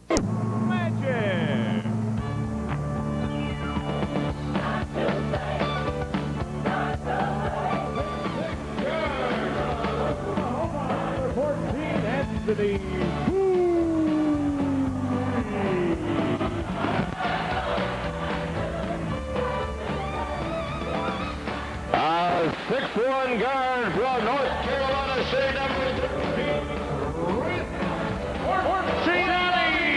Bedroom Magic. Number 14, Anthony. 6'1" guard from North Carolina State, number 13, Fortunati.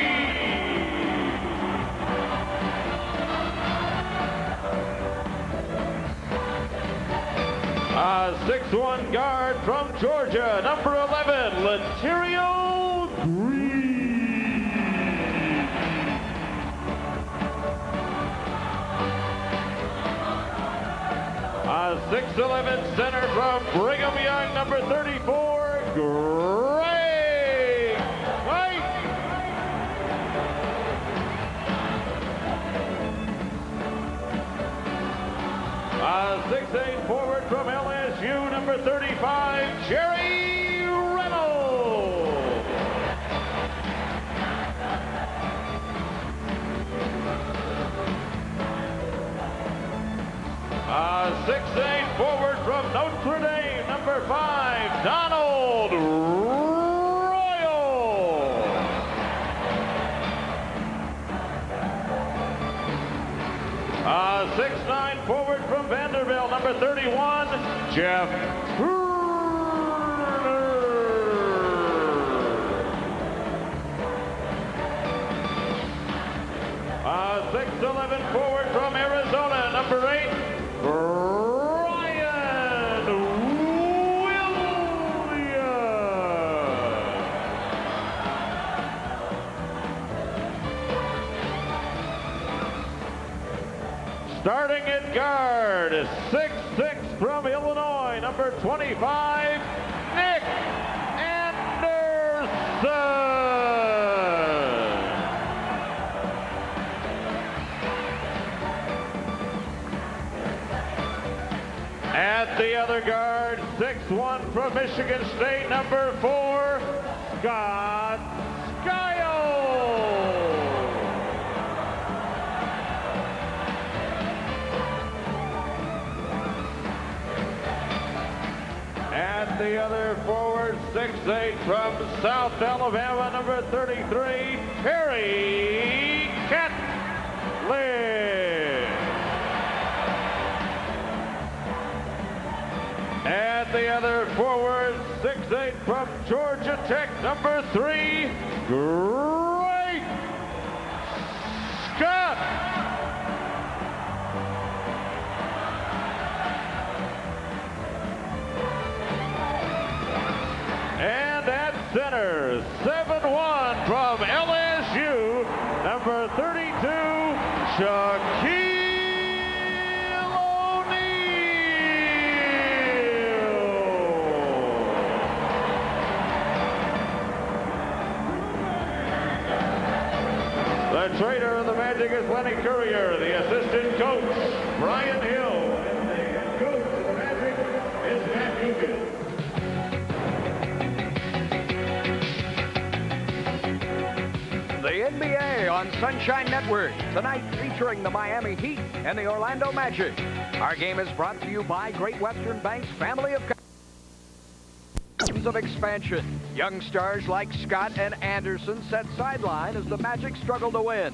6'1" guard from Georgia, number 11, Laterio Green. 6'11" center from Brigham Young, number 34, Greg White. 6'8" forward from LSU, number 35, Jerry Reynolds. 6'8" forward from Notre Dame, number 5, Donald Royal. 6'9" forward from Vanderbilt, number 31, Jeff Turner. 6'11" forward from Arizona, number 8, Brian Williams. Starting at guard, 6'6" from Illinois, number 25, Nick Anderson. At the other guard, 6'1" from Michigan State, number 4, Scott Skiles. At the other forward, 6'8" from South Alabama, number 33, Terry Catlin. At the other forward, 6'8" from Georgia Tech, number 3, Greg Scott. And at center, 7'1" from LSU, number 32, Shaquille The trainer of the Magic is Lenny Courier, the assistant coach, Brian Hill, and the head coach of the Magic is Matt Hugan. The NBA on Sunshine Network, tonight featuring the Miami Heat and the Orlando Magic. Our game is brought to you by Great Western Bank's family of expansion. Young stars like Scott and Anderson set sideline as the Magic struggle to win.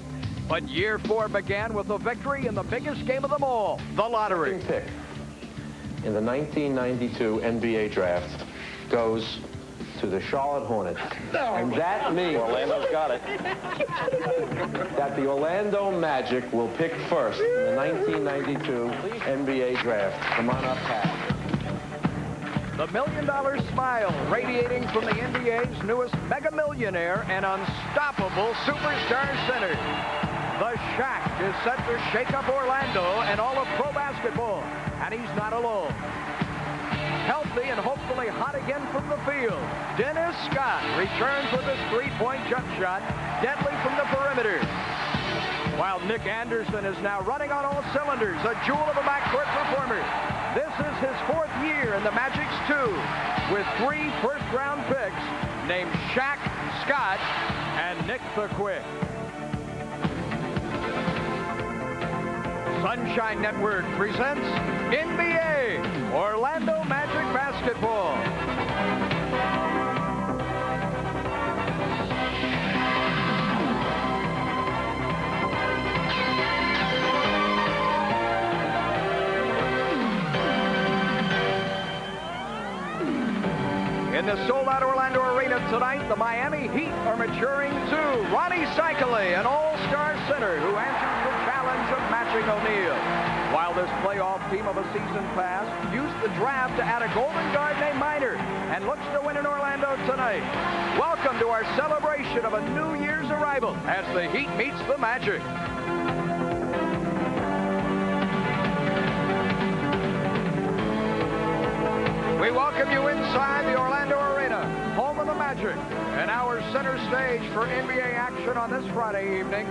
But year 4 began with a victory in the biggest game of them all, the lottery. Pick in the 1992 NBA draft goes to the Charlotte Hornets. And that means Orlando's got it. that the Orlando Magic will pick first in the 1992 NBA draft. Come on up, Pat. The $1 million smile radiating from the NBA's newest mega millionaire and unstoppable superstar center. The Shaq is set to shake up Orlando and all of pro basketball, and he's not alone. Healthy and hopefully hot again from the field, Dennis Scott returns with his three-point jump shot, deadly from the perimeter. While Nick Anderson is now running on all cylinders, a jewel of a backcourt performer. This is his 4th year in the Magic's 2. With 3 first-round picks, named Shaq, Scott, and Nick the Quick. Sunshine Network presents NBA Orlando Magic Basketball. In the sold-out Orlando Arena tonight, the Miami Heat are maturing to Ronnie Cycli, an all-star center who answers the challenge of matching O'Neal. While this playoff team of a season pass used the draft to add a golden guard named Miner and looks to win in Orlando tonight. Welcome to our celebration of a New Year's arrival as the Heat meets the Magic. We welcome you inside the Orlando Arena, home of the Magic, and our center stage for NBA action on this Friday evening.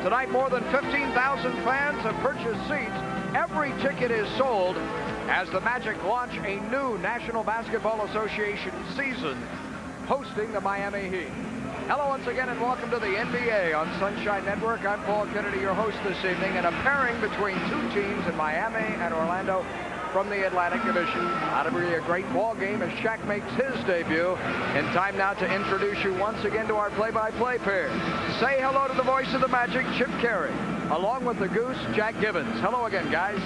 Tonight, more than 15,000 fans have purchased seats. Every ticket is sold as the Magic launch a new National Basketball Association season, hosting the Miami Heat. Hello once again and welcome to the NBA on Sunshine Network. I'm Paul Kennedy, your host this evening, and a pairing between two teams in Miami and Orlando from the Atlantic Division. Ought to be a great ball game as Shaq makes his debut. In time now to introduce you once again to our play-by-play pair. Say hello to the voice of the Magic, Chip Carey, along with the Goose, Jack Gibbons. Hello again, guys.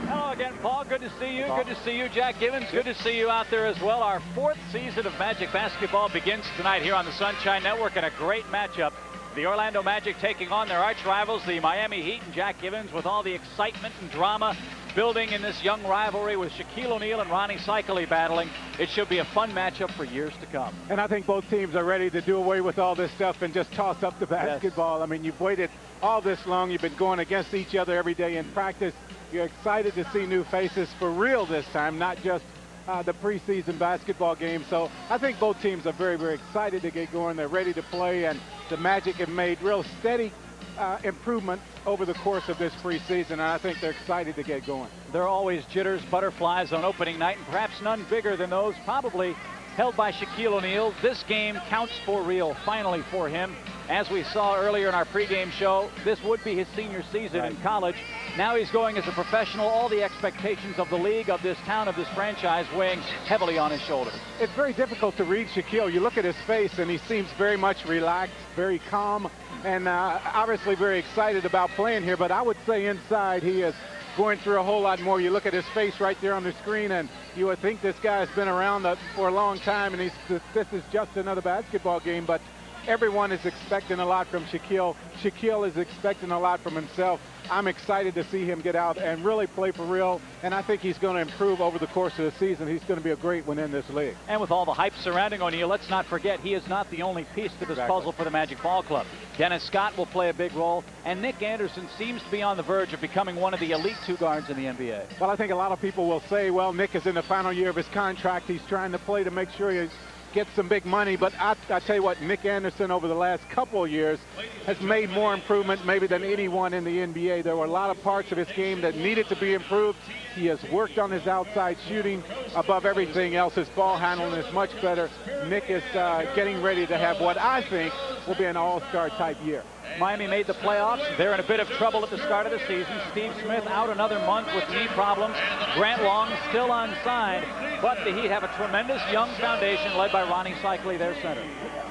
Hello again, Paul. Good to see you. Good to see you, Jack Gibbons. Good to see you out there as well. Our fourth season of Magic basketball begins tonight here on the Sunshine Network, and a great matchup. The Orlando Magic taking on their arch rivals, the Miami Heat, and Jack Gibbons, with all the excitement and drama building in this young rivalry with Shaquille O'Neal and Ronnie Cycli battling. It should be a fun matchup for years to come. And I think both teams are ready to do away with all this stuff and just toss up the basketball. Yes. I mean, you've waited all this long. You've been going against each other every day in practice. You're excited to see new faces for real this time, not just the preseason basketball game. So I think both teams are very, very excited to get going. They're ready to play, and the Magic have made real steady improvement over the course of this preseason, and I think they're excited to get going. There are always jitters, butterflies on opening night, and perhaps none bigger than those probably held by Shaquille O'Neal. This game counts for real, finally, for him. As we saw earlier in our pregame show, this would be his senior season in college. Now he's going as a professional. All the expectations of the league, of this town, of this franchise weighing heavily on his shoulders. It's very difficult to read Shaquille. You look at his face and he seems very much relaxed, very calm, and obviously very excited about playing here. But I would say inside he is going through a whole lot more. You look at his face right there on the screen and you would think this guy's been around for a long time, and this is just another basketball game. But everyone is expecting a lot from Shaquille. Shaquille is expecting a lot from himself. I'm excited to see him get out and really play for real, and I think he's going to improve over the course of the season. He's going to be a great one in this league. And with all the hype surrounding O'Neal, let's not forget he is not the only piece to this puzzle for the Magic Ball Club. Dennis Scott will play a big role, and Nick Anderson seems to be on the verge of becoming one of the elite two guards in the NBA. Well, I think a lot of people will say, well, Nick is in the final year of his contract. He's trying to play to make sure he get some big money, but I tell you what, Nick Anderson over the last couple of years has made more improvement maybe than anyone in the NBA. There were a lot of parts of his game that needed to be improved. He has worked on his outside shooting above everything else. His ball handling is much better. Nick is getting ready to have what I think will be an all-star type year. Miami made the playoffs. They're in a bit of trouble at the start of the season. Steve Smith out another month with knee problems. Grant Long still unsigned, but the Heat have a tremendous young foundation led by Ronnie Cycli, their center.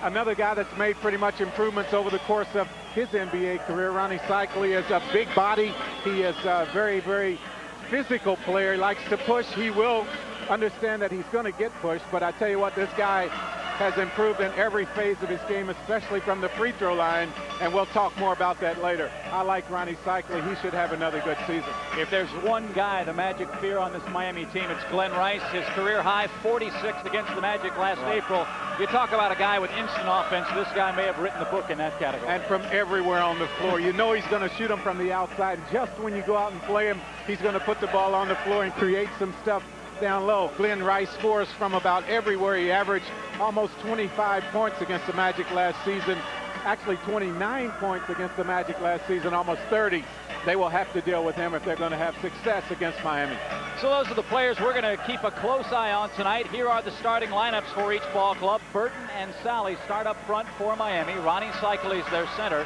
Another guy that's made pretty much improvements over the course of his NBA career. Ronnie Cycli is a big body. He is a very, very physical player. He likes to push. He will understand that he's going to get pushed, but I tell you what, this guy has improved in every phase of his game, especially from the free throw line, and we'll talk more about that later. I like Ronnie Cycli. He should have another good season. If there's one guy the Magic fear on this Miami team, it's Glenn Rice. His career high 46 against the Magic last April. You talk about a guy with instant offense, this guy may have written the book in that category. And from everywhere on the floor. You know he's going to shoot them from the outside. Just when you go out and play him, he's going to put the ball on the floor and create some stuff down low. Glenn Rice scores from about everywhere. He averaged almost 25 points against the Magic last season. Actually 29 points against the Magic last season, almost 30 they will have to deal with him if they're going to have success against Miami. So those are the players we're going to keep a close eye on tonight. Here are the starting lineups for each ball club. Burton and Sally start up front for Miami. Ronnie Cycli is their center.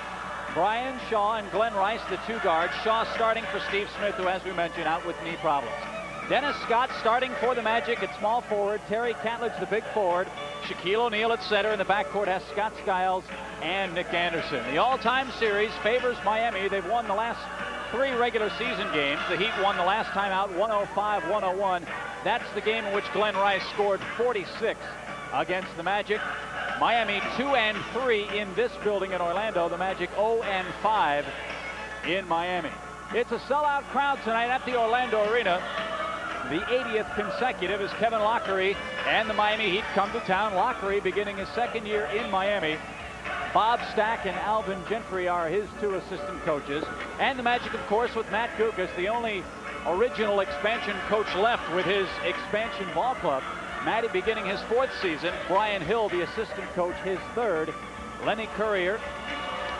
Brian Shaw and Glenn Rice, the two guards. Shaw starting for Steve Smith, who, as we mentioned, out with knee problems. Dennis Scott starting for the Magic at small forward. Terry Catledge, the big forward. Shaquille O'Neal at center. In the backcourt has Scott Skiles and Nick Anderson. The all-time series favors Miami. They've won the last 3 regular season games. The Heat won the last time out 105-101. That's the game in which Glenn Rice scored 46 against the Magic. Miami 2-3 in this building in Orlando. The Magic 0-5 in Miami. It's a sellout crowd tonight at the Orlando Arena. The 80th consecutive as Kevin Lockery and the Miami Heat come to town. Lockery beginning his second year in Miami. Bob Stack and Alvin Gentry are his 2 assistant coaches. And the Magic, of course, with Matt Gugas, the only original expansion coach left with his expansion ball club. Matty beginning his 4th season. Brian Hill, the assistant coach, his 3rd. Lenny Currier,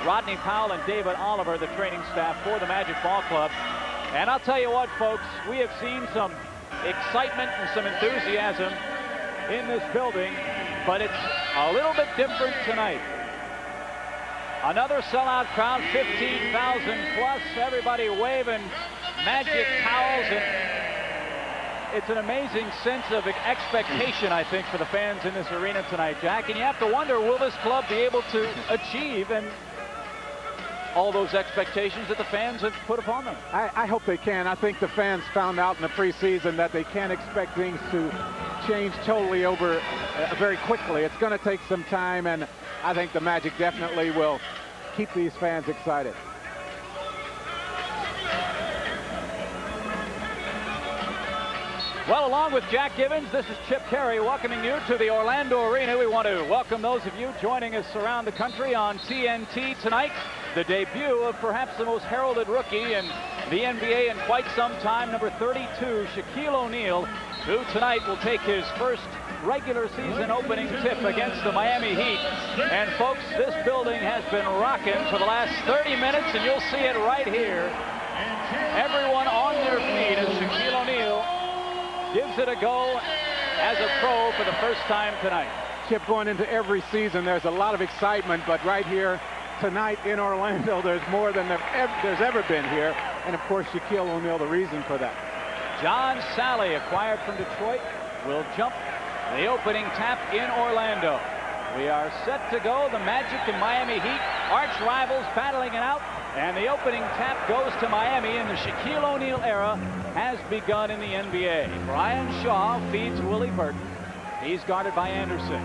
Rodney Powell, and David Oliver, the training staff for the Magic Ball Club. And I'll tell you what, folks, we have seen some excitement and some enthusiasm in this building, but it's a little bit different tonight. Another sellout crowd, 15,000 plus, everybody waving Magic towels, and it's an amazing sense of expectation, I think, for the fans in this arena tonight, Jack. And you have to wonder, will this club be able to achieve and all those expectations that the fans have put upon them? I hope they can. I think the fans found out in the preseason that they can't expect things to change totally over very quickly. It's going to take some time, and I think the Magic definitely will keep these fans excited. Well, along with Jack Givens, this is Chip Carey welcoming you to the Orlando Arena. We want to welcome those of you joining us around the country on TNT tonight. The debut of perhaps the most heralded rookie in the NBA in quite some time, number 32, Shaquille O'Neal, who tonight will take his first regular season opening tip against the Miami Heat. And folks, this building has been rocking for the last 30 minutes, and you'll see it right here. Everyone on their feet as Shaquille O'Neal gives it a go as a pro for the first time tonight. Chip, going into every season, there's a lot of excitement, but right here tonight in Orlando, there's more than there's ever been here. And of course, Shaquille O'Neal, the reason for that. John Sally, acquired from Detroit, will jump the opening tap in Orlando. We are set to go. The Magic and Miami Heat, arch rivals, battling it out. And the opening tap goes to Miami, and the Shaquille O'Neal era has begun in the NBA. Brian Shaw feeds Willie Burton. He's guarded by Anderson.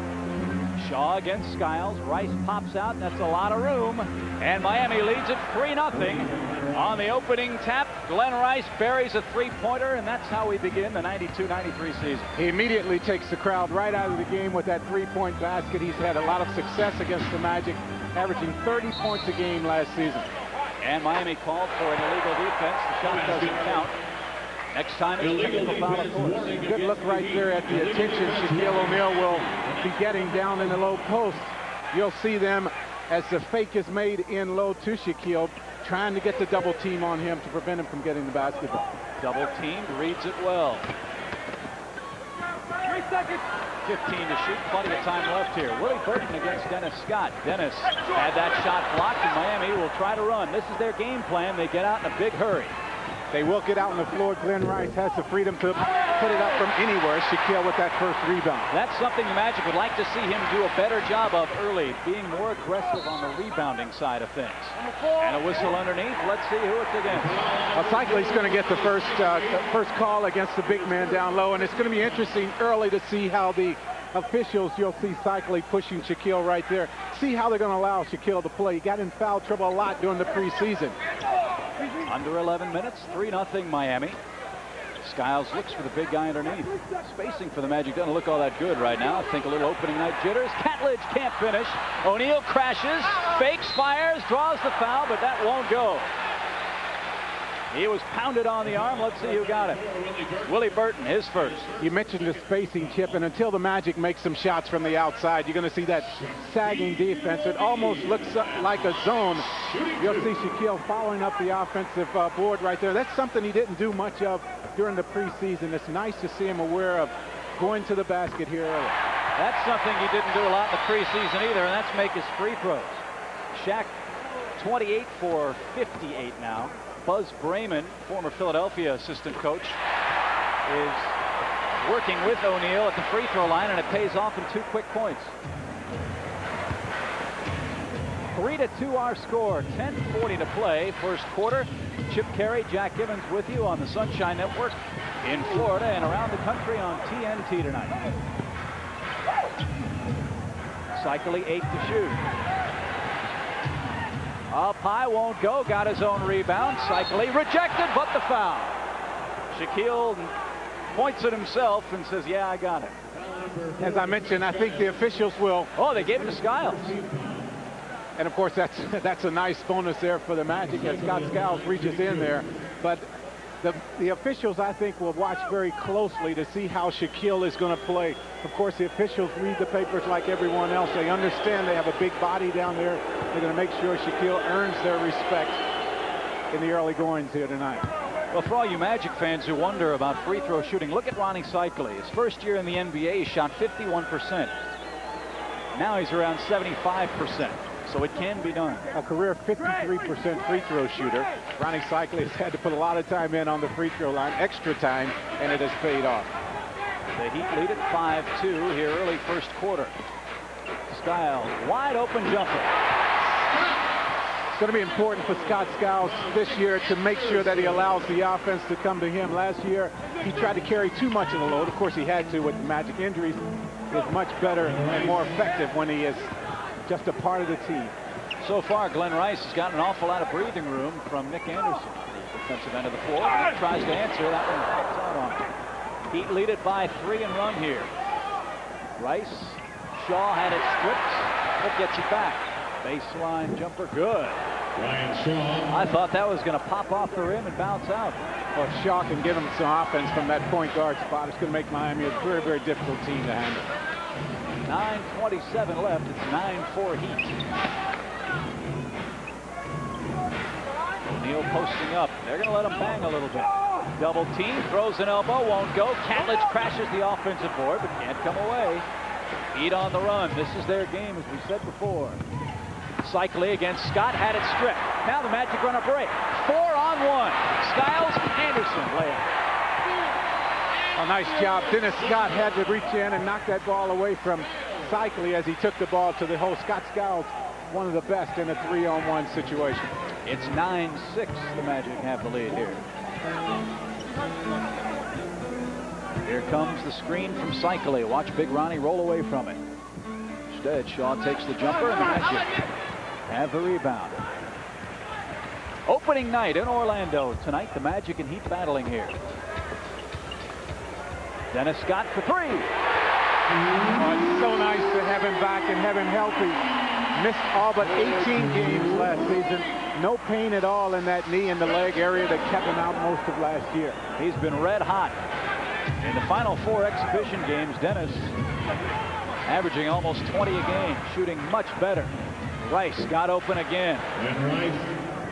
Shaw against Skiles. Rice pops out, and that's a lot of room. And Miami leads it 3-0 on the opening tap. Glenn Rice buries a three-pointer, and that's how we begin the 92-93 season. He immediately takes the crowd right out of the game with that three-point basket. He's had a lot of success against the Magic, averaging 30 points a game last season. And Miami called for an illegal defense. The shot doesn't count. Next time it's a technical foul, of course. Good look right there at the attention Shaquille O'Neal will be getting down in the low post. You'll see them as the fake is made in low to Shaquille, trying to get the double team on him to prevent him from getting the basketball. Double teamed, reads it well. 3 seconds. 15 to shoot, plenty of time left here. Willie Burton against Dennis Scott. Dennis had that shot blocked, and Miami will try to run. This is their game plan. They get out in a big hurry. They will get out on the floor. Glenn Rice has the freedom to put it up from anywhere. Shaquille with that first rebound. That's something the Magic would like to see him do a better job of early, being more aggressive on the rebounding side of things. And a whistle underneath. Let's see who it's against. Well, Cycli's going to get the first call against the big man down low, and it's going to be interesting early to see how the officials, you'll see Cycli pushing Shaquille right there. See how they're going to allow Shaquille to play. He got in foul trouble a lot during the preseason. Under 11 minutes, 3-0 Miami. Skiles looks for the big guy underneath. Spacing for the Magic doesn't look all that good right now. I think a little opening night jitters. Catledge can't finish. O'Neal crashes, fakes, fires, draws the foul, but that won't go. He was pounded on the arm. Let's see who got it. Willie Burton, his first. You mentioned the spacing, Chip, and until the Magic makes some shots from the outside, you're going to see that sagging defense. It almost looks like a zone. You'll see Shaquille following up the offensive board right there. That's something he didn't do much of during the preseason. It's nice to see him aware of going to the basket here early. That's something he didn't do a lot in the preseason either, and that's make his free throws. Shaq, 28 for 58 now. Buzz Brayman, former Philadelphia assistant coach, is working with O'Neal at the free throw line, and it pays off in 2 quick points. 3-2 our score, 10:40 to play, first quarter. Chip Carey, Jack Givens with you on the Sunshine Network in Florida and around the country on TNT tonight. Cycling 8 to shoot. Up high, won't go, got his own rebound. Cycling rejected, but the foul. Shaquille points at himself and says, yeah, I got it. As I mentioned, I think the officials will. Oh, they gave it to Skiles. And of course, that's a nice bonus there for the Magic as Scott Skiles reaches in there. But the officials, I think, will watch very closely to see how Shaquille is going to play. Of course, the officials read the papers like everyone else. They understand they have a big body down there. They're going to make sure Shaquille earns their respect in the early goings here tonight. Well, for all you Magic fans who wonder about free throw shooting, look at Ronnie Cycli. His first year in the NBA, he shot 51%. Now he's around 75%. So it can be done. A career 53% free throw shooter. Ronnie Cycli has had to put a lot of time in on the free throw line, extra time, and it has paid off. The Heat lead at 5-2 here early first quarter. Skiles, wide open jumper. It's going to be important for Scott Skiles this year to make sure that he allows the offense to come to him. Last year, he tried to carry too much of the load. Of course, he had to with the Magic injuries. He's much better and more effective when he is just a part of the team. So far, Glenn Rice has gotten an awful lot of breathing room from Nick Anderson, the defensive end of the floor. He tries to answer. That one pops out on him. Heat lead it by 3 and run here. Rice, Shaw had it stripped, but gets it back. Baseline jumper, good. I thought that was going to pop off the rim and bounce out. Well, Shaw can give him some offense from that point guard spot. It's going to make Miami a very, very difficult team to handle. 9:27 left. It's 9-4 Heat. O'Neal posting up. They're going to let him bang a little bit. Double team, throws an elbow, won't go. Catledge crashes the offensive board, but can't come away. Heat on the run. This is their game, as we said before. Cycli against Scott, had it stripped. Now the Magic run a break. 4-on-1. Skiles, Anderson layup. A nice job. Dennis Scott had to reach in and knock that ball away from Cycli as he took the ball to the hole. Scott Skiles, one of the best in a 3-on-1 situation. It's 9-6. The Magic have the lead here. Here comes the screen from Cycli. Watch Big Ronnie roll away from it. Instead, Shaw takes the jumper, and the Magic have the rebound. Opening night in Orlando tonight. The Magic and Heat battling here. Dennis Scott for 3. Oh, it's so nice to have him back and have him healthy. Missed all but 18 games last season. No pain at all in that knee and the leg area that kept him out most of last year. He's been red hot. In the final 4 exhibition games, Dennis averaging almost 20 a game, shooting much better. Rice got open again.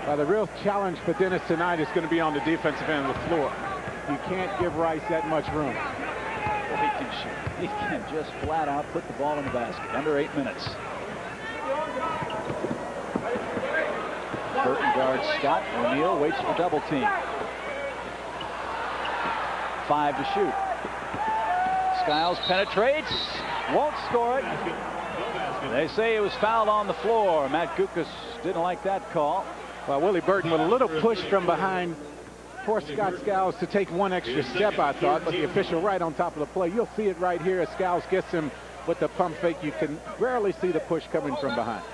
The real challenge for Dennis tonight is going to be on the defensive end of the floor. You can't give Rice that much room. Well, he can shoot. He can just flat out put the ball in the basket. Under 8 minutes. Burton guards Scott. O'Neal waits for double team. 5 to shoot. Skiles penetrates. Won't score it. They say it was fouled on the floor. Matt Gukas didn't like that call. Well, Willie Burton with a little push from behind forced Scott Skiles to take one extra step, I thought, but the official right on top of the play. You'll see it right here as Skiles gets him with the pump fake. You can rarely see the push coming from behind.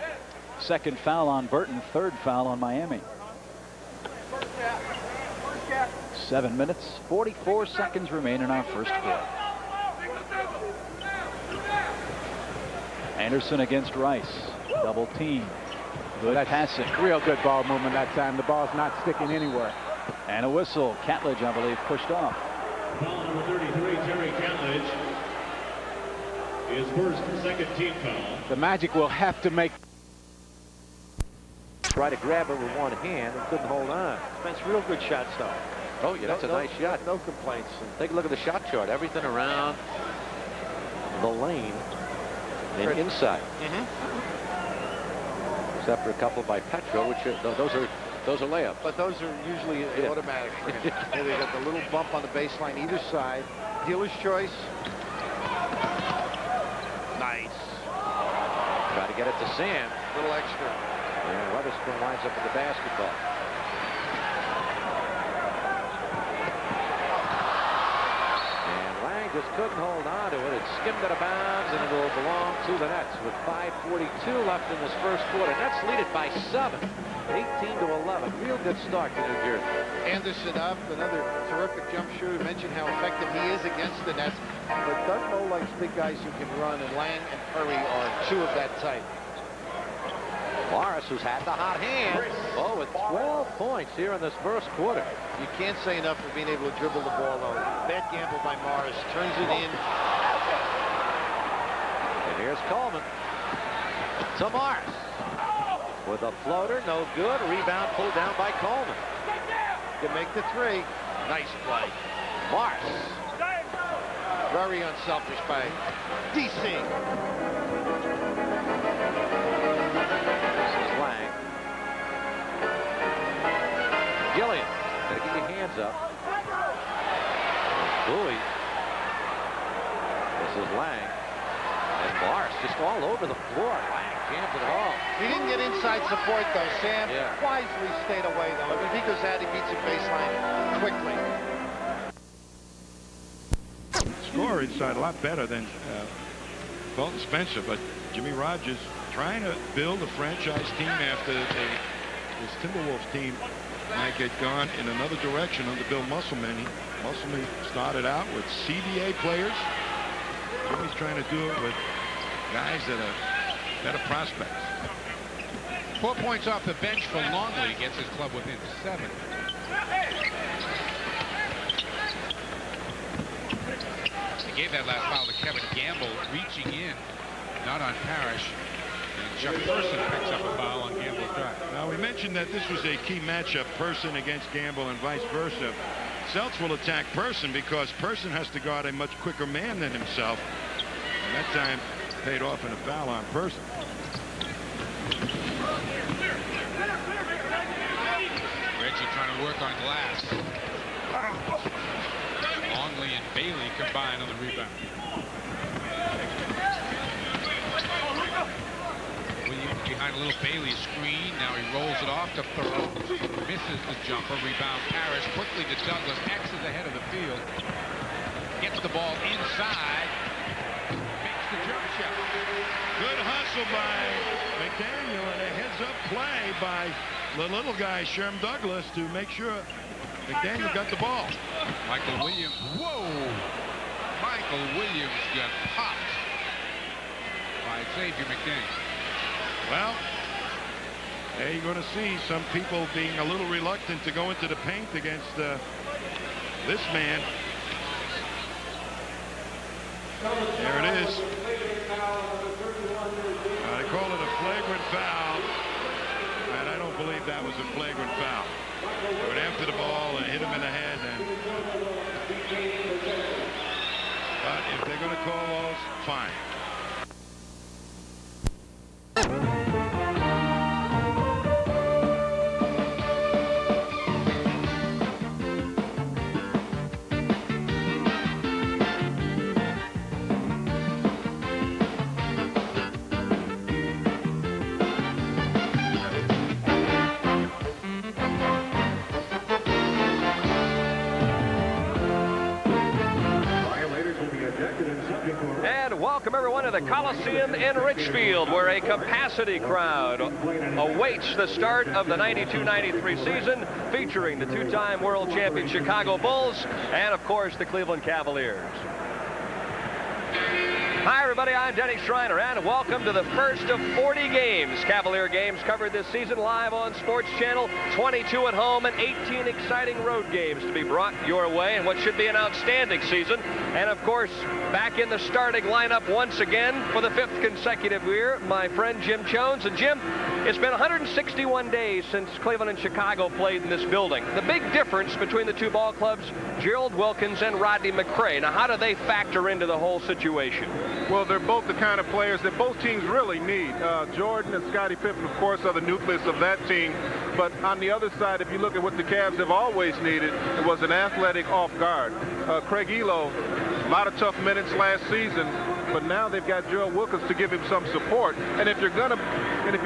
Second foul on Burton, third foul on Miami. 7 minutes, 44 seconds remain in our first quarter. Anderson against Rice. Double team. Good passing. Real good ball movement that time. The ball's not sticking anywhere. And a whistle. Catledge, I believe, pushed off. Foul number 33, Terry Catledge. His first second team foul. The Magic will have to make. Try to grab it with one hand and couldn't hold on. Spence, real good shot stop. Oh, yeah, that's a nice shot. No complaints. Take a look at the shot chart. Everything around the lane and inside. Except for a couple by Petro, which those are layups. But those are usually automatic for him. Here they got the little bump on the baseline either side. Dealer's choice. Nice. Try to get it to Sam. A little extra. And Weatherspoon winds up with the basketball. And Lang just couldn't hold on to it. It skimmed out of bounds, and it will belong to the Nets with 5:42 left in this first quarter. Nets lead it by 7, 18-11. Real good start to New Jersey. Anderson up, another terrific jump shooter. We mentioned how effective he is against the Nets, but Doug Moe likes big guys who can run, and Lang and Curry are two of that type. Morris, who's had the hot hand, with 12 points here in this first quarter. You can't say enough for being able to dribble the ball, though. Bad gamble by Morris. Turns it in. And here's Coleman to Morris. With a floater, no good. Rebound pulled down by Coleman. Can make the three. Nice play. Morris. Very unselfish by DC. Gillian, gotta get your hands up. Bowie. This is Lang. And Morris just all over the floor. Lang jams it home. He didn't get inside support, though. Sam wisely stayed away, though. If he goes out, he beats a baseline quickly. Score inside a lot better than Bolton Spencer, but Jimmy Rogers trying to build a franchise team after this Timberwolves team might get gone in another direction under Bill Musselman. Musselman started out with CBA players. Jimmy's trying to do it with guys that are better prospects. 4 points off the bench for Longley gets his club within 7. He gave that last foul to Kevin Gamble, reaching in, not on Parrish. And Chuck Person picks up a foul on Gamble's drive. Now, we mentioned that this was a key matchup, Person against Gamble and vice versa. Seltz will attack Person because Person has to guard a much quicker man than himself. And that time paid off in a foul on Person. Reggie trying to work on glass. Longley and Bailey combine on the rebound. Behind a little Bailey screen. Now he rolls it off to Thoreau. Misses the jumper. Rebound Parrish quickly to Douglas. X's ahead of the field. Gets the ball inside. Makes the jump shot. Good hustle by McDaniel and a heads-up play by the little guy, Sherm Douglas, to make sure McDaniel got the ball. Michael Williams. Whoa! Michael Williams got popped by Xavier McDaniel. Well, there you're going to see some people being a little reluctant to go into the paint against this man. There it is. They call it a flagrant foul, and I don't believe that was a flagrant foul. They went after the ball and hit him in the head. But if they're going to call those, fine. Welcome everyone to the Coliseum in Richfield, where a capacity crowd awaits the start of the 92-93 season, featuring the two-time world champion Chicago Bulls and, of course, the Cleveland Cavaliers. Hi, everybody. I'm Denny Schreiner, and welcome to the first of 40 games. Cavalier games covered this season live on Sports Channel. 22 at home and 18 exciting road games to be brought your way in what should be an outstanding season. And, of course, back in the starting lineup once again for the 5th consecutive year, my friend Jim Jones. And, Jim, it's been 161 days since Cleveland and Chicago played in this building. The big difference between the two ball clubs, Gerald Wilkins and Rodney McRae. Now, how do they factor into the whole situation? Well, they're both the kind of players that both teams really need. Jordan and Scottie Pippen, of course, are the nucleus of that team. But on the other side, if you look at what the Cavs have always needed, it was an athletic off guard. Craig Elo, a lot of tough minutes last season, but now they've got Gerald Wilkins to give him some support. And if you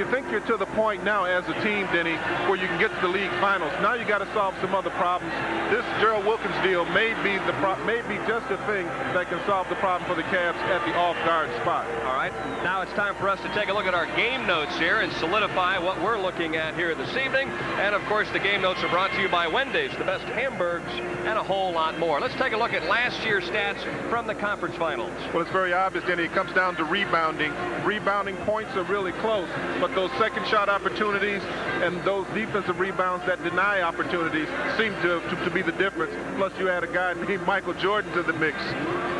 think you're to the point now as a team, Denny, where you can get to the league finals, now you got to solve some other problems. This Gerald Wilkins deal may be just a thing that can solve the problem for the Cavs at the off-guard spot. All right, now it's time for us to take a look at our game notes here and solidify what we're looking at here this evening. And, of course, the game notes are brought to you by Wendy's, the best hamburgers, and a whole lot more. Let's take a look at last year's stats from the conference finals. Well, it's very obvious, Denny. It comes down to rebounding. Rebounding points are really close, but those second shot opportunities and those defensive rebounds that deny opportunities seem to be the difference. Plus, you add a guy named Michael Jordan to the mix.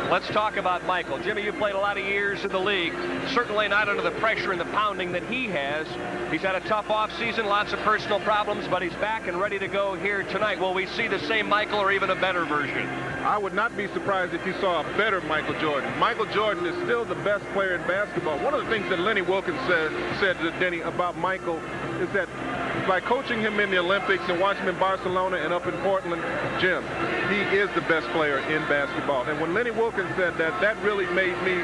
Let's talk about Michael. Jimmy, you played a lot of years in the league. Certainly not under the pressure and the pounding that he has. He's had a tough offseason, lots of personal problems, but he's back and ready to go here tonight. Will we see the same Michael or even a better version? I would not be surprised if you saw a better Michael Jordan. Michael Jordan is still the best player in basketball. One of the things that Lenny Wilkins said to Denny about Michael is that by coaching him in the Olympics and watching him in Barcelona and up in Portland, Jim, he is the best player in basketball. And when Lenny Wilkins said that, that really made me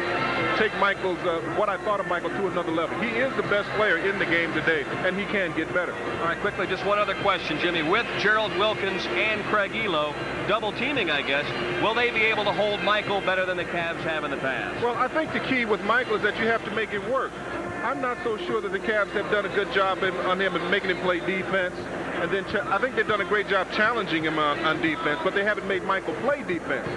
take Michael's, what I thought of Michael to another level. He is the best player in the game today, and he can get better. All right, quickly, just one other question, Jimmy. With Gerald Wilkins and Craig Elo double teaming, I guess, will they be able to hold Michael better than the Cavs have in the past? Well, I think the key with Michael is that you have to make it work. I'm not so sure that the Cavs have done a good job on him and making him play defense. And then I think they've done a great job challenging him on defense, but they haven't made Michael play defense.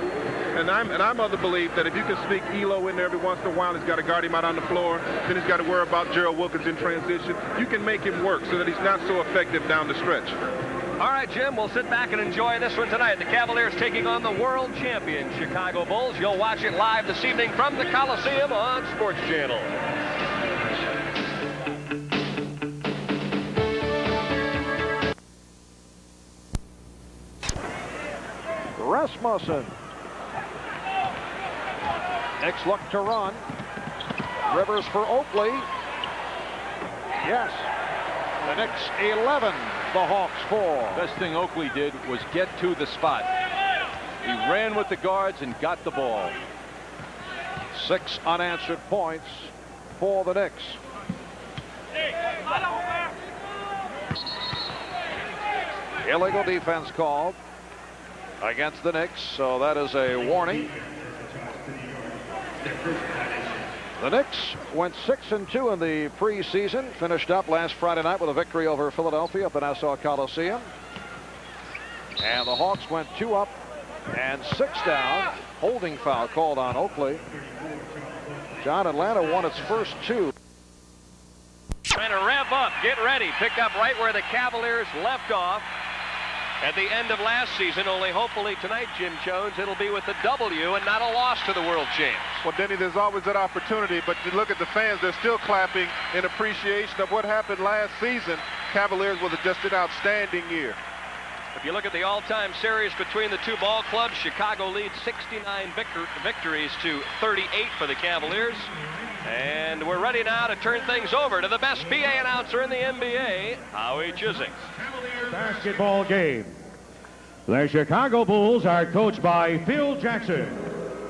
And I'm of the belief that if you can sneak Elo in there every once in a while, he's got to guard him out on the floor. Then he's got to worry about Gerald Wilkins in transition. You can make him work so that he's not so effective down the stretch. All right, Jim, we'll sit back and enjoy this one tonight. The Cavaliers taking on the world champion Chicago Bulls. You'll watch it live this evening from the Coliseum on Sports Channel. Rasmussen. Knicks look to run. Rivers for Oakley. Yes. The Knicks 11. The Hawks 4. Best thing Oakley did was get to the spot. He ran with the guards and got the ball. 6 unanswered points for the Knicks. Illegal defense called against the Knicks, so that is a warning. The Knicks went 6-2 in the preseason, finished up last Friday night with a victory over Philadelphia at the Nassau Coliseum. And the Hawks went 2 up and 6 down. Holding foul called on Oakley. John, Atlanta won its first 2. Trying to rev up, get ready, picked up right where the Cavaliers left off at the end of last season, only hopefully tonight, Jim Jones, it'll be with a W and not a loss to the world champs. Well, Denny, there's always that opportunity, but you look at the fans, they're still clapping in appreciation of what happened last season. Cavaliers with just an outstanding year. If you look at the all-time series between the two ball clubs, Chicago leads 69 victories to 38 for the Cavaliers. And we're ready now to turn things over to the best PA announcer in the NBA, Howie Chiswick. Basketball game. The Chicago Bulls are coached by Phil Jackson,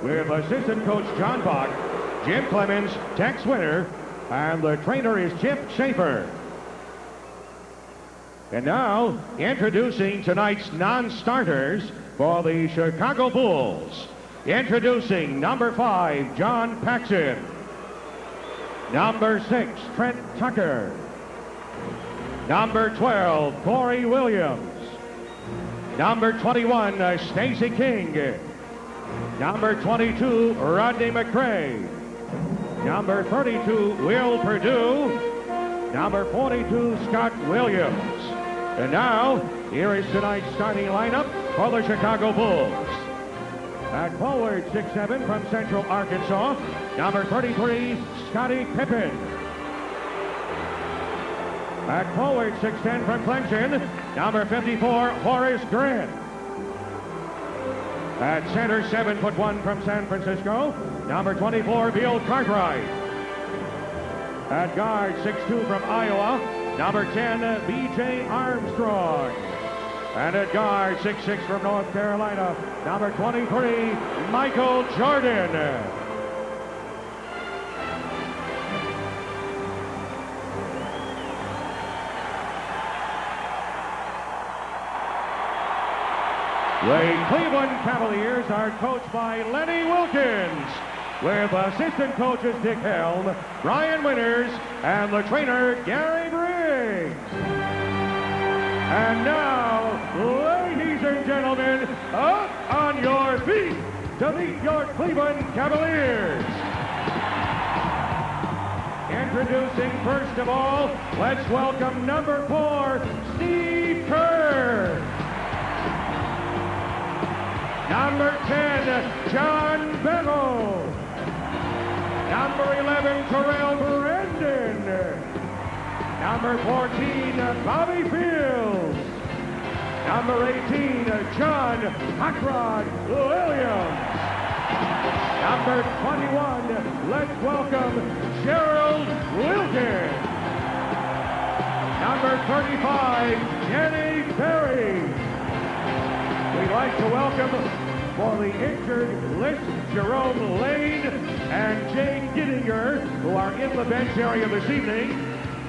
with assistant coach John Bach, Jim Clemens, Tex Winter, and the trainer is Chip Schaefer. And now, introducing tonight's non-starters for the Chicago Bulls. Introducing number 5, John Paxson. Number 6, Trent Tucker. Number 12, Corey Williams. Number 21, Stacey King. Number 22, Rodney McRae. Number 32, Will Perdue. Number 42, Scott Williams. And now, here is tonight's starting lineup for the Chicago Bulls. At forward, 6'7" from Central Arkansas, number 33, Scottie Pippen. At forward, 6'10" from Clemson, number 54, Horace Grant. At center, 7'1" from San Francisco, number 24, Bill Cartwright. At guard, 6'2" from Iowa, number 10, B.J. Armstrong. And at guard, 6'6" from North Carolina, number 23, Michael Jordan. The Cleveland Cavaliers are coached by Lenny Wilkins, with assistant coaches Dick Helm, Brian Winters, and the trainer Gary Briggs. And now, ladies and gentlemen, up on your feet to meet your Cleveland Cavaliers. Introducing first of all, let's welcome number 4, Steve Kerr. Number 10, John Bevel. Number 11, Terrell Brandon. Number 14, Bobby Fields. Number 18, John Hockrod Williams. Number 21, let's welcome Gerald Wilkin. Number 35, Kenny Perry. We'd like to welcome for the injured list, Jerome Lane and Jane Gittinger, who are in the bench area this evening.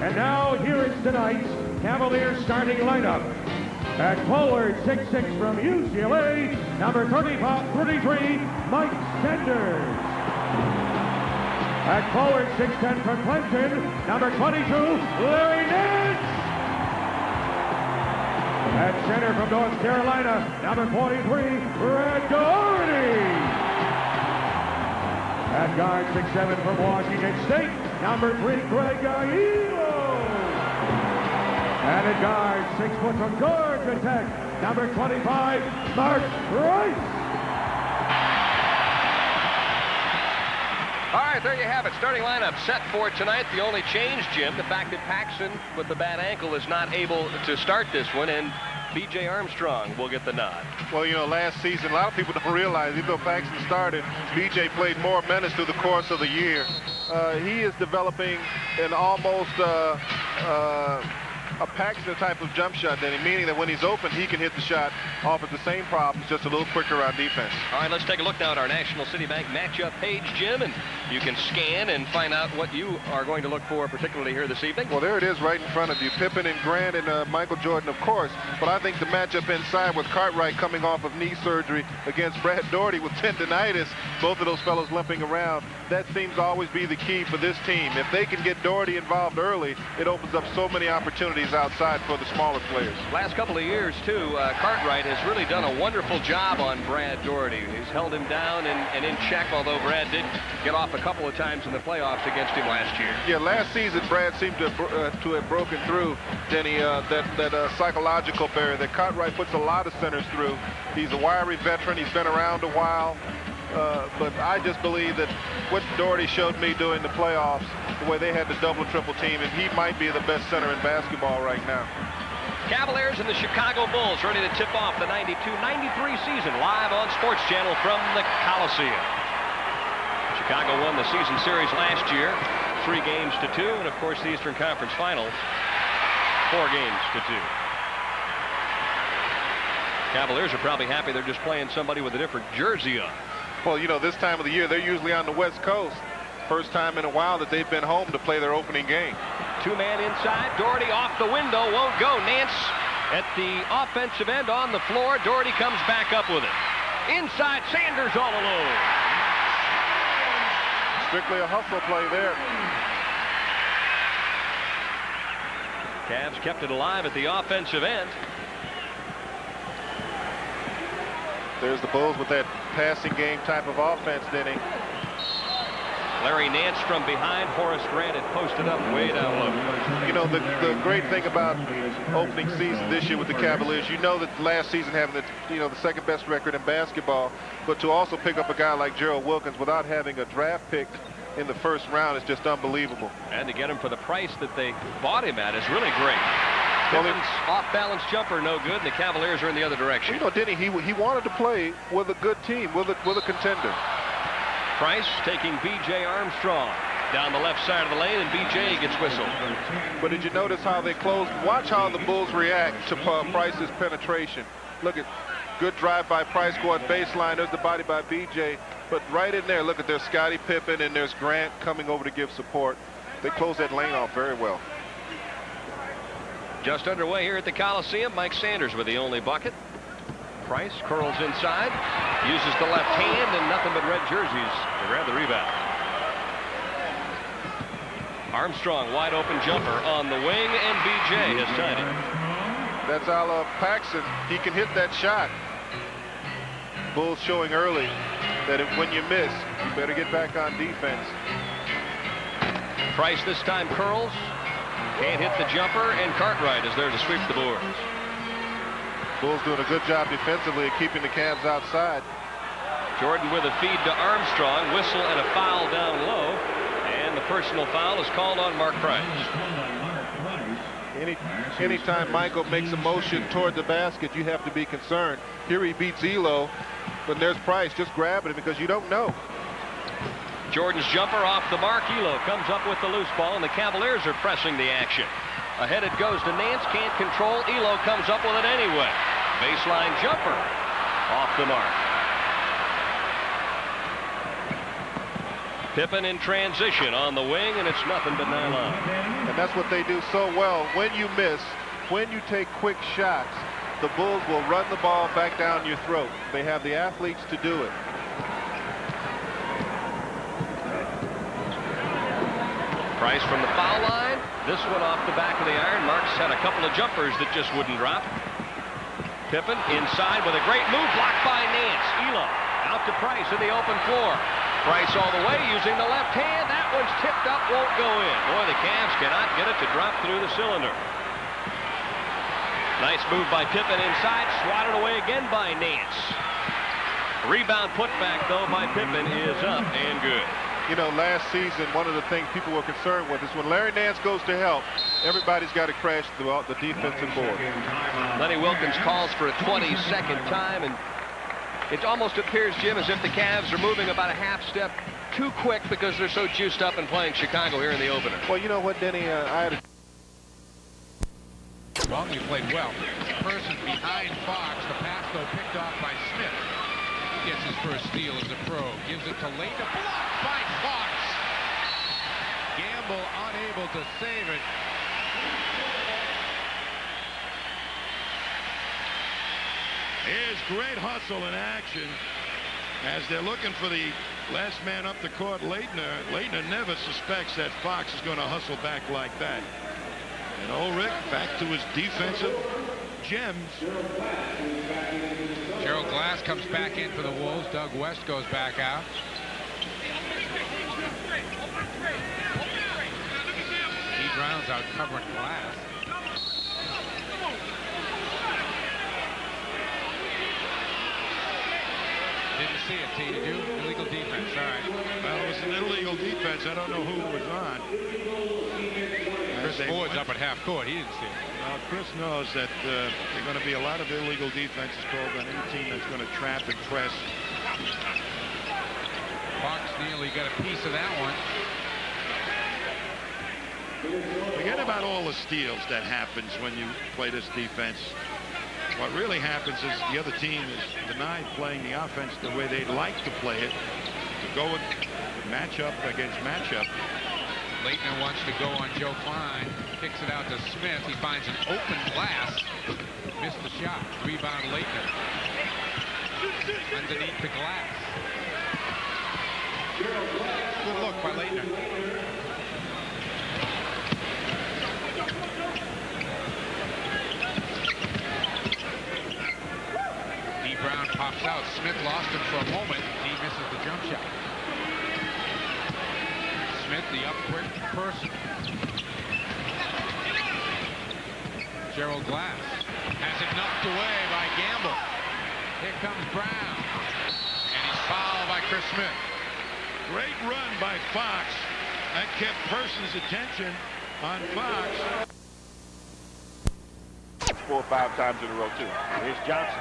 And now here is tonight's Cavaliers starting lineup. At forward, 6'6" from UCLA, number 33, Mike Sanders. At forward, 6'10" from Clemson, number 22, Larry Nance. At center from North Carolina, number 43, Brad Doherty. At guard, 6'7" from Washington State, number 3, Greg Aiello. And at guard, 6 foot from Georgia Tech, number 25, Mark Rice. All right, there you have it. Starting lineup set for tonight. The only change, Jim, the fact that Paxson with the bad ankle is not able to start this one, and B.J. Armstrong will get the nod. Well, you know, last season, a lot of people don't realize, even though Paxson started, B.J. played more minutes through the course of the year. He is developing an almost a Paxson type of jump shot, then, meaning that when he's open, he can hit the shot off at the same problems, just a little quicker on defense. All right, let's take a look now at our National City Bank matchup page, Jim, and you can scan and find out what you are going to look for, particularly here this evening. Well, there it is right in front of you. Pippen and Grant and Michael Jordan, of course, but I think the matchup inside with Cartwright coming off of knee surgery against Brad Doherty with tendonitis, both of those fellows limping around, that seems to always be the key for this team. If they can get Doherty involved early, it opens up so many opportunities outside for the smaller players. Last couple of years, too, Cartwright has really done a wonderful job on Brad Doherty. He's held him down and in check, although Brad did get off a couple of times in the playoffs against him last year. Yeah, last season, Brad seemed to have broken through, Denny, that psychological barrier that Cartwright puts a lot of centers through. He's a wiry veteran. He's been around a while. But I just believe that what Doherty showed me during the playoffs, the way they had the double triple team, and he might be the best center in basketball right now. Cavaliers and the Chicago Bulls ready to tip off the 92-93 season live on Sports Channel from the Coliseum. Chicago won the season series last year, 3 games to 2, and of course the Eastern Conference Finals, 4 games to 2. Cavaliers are probably happy they're just playing somebody with a different jersey on. Well, you know, this time of the year, they're usually on the West Coast. First time in a while that they've been home to play their opening game. 2-man inside. Doherty off the window. Won't go. Nance at the offensive end on the floor. Doherty comes back up with it. Inside, Sanders all alone. Strictly a hustle play there. Cavs kept it alive at the offensive end. There's the Bulls with that passing game type of offense, Denny. Larry Nance from behind. Horace Grant had posted up way down low. You know, the great thing about opening season this year with the Cavaliers, you know that last season having the second best record in basketball, but to also pick up a guy like Gerald Wilkins without having a draft pick in the first round is just unbelievable. And to get him for the price that they bought him at is really great. Pippen's off-balance jumper no good, and the Cavaliers are in the other direction. You know, Denny, he wanted to play with a good team, with a contender. Price taking B.J. Armstrong down the left side of the lane, and B.J. gets whistled. But did you notice how they closed? Watch how the Bulls react to Price's penetration. Look at good drive by Price going baseline. There's the body by B.J. But right in there, look at there's Scottie Pippen and there's Grant coming over to give support. They closed that lane off very well. Just underway here at the Coliseum. Mike Sanders with the only bucket. Price curls inside, uses the left hand, and nothing but red jerseys to grab the rebound. Armstrong, wide open jumper on the wing, and B.J. has tied it. That's a la Paxson. He can hit that shot. Bulls showing early that when you miss, you better get back on defense. Price this time curls. Can't hit the jumper, and Cartwright is there to sweep the boards. Bulls doing a good job defensively at keeping the Cavs outside. Jordan with a feed to Armstrong. Whistle and a foul down low. And the personal foul is called on Mark Price. Anytime Michael makes a motion toward the basket, you have to be concerned. Here he beats Elo, but there's Price just grabbing it because you don't know. Jordan's jumper off the mark. Elo comes up with the loose ball, and the Cavaliers are pressing the action. Ahead it goes to Nance, can't control. Elo comes up with it anyway. Baseline jumper off the mark. Pippen in transition on the wing, and it's nothing but nylon. And that's what they do so well. When you miss, when you take quick shots, the Bulls will run the ball back down your throat. They have the athletes to do it. Price from the foul line. This one off the back of the iron. Marks had a couple of jumpers that just wouldn't drop. Pippen inside with a great move, blocked by Nance. Elo out to Price in the open floor. Price all the way using the left hand. That one's tipped up, won't go in. Boy, the Cavs cannot get it to drop through the cylinder. Nice move by Pippen inside, swatted away again by Nance. Rebound putback, though, by Pippen is up and good. You know, last season, one of the things people were concerned with is when Larry Nance goes to help, everybody's got to crash throughout the defensive board. Lenny Wilkins calls for a 22nd time, and it almost appears, Jim, as if the Cavs are moving about a half step too quick because they're so juiced up and playing Chicago here in the opener. Well, you know what, Denny? I had a... Longley played well. Person behind Fox. The pass, though, picked off by Smith. He gets his first steal as a pro. Gives it to Leighton. Blocked by Fox. Gamble unable to save it. Here's great hustle in action as they're looking for the last man up the court, Leitner. Leitner never suspects that Fox is going to hustle back like that. And Ulrich back to his defensive gems. Gerald Glass comes back in for the Wolves. Doug West goes back out. He Brown's out covering Glass. Didn't see it, T. Did you? Illegal defense. All right. Well, it was an illegal defense. I don't know who it was on. Chris Ford's up at half court. He didn't see it. Well, Chris knows that there are going to be a lot of illegal defenses called on any team that's going to trap and press. Fox nearly got a piece of that one. Forget about all the steals that happens when you play this defense. What really happens is the other team is denied playing the offense the way they'd like to play it, to go and match up against matchup. Leitner wants to go on Joe Klein. Kicks it out to Smith. He finds an open Glass. Missed the shot. Rebound Leitner. Underneath the Glass. Good look by Leitner. Brown pops out. Smith lost him for a moment. He misses the jump shot. Smith, the up quick person. Gerald Glass has it knocked away by Gamble. Here comes Brown. And he's fouled by Chris Smith. Great run by Fox. That kept Person's attention on Fox. 4 or 5 times in a row, too. Here's Johnson.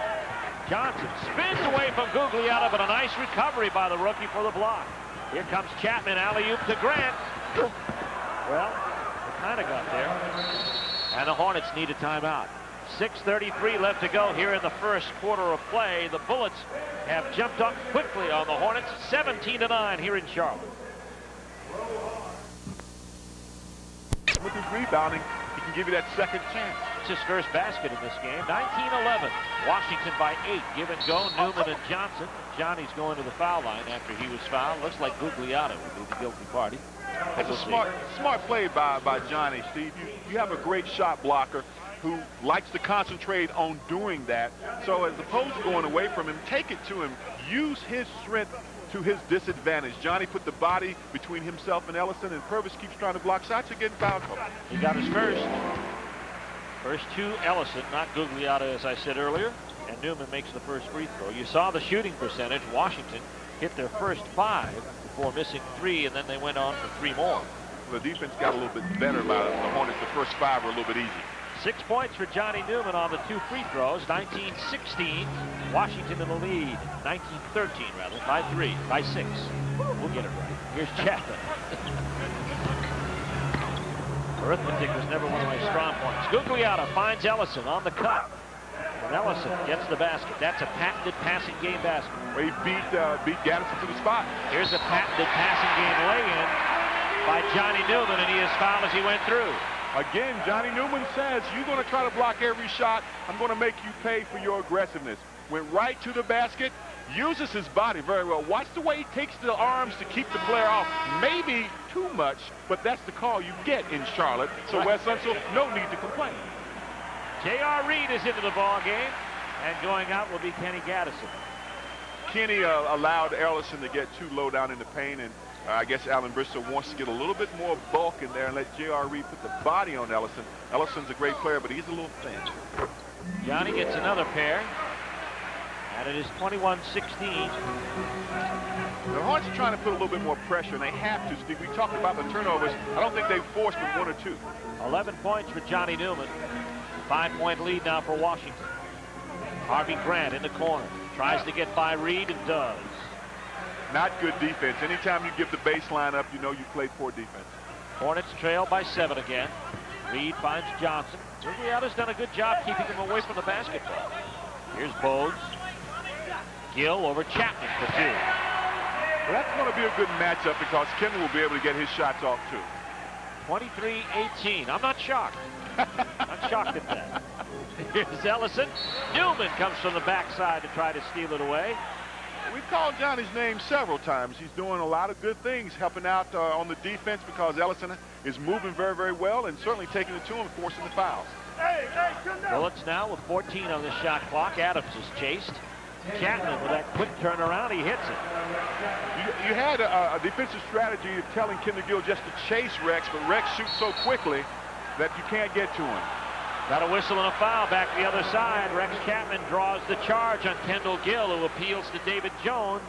Johnson spins away from Gugliotta, but a nice recovery by the rookie for the block. Here comes Chapman, alley-oop to Grant. Well, they kind of got there. And the Hornets need a timeout. 6:33 left to go here in the first quarter of play. The Bullets have jumped up quickly on the Hornets, 17-9 here in Charlotte. With his rebounding, he can give you that second chance. It's his first basket in this game. 19-11. Washington by 8. Give and go, Newman and Johnson. Johnny's going to the foul line after he was fouled. Looks like Gugliotta will be the guilty party. It's a smart play by Johnny, Steve. You have a great shot blocker who likes to concentrate on doing that. So as opposed to going away from him, take it to him. Use his strength to his disadvantage. Johnny put the body between himself and Ellison, and Purvis keeps trying to block shots and getting fouled. He got his first. First to Ellison, not Gugliotta, as I said earlier. And Newman makes the first free throw. You saw the shooting percentage. Washington hit their first 5 before missing 3, and then they went on for 3 more. The defense got a little bit better by the Hornets. The first 5 were a little bit easy. 6 points for Johnny Newman on the 2 free throws. 19-16. Washington in the lead. 19-13 rather. By 3. By 6. We'll get it right. Here's Chapman. Arithmetic was never one of my strong points. Gugliotta finds Ellison on the cut. And Ellison gets the basket. That's a patented passing game basket. Well, he beat Gaddison to the spot. Here's a patented passing game lay-in by Johnny Newman, and he is fouled as he went through. Again, Johnny Newman says, you're going to try to block every shot. I'm going to make you pay for your aggressiveness. Went right to the basket, uses his body very well. Watch the way he takes the arms to keep the player off. Maybe too much, but that's the call you get in Charlotte. So Wes Unseld, no need to complain. J.R. Reed is into the ball game, and going out will be Kenny Gaddison. Kenny allowed Ellison to get too low down in the paint, and I guess Allen Bristol wants to get a little bit more bulk in there and let J.R. Reed put the body on Ellison. Ellison's a great player, but he's a little thin. Johnny gets another pair, and it is 21-16. The Hornets are trying to put a little bit more pressure, and they have to, Steve. We talked about the turnovers. I don't think they've forced but 1 or 2. 11 points for Johnny Newman. 5-point lead now for Washington. Harvey Grant in the corner. Tries to get by Reed and does. Not good defense. Anytime you give the baseline up, you know you played poor defense. Hornets trail by 7 again. Reed finds Johnson. Gugliotta's done a good job keeping him away from the basketball. Here's Bogues. Gill over Chapman for 2. Well, that's going to be a good matchup because Kendall will be able to get his shots off too. 23-18. I'm not shocked. I'm shocked at that. Here's Ellison. Newman comes from the backside to try to steal it away. We've called Johnny's name several times. He's doing a lot of good things, helping out on the defense because Ellison is moving very, very well and certainly taking it to him, forcing the fouls. Bullets now with 14 on the shot clock. Adams is chased. Chapman with that quick turnaround, he hits it. You had a defensive strategy of telling Kendall Gill just to chase Rex, but Rex shoots so quickly that you can't get to him. Got a whistle and a foul back the other side. Rex Chapman draws the charge on Kendall Gill, who appeals to David Jones.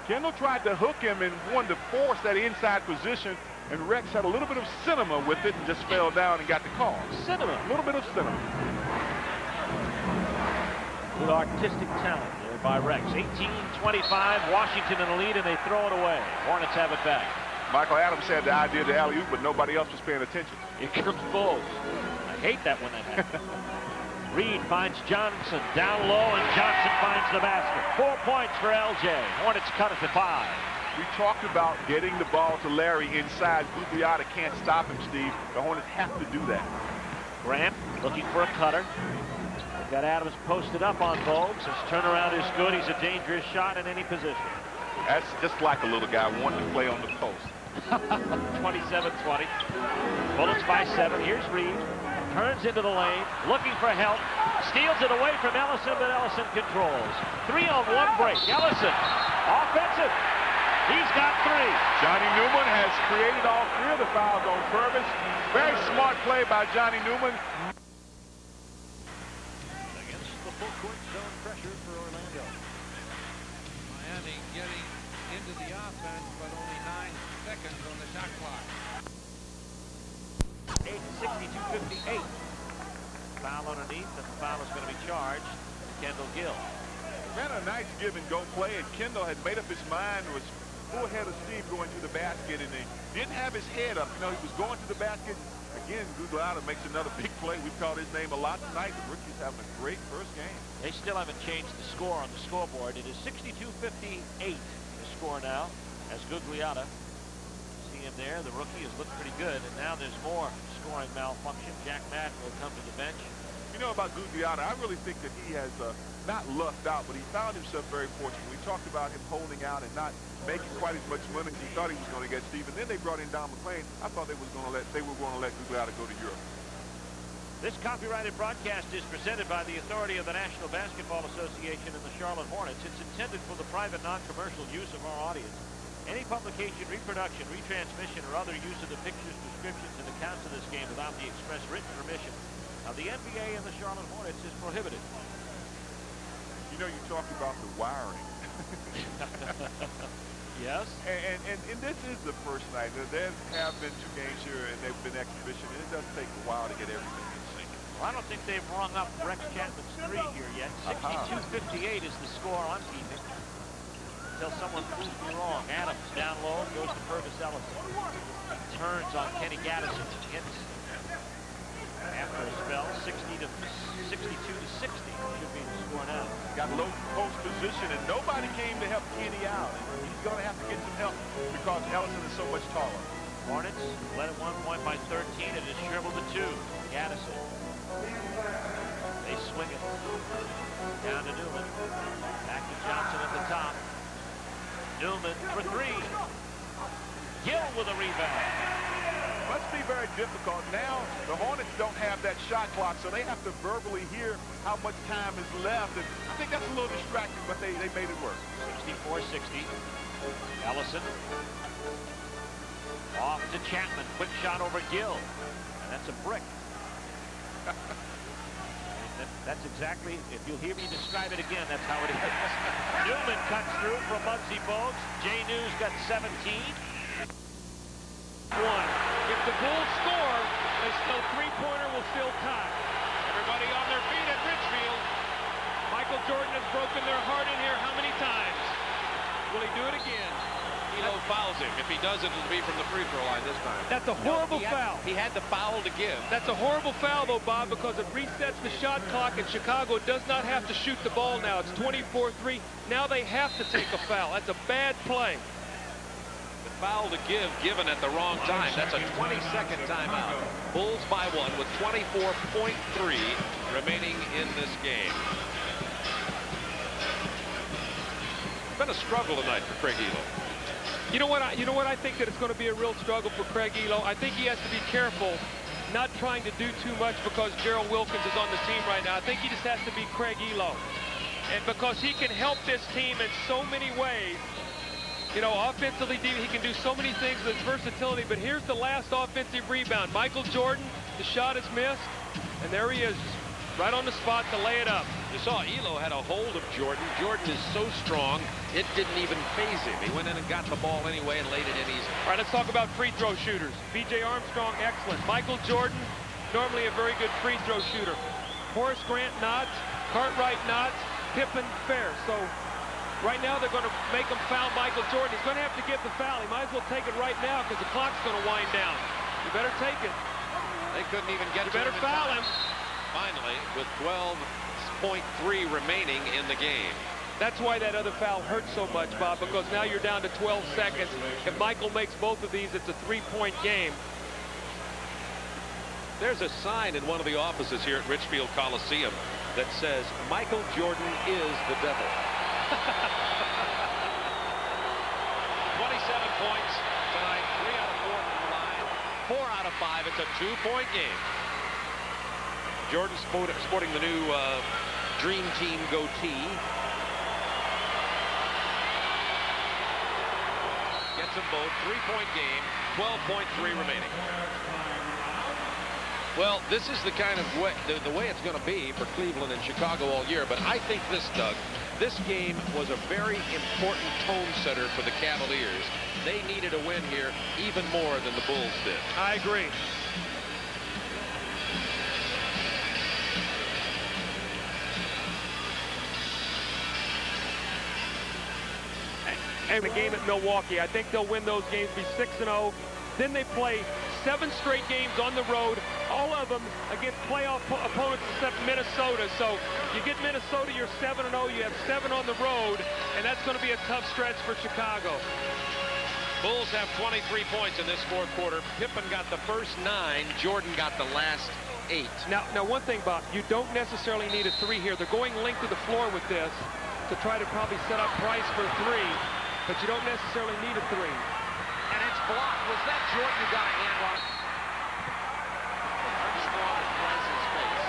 Kendall tried to hook him and wanted to force that inside position, and Rex had a little bit of cinema with it and just fell down and got the call. Cinema. A little bit of cinema. Good artistic talent there by Rex. 18-25, Washington in the lead, and they throw it away. Hornets have it back. Michael Adams had the idea of the alley-oop, but nobody else was paying attention. Here comes Bogues. I hate that when that happens. Reed finds Johnson down low, and Johnson finds the basket. 4 points for LJ. Hornets cut it to 5. We talked about getting the ball to Larry inside. Gugliotta can't stop him, Steve. The Hornets have to do that. Grant looking for a cutter. They've got Adams posted up on Bogues. His turnaround is good. He's a dangerous shot in any position. That's just like a little guy wanting to play on the post. 27-20. Bullets by 7. Here's Reed. Turns into the lane, looking for help. Steals it away from Ellison, but Ellison controls. 3-on-1 break. Ellison, offensive. He's got 3. Johnny Newman has created all 3 of the fouls on purpose. Very smart play by Johnny Newman. Against the full court zone pressure for Orlando. Miami getting into the offense, but only 9 seconds on the shot clock. 62-58. Foul underneath, and the foul is going to be charged to Kendall Gill. Ran a nice give-and-go play, and Kendall had made up his mind, was full head of steam going to the basket, and he didn't have his head up. You know, he was going to the basket. Again, Gugliotta makes another big play. We've called his name a lot tonight. The rookie's having a great first game. They still haven't changed the score on the scoreboard. It is 62-58, the score now, as Gugliotta. See him there. The rookie has looked pretty good, and now there's more scoring malfunction. Jack Madden will come to the bench. You know about Gugliotta, I really think that he has not lucked out, but he found himself very fortunate. We talked about him holding out and not making quite as much money as he thought he was going to get, Steve. And then they brought in Don McClain. I thought they were going to let Gugliotta go to Europe. This copyrighted broadcast is presented by the authority of the National Basketball Association and the Charlotte Hornets. It's intended for the private, non-commercial use of our audience. Any publication, reproduction, retransmission, or other use of the pictures, descriptions, and accounts of this game without the express written permission of the NBA and the Charlotte Hornets is prohibited. You know, you talk about the wiring. Yes. And this is the first night. There have been 2 games here, and they've been exhibition, and it does take a while to get everything in sync. Well, I don't think they've rung up Rex Chapman's 3 here yet. 62-58 is the score I'm keeping. Until someone proves me wrong. Adams down low, goes to Purvis Ellison. Turns on Kenny Gaddison. Hits after a spell. 62-60 should be the score now. Got low post position, and nobody came to help Kenny out. And he's going to have to get some help because Ellison is so much taller. Hornets led at one point by 13. It is shriveled to 2. Gaddison. They swing it. Down to Newman. Back to Johnson at the top. Newman for 3. Gill with a rebound. Must be very difficult. Now, the Hornets don't have that shot clock, so they have to verbally hear how much time is left. And I think that's a little distracting, but they made it work. 64-60. Ellison. Off to Chapman. Quick shot over Gill. And that's a brick. That's exactly, if you'll hear me describe it again, that's how it is. Newman cuts through from Muggsy Bogues. Jay News got 17. If the Bulls score, this three-pointer will still tie. Everybody on their feet at Richfield. Michael Jordan has broken their heart in here how many times? Will he do it again? Elo fouls him. If he does it, it'll be from the free throw line this time. That's a horrible foul. He had the foul to give. That's a horrible foul, though, Bob, because it resets the shot clock, and Chicago does not have to shoot the ball now. It's 24-3. Now they have to take a foul. That's a bad play. The foul to give, given at the wrong time. That's a 20-second timeout. Bulls by 1 with 24.3 remaining in this game. It's been a struggle tonight for Craig Elo. You know what I think that it's going to be a real struggle for Craig Elo. I think he has to be careful not trying to do too much because Gerald Wilkins is on the team right now. I think he just has to be Craig Elo. And because he can help this team in so many ways. You know, offensively, he can do so many things with his versatility. But here's the last offensive rebound. Michael Jordan, the shot is missed. And there he is, right on the spot to lay it up. You saw Elo had a hold of Jordan. Jordan is so strong, it didn't even faze him. He went in and got the ball anyway and laid it in easy. All right, let's talk about free throw shooters. B.J. Armstrong, excellent. Michael Jordan, normally a very good free throw shooter. Horace Grant, not. Cartwright, not. Pippen, fair. So right now they're going to make him foul Michael Jordan. He's going to have to get the foul. He might as well take it right now because the clock's going to wind down. You better take it. They couldn't even get to him. You better foul him. Finally, with 12.3 remaining in the game. That's why that other foul hurt so much, Bob, because now you're down to 12 seconds. If Michael makes both of these, it's a three-point game. There's a sign in one of the offices here at Richfield Coliseum that says, Michael Jordan is the devil. 27 points tonight, 3 out of 4 from the line, 4 out of 5. It's a 2-point game. Jordan sporting the new Dream Team goatee. Gets them both. 3-point game. 12.3 remaining. Well, this is the kind of way, the way it's going to be for Cleveland and Chicago all year. But I think this, Doug, this game was a very important tone setter for the Cavaliers. They needed a win here even more than the Bulls did. I agree. And the game at Milwaukee, I think they'll win those games, be 6-0. Then they play 7 straight games on the road, all of them against playoff opponents except Minnesota. So you get Minnesota, you're 7-0, you have 7 on the road, and that's going to be a tough stretch for Chicago. Bulls have 23 points in this fourth quarter. Pippen got the first 9. Jordan got the last 8. Now one thing, Bob, you don't necessarily need a 3 here. They're going length of the floor with this to try to probably set up Price for 3, but you don't necessarily need a 3. And it's blocked. Was that Jordan who got a hand on it? Armstrong at Price's face.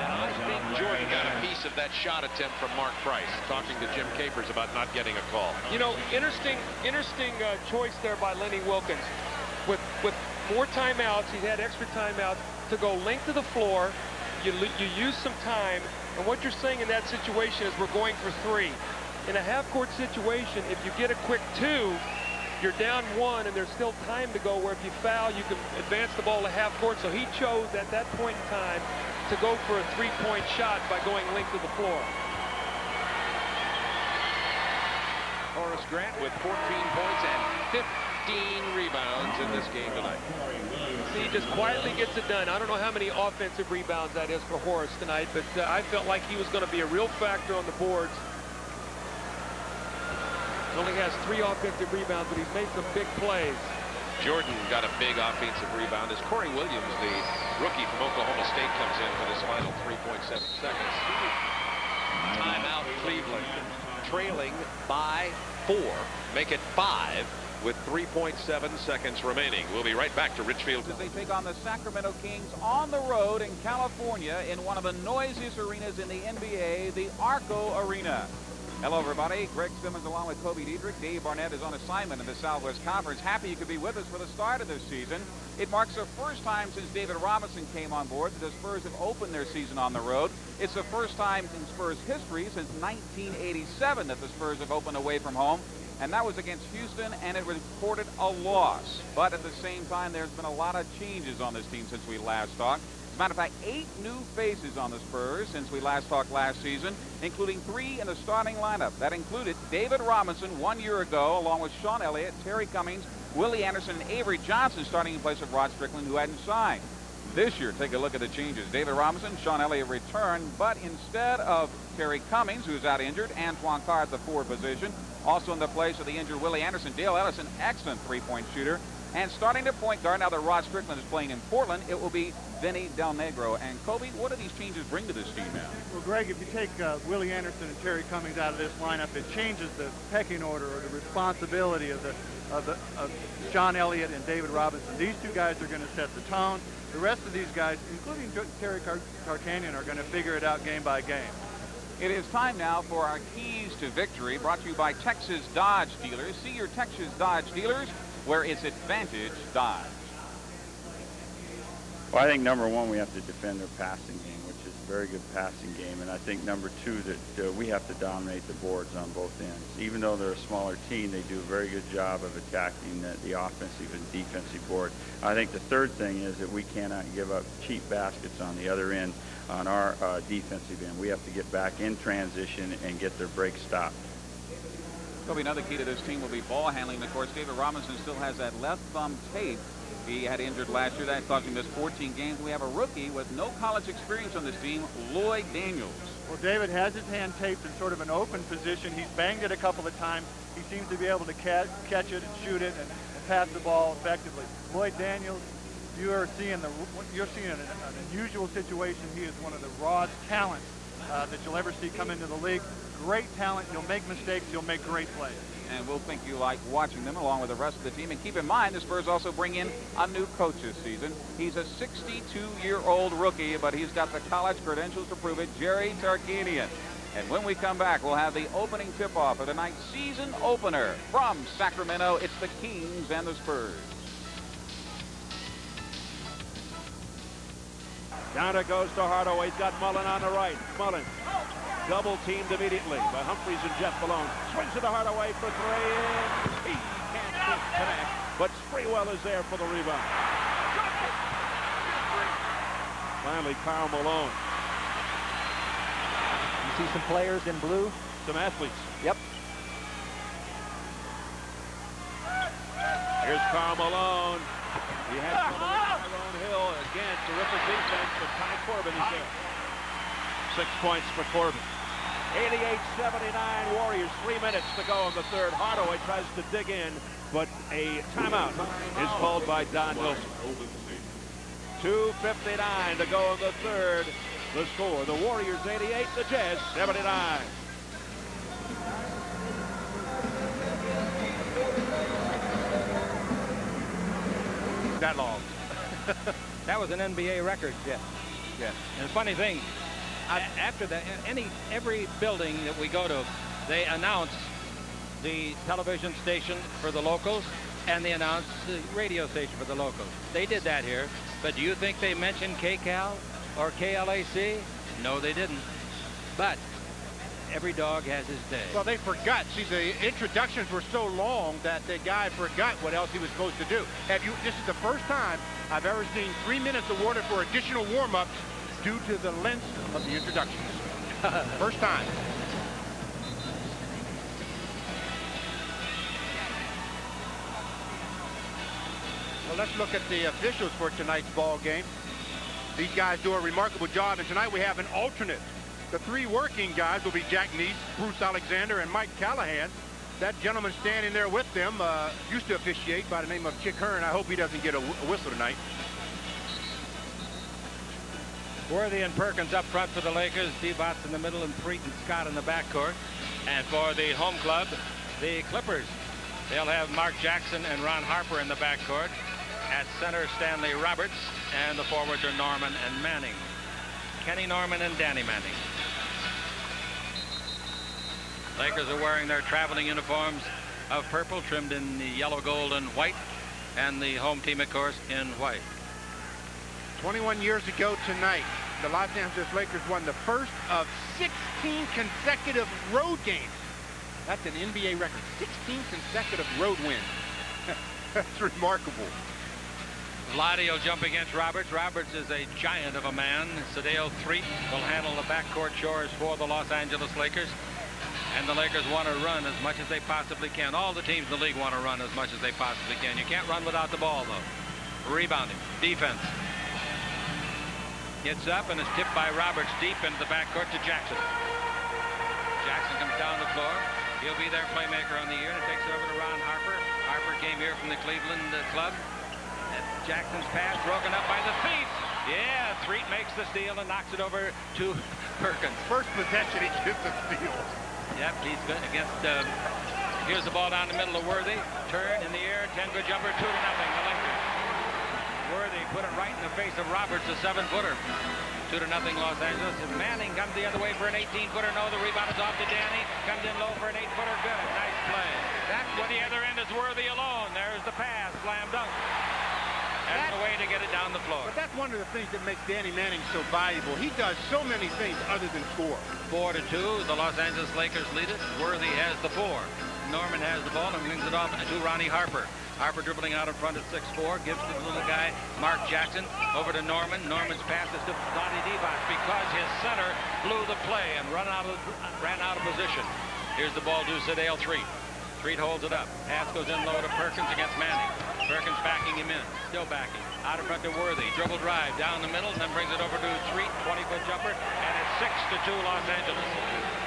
And I think Jordan got a piece of that shot attempt from Mark Price, talking to Jim Capers about not getting a call. You know, interesting choice there by Lenny Wilkins. With more timeouts, he had extra timeouts to go length of the floor. You use some time, and what you're saying in that situation is we're going for 3. In a half-court situation, if you get a quick 2, you're down 1, and there's still time to go where if you foul, you can advance the ball to half court. So he chose at that point in time to go for a 3-point shot by going length of the floor. Horace Grant with 14 points and 15 rebounds in this game tonight. See, he just quietly gets it done. I don't know how many offensive rebounds that is for Horace tonight, but I felt like he was going to be a real factor on the boards. Only has 3 offensive rebounds, but he's made some big plays. Jordan got a big offensive rebound as Corey Williams, the rookie from Oklahoma State, comes in for this final 3.7 seconds. Timeout, Cleveland, trailing by 4. Make it 5 with 3.7 seconds remaining. We'll be right back to Richfield. As they take on the Sacramento Kings on the road in California in one of the noisiest arenas in the NBA, the Arco Arena. Hello, everybody. Greg Simmons along with Kobe Diedrich. Dave Barnett is on assignment in the Southwest Conference. Happy you could be with us for the start of this season. It marks the first time since David Robinson came on board that the Spurs have opened their season on the road. It's the first time in Spurs history since 1987 that the Spurs have opened away from home. And that was against Houston, and it reported a loss. But at the same time, there's been a lot of changes on this team since we last talked. As a matter of fact, 8 new faces on the Spurs since we last talked last season, including 3 in the starting lineup. That included David Robinson 1 year ago, along with Sean Elliott, Terry Cummings, Willie Anderson, and Avery Johnson starting in place of Rod Strickland, who hadn't signed. This year, take a look at the changes. David Robinson, Sean Elliott returned, but instead of Terry Cummings, who's out injured, Antoine Carr at the 4 position. Also in the place of the injured Willie Anderson, Dale Ellison, excellent 3-point shooter. And starting to point guard, now that Rod Strickland is playing in Portland, it will be Vinny Del Negro. And Kobe, what do these changes bring to this team now? Well, Greg, if you take Willie Anderson and Terry Cummings out of this lineup, it changes the pecking order or the responsibility of Sean Elliott and David Robinson. These 2 guys are going to set the tone. The rest of these guys, including Terry Tarkanian, are going to figure it out game by game. It is time now for our keys to victory, brought to you by Texas Dodge Dealers. See your Texas Dodge dealers where it's advantage Dodge. Well, I think number 1, we have to defend their passing game, which is a very good passing game. And I think number 2, that we have to dominate the boards on both ends. Even though they're a smaller team, they do a very good job of attacking the offensive and defensive board. I think the third thing is that we cannot give up cheap baskets on the other end on our defensive end. We have to get back in transition and get their break stopped. Probably another key to this team will be ball handling. Of course, David Robinson still has that left thumb tape. He had injured last year. That cost him missed 14 games. We have a rookie with no college experience on this team, Lloyd Daniels. Well, David has his hand taped in sort of an open position. He's banged it a couple of times. He seems to be able to catch it and shoot it and pass the ball effectively. Lloyd Daniels, you're seeing an unusual situation. He is one of the rawest talents that you'll ever see come into the league. Great talent. He'll make mistakes. He'll make great plays. And we'll think you like watching them along with the rest of the team. And keep in mind, the Spurs also bring in a new coach this season. He's a 62-year-old rookie, but he's got the college credentials to prove it, Jerry Tarkanian. And when we come back, we'll have the opening tip-off of tonight's season opener. From Sacramento, it's the Kings and the Spurs. Down it goes to Hardaway. He's got Mullen on the right. Mullen double teamed immediately by Humphries and Jeff Malone. Swings it to Hardaway for three. He can't connect, but Sprewell is there for the rebound. Finally, Karl Malone. You see some players in blue? Some athletes. Yep. Here's Karl Malone. He had Tyrone Hill. Again, terrific defense, but Ty Corbin is there. 6 points for Corbin. 88-79 Warriors. 3 minutes to go in the third. Hardaway tries to dig in, but a timeout is called by Don Wilson. 2:59 to go in the third. The score, the Warriors 88, the Jazz 79. That long. That was an NBA record, Jeff. Yes. And the funny thing, after that, every building that we go to, they announce the television station for the locals, and they announce the radio station for the locals. They did that here, but do you think they mentioned KCAL or KLAC? No, they didn't. But every dog has his day. Well, they forgot. See, the introductions were so long that the guy forgot what else he was supposed to do. This is the first time I've ever seen 3 minutes awarded for additional warm-ups due to the length of the introductions. First time. Well, let's look at the officials for tonight's ball game. These guys do a remarkable job, and tonight we have an alternate. The 3 working guys will be Jack Neese, Bruce Alexander, and Mike Callahan. That gentleman standing there with them used to officiate by the name of Chick Hearn. I hope he doesn't get a whistle tonight. Worthy and Perkins up front for the Lakers. Divac in the middle and Preet and Scott in the backcourt. And for the home club, the Clippers, they'll have Mark Jackson and Ron Harper in the backcourt. At center, Stanley Roberts, and the forwards are Norman and Manning. Kenny Norman and Danny Manning. Lakers are wearing their traveling uniforms of purple, trimmed in the yellow, gold, and white, and the home team, of course, in white. 21 years ago tonight, the Los Angeles Lakers won the first of 16 consecutive road games. That's an NBA record. 16 consecutive road wins. That's remarkable. Vlade will jump against Roberts. Roberts is a giant of a man. Sadeo Threet will handle the backcourt chores for the Los Angeles Lakers. And the Lakers want to run as much as they possibly can. All the teams in the league want to run as much as they possibly can. You can't run without the ball, though. Rebounding. Defense. Gets up and is tipped by Roberts deep into the backcourt to Jackson. Jackson comes down the floor. He'll be their playmaker on the year and takes it over to Ron Harper. Harper came here from the Cleveland club. And Jackson's pass broken up by the Thief. Yeah, Threet makes the steal and knocks it over to Perkins. First possession, he gets the steal. Yep, he's good against, here's the ball down the middle of Worthy. Turn in the air, 10-foot jumper, 2-0, the Lakers. Worthy put it right in the face of Roberts, a 7-footer. 2-0 Los Angeles. And Manning comes the other way for an 18-footer. No, the rebound is off to Danny. Comes in low for an 8-footer. Good. Nice play. That's what the other end is. Worthy alone. There's the pass. Slam dunk. That's the way to get it down the floor. But that's one of the things that makes Danny Manning so valuable. He does so many things other than score. 4-2. The Los Angeles Lakers lead it. Worthy has the 4. Norman has the ball and wings it off to Ronnie Harper. Harper dribbling out in front at 6'4", gives to the little guy, Mark Jackson, over to Norman. Norman's pass is to Vlade Divac because his center blew the play and ran out of position. Here's the ball to Sadeo Threet. Threet holds it up. Pass goes in low to Perkins against Manning. Perkins backing him in, still backing. Out in front to Worthy. Dribble drive down the middle and then brings it over to Threet. 20-foot jumper, and it's 6-2 Los Angeles.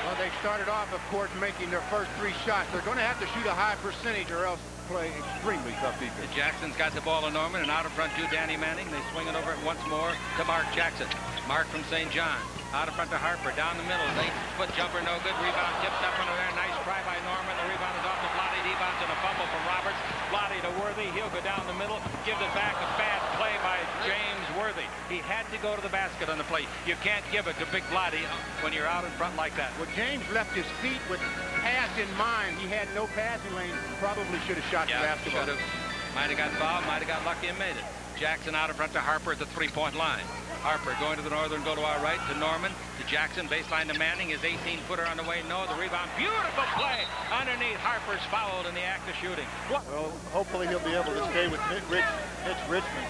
Well, they started off, of course, making their first 3 shots. They're going to have to shoot a high percentage or else play extremely tough defense. Jackson's got the ball to Norman, and out in front to Danny Manning. They swing it over once more to Mark Jackson. Mark from St. John. Out in front to Harper. Down the middle. 8-foot jumper, no good. Rebound tipped up under there. Nice try by Norman. The rebound is off to Vlade Divac, and a fumble from Roberts. Lottie to Worthy. He'll go down the middle. Gives it back. A bad play by James Worthy. He had to go to the basket on the play. You can't give it to Big Lottie when you're out in front like that. Well, James left his feet with pass in mind. He had no passing lane. Probably should have shot the basketball. Should have. Might have got fouled. Might have got lucky and made it. Jackson out in front to Harper at the three-point line. Harper going to the northern, go to our right, to Norman, to Jackson, baseline to Manning, his 18-footer on the way, no, the rebound, beautiful play underneath. Harper's fouled in the act of shooting. Well, hopefully he'll be able to stay with Mitch Richmond.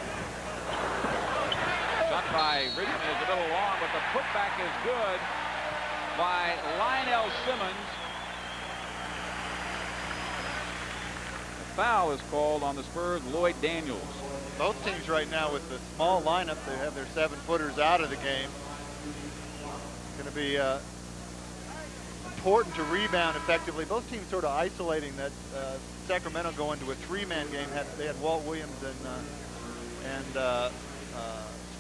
Shot by Richmond is a little long, but the putback is good by Lionel Simmons. The foul is called on the Spurs, Lloyd Daniels. Both teams right now with the small lineup, they have their 7-footers out of the game. It's going to be important to rebound effectively. Both teams sort of isolating that. Sacramento going to a 3-man game. They had Walt Williams and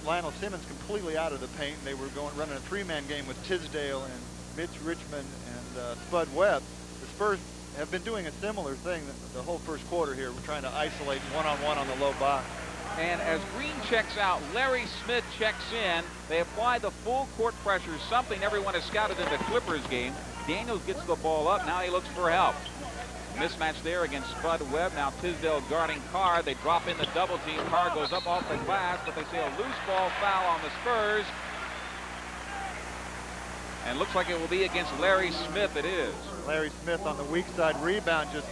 Lionel Simmons completely out of the paint. They were running a 3-man game with Tisdale and Mitch Richmond and Spud Webb. The Spurs have been doing a similar thing the whole first quarter here. We're trying to isolate one-on-one on the low box. And as Green checks out, Larry Smith checks in. They apply the full court pressure, something everyone has scouted in the Clippers game. Daniels gets the ball up. Now he looks for help. Mismatch there against Spud Webb. Now Tisdale guarding Carr. They drop in the double team. Carr goes up off the glass, but they say a loose ball foul on the Spurs. And looks like it will be against Larry Smith. It is. Larry Smith on the weak side rebound just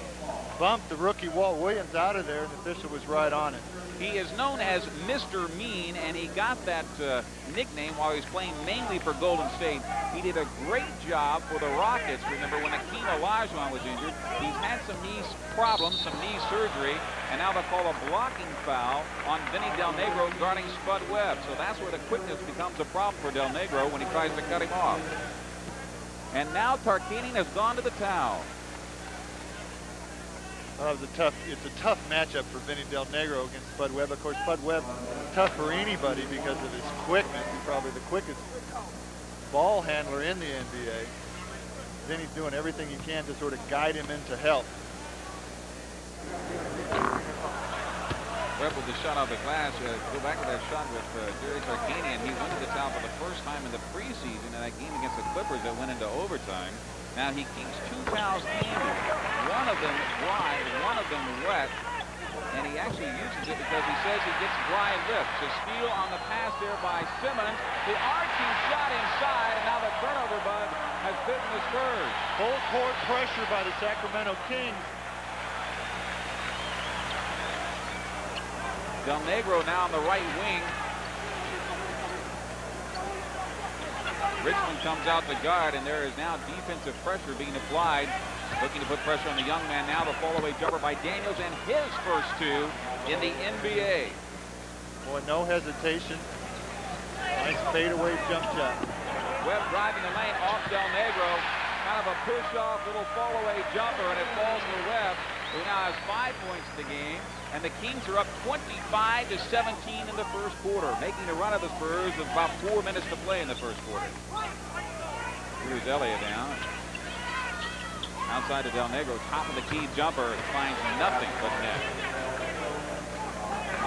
bumped the rookie Walt Williams out of there, and the official was right on it. He is known as Mr. Mean, and he got that nickname while he was playing mainly for Golden State. He did a great job for the Rockets. Remember when Akeem Olajuwon was injured, he's had some knee problems, some knee surgery, and now they'll call a blocking foul on Vinny Del Negro guarding Spud Webb. So that's where the quickness becomes a problem for Del Negro when he tries to cut him off. And now Tarkanian has gone to the towel. It's a tough matchup for Vinny Del Negro against Spud Webb. Of course, Spud Webb tough for anybody because of his quickness. He's probably the quickest ball handler in the NBA. Vinny's doing everything he can to sort of guide him into help. Webb with the shot off the glass. Go back to that shot with Jerry Tarkanian. He went to the towel for the first time in the preseason in that game against the Clippers that went into overtime. Now he keeps 2 towels handy. One of them dry, one of them wet. And he actually uses it because he says he gets dry lift. To steal on the pass there by Simmons. The arching shot inside, and now the turnover bug has bitten the Spurs. Full court pressure by the Sacramento Kings. Del Negro now on the right wing. Richmond comes out to guard, and there is now defensive pressure being applied. Looking to put pressure on the young man now. The fall-away jumper by Daniels, and his first 2 in the NBA. Boy, no hesitation. Nice fadeaway jump shot. Webb driving the lane off Del Negro. Kind of a push-off little fall-away jumper, and it falls for Webb, who now has 5 points in the game. And the Kings are up 25-17 in the first quarter, making the run of the Spurs with about 4 minutes to play in the first quarter. Here's Elliott down. Outside to Del Negro, top of the key jumper, finds nothing but net.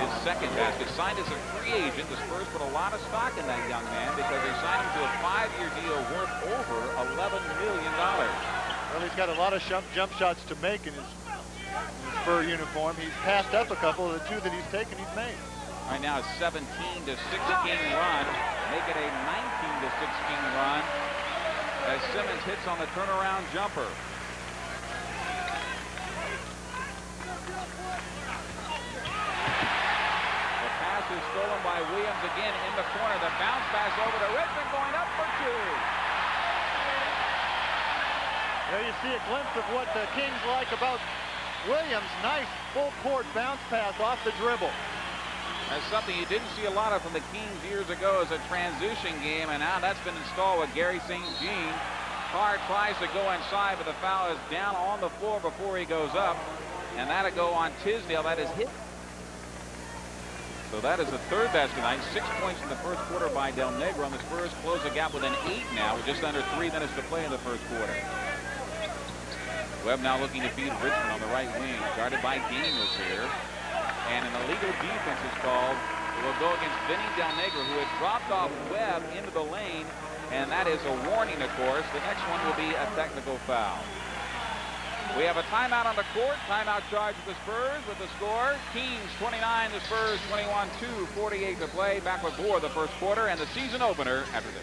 His second basket, signed as a free agent. The Spurs put a lot of stock in that young man because they signed him to a 5-year deal worth over $11 million. Well, he's got a lot of jump shots to make in his Spur uniform. He's passed up a couple of the 2 that he's taken, he's made. Right now a 17-16 run, make it a 19-16 run as Simmons hits on the turnaround jumper. The pass is stolen by Williams again in the corner. The bounce pass over to Richmond, going up for 2. There you see a glimpse of what the Kings like about Williams. Nice full court bounce pass off the dribble. That's something you didn't see a lot of from the Kings years ago as a transition game, and now that's been installed with Gary St. Jean. Carr tries to go inside, but the foul is down on the floor before he goes up, and that'll go on Tisdale. That is hit. So that is the 3rd basket tonight. 6 points in the first quarter by Del Negro, and the Spurs close the gap with an 8 now with just under 3 minutes to play in the first quarter. Webb now looking to feed Richmond on the right wing. Guarded by Daniels here. And an illegal defense is called. It will go against Vinny Del Negro, who had dropped off Webb into the lane. And that is a warning, of course. The next one will be a technical foul. We have a timeout on the court. Timeout charge of the Spurs with the score. Kings 29, the Spurs 21, 2:48 to play. Back with more of the first quarter and the season opener after this.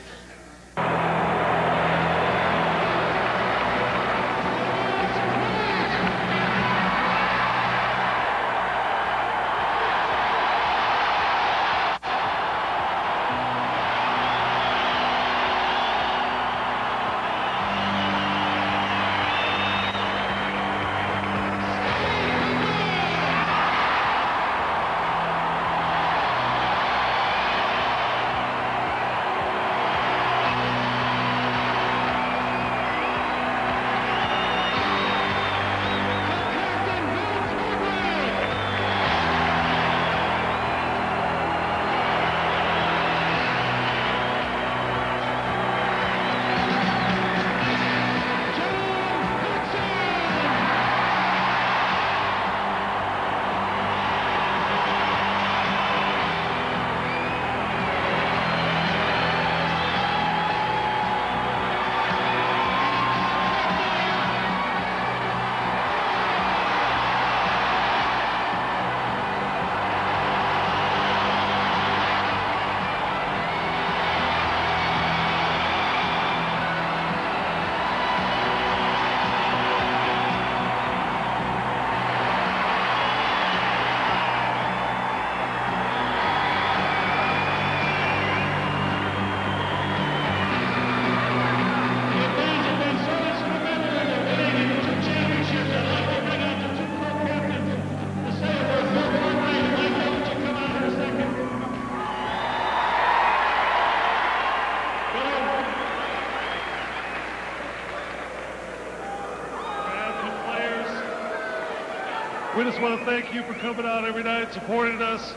We just want to thank you for coming out every night, supporting us.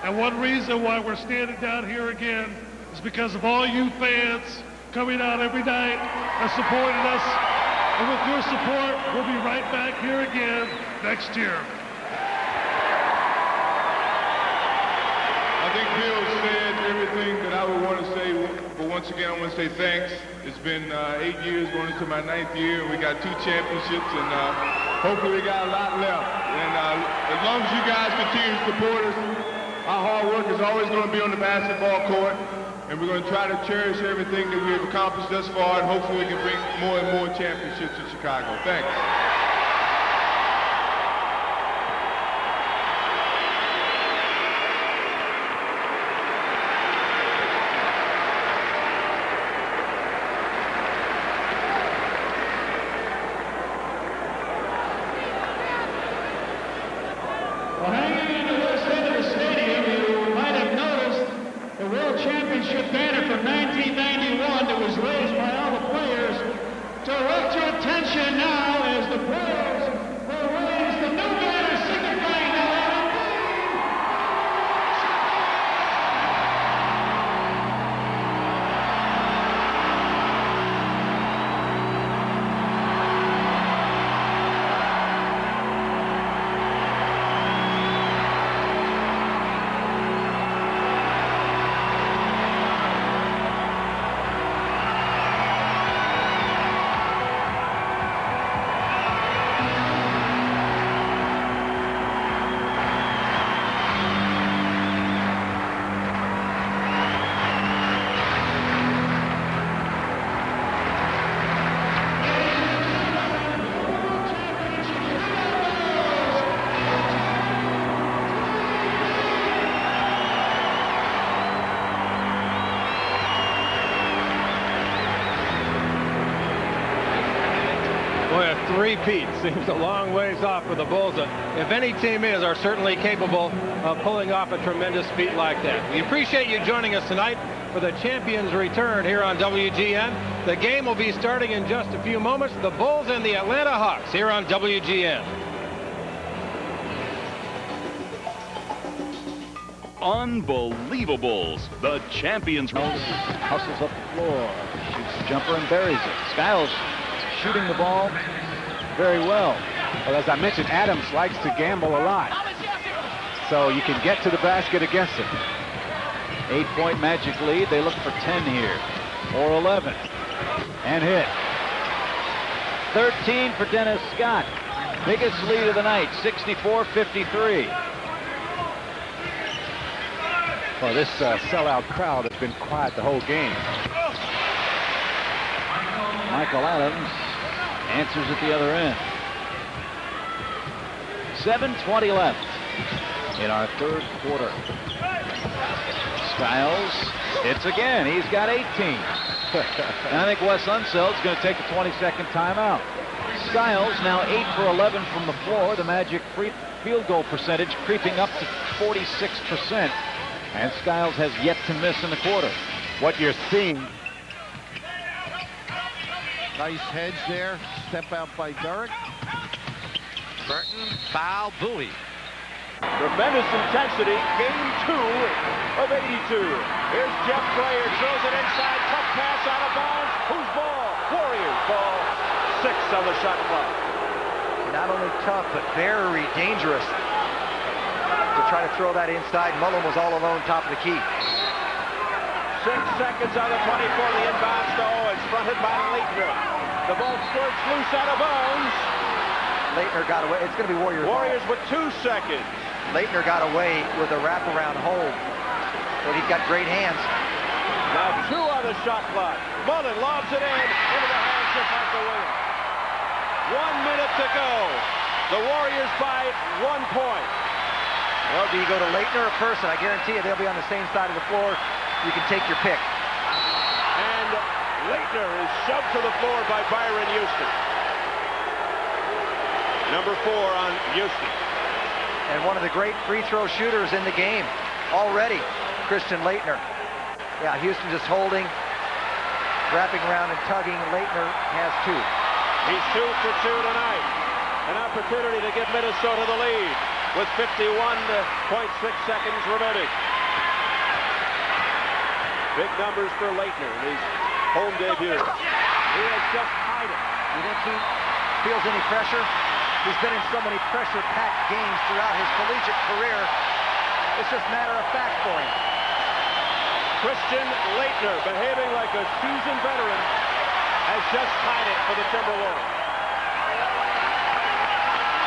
And one reason why we're standing down here again is because of all you fans coming out every night and supporting us. And with your support, we'll be right back here again next year. I think Bill said everything that I would want to say, but once again, I want to say thanks. It's been 8 years, going into my 9th year, and we got 2 championships, and hopefully we got a lot left. And as long as you guys continue to support us, our hard work is always going to be on the basketball court, and we're going to try to cherish everything that we have accomplished thus far, and hopefully we can bring more and more championships to Chicago. Thanks. Well, hanging in the west end of the stadium, you might have noticed the World Championship banner from 1991 that was raised by all the players. Direct your attention now as the players will raise the new banner signifying the Three-peat seems a long ways off for the Bulls. If any team is, are certainly capable of pulling off a tremendous feat like that. We appreciate you joining us tonight for the champions return here on WGN. The game will be starting in just a few moments. The Bulls and the Atlanta Hawks here on WGN. Unbelievables, the champions. Hustles up the floor, shoots the jumper and buries it. Skiles shooting the ball very well. Well, as I mentioned, Adams likes to gamble a lot. So you can get to the basket against him. 8-point Magic lead. They look for 10 here, or 11. And hit. 13 for Dennis Scott. Biggest lead of the night, 64-53. Well, this sellout crowd has been quiet the whole game. Michael Adams answers at the other end. 7:20 left in our third quarter. Skiles hits again. He's got 18. And I think Wes Unseld's going to take a 20-second timeout. Skiles now 8 for 11 from the floor. The Magic field goal percentage creeping up to 46%. And Skiles has yet to miss in the quarter. What you're seeing. Nice hedge there. Step out by Derek. Burton, foul, Bowie. Tremendous intensity. Game 2 of 82. Here's Jeff Player. Throws it inside. Tough pass out of bounds. Whose ball? Warriors ball. 6 on the shot clock. Not only tough, but very dangerous to try to throw that inside. Mullen was all alone top of the key. 6 seconds on the 24. The inbounds to Owens. Fronted by Leitner. The ball squirts loose out of bounds. Leitner got away. It's going to be Warriors. Warriors with 2 seconds. Leitner got away with a wraparound hold, but he's got great hands. Now 2 on the shot clock. Mullen lobs it in into the hands of Michael Williams. 1 minute to go. The Warriors by 1 point. Well, do you go to Leitner or Person? I guarantee you they'll be on the same side of the floor. You can take your pick. And Leitner is shoved to the floor by Byron Houston. Number 4 on Houston. And one of the great free throw shooters in the game already, Christian Leitner. Yeah, Houston just holding, wrapping around and tugging. Leitner has 2. He's 2 for 2 tonight. An opportunity to give Minnesota the lead with 51.6 seconds remaining. Big numbers for Leitner in his home debut. He has just tied it. You think he feels any pressure? He's been in so many pressure-packed games throughout his collegiate career. It's just matter of fact for him. Christian Leitner, behaving like a seasoned veteran, has just tied it for the Timberwolves.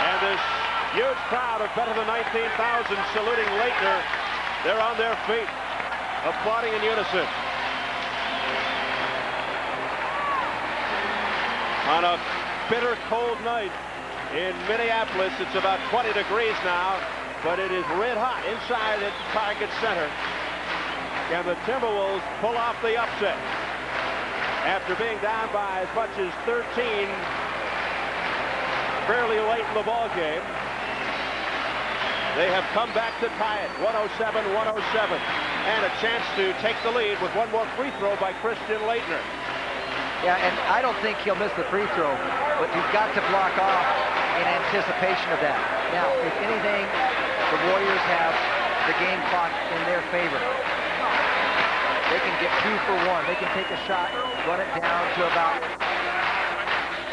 And this huge crowd of better than 19,000 saluting Leitner. They're on their feet, applauding in unison. On a bitter cold night in Minneapolis, it's about 20 degrees now, but it is red hot inside at Target Center. Can the Timberwolves pull off the upset? After being down by as much as 13 fairly late in the ball game, they have come back to tie it, 107-107, and a chance to take the lead with one more free throw by Christian Leitner. Yeah, and I don't think he'll miss the free throw, but he's got to block off in anticipation of that. Now, if anything, the Warriors have the game clock in their favor. They can get 2 for 1. They can take a shot, run it down to about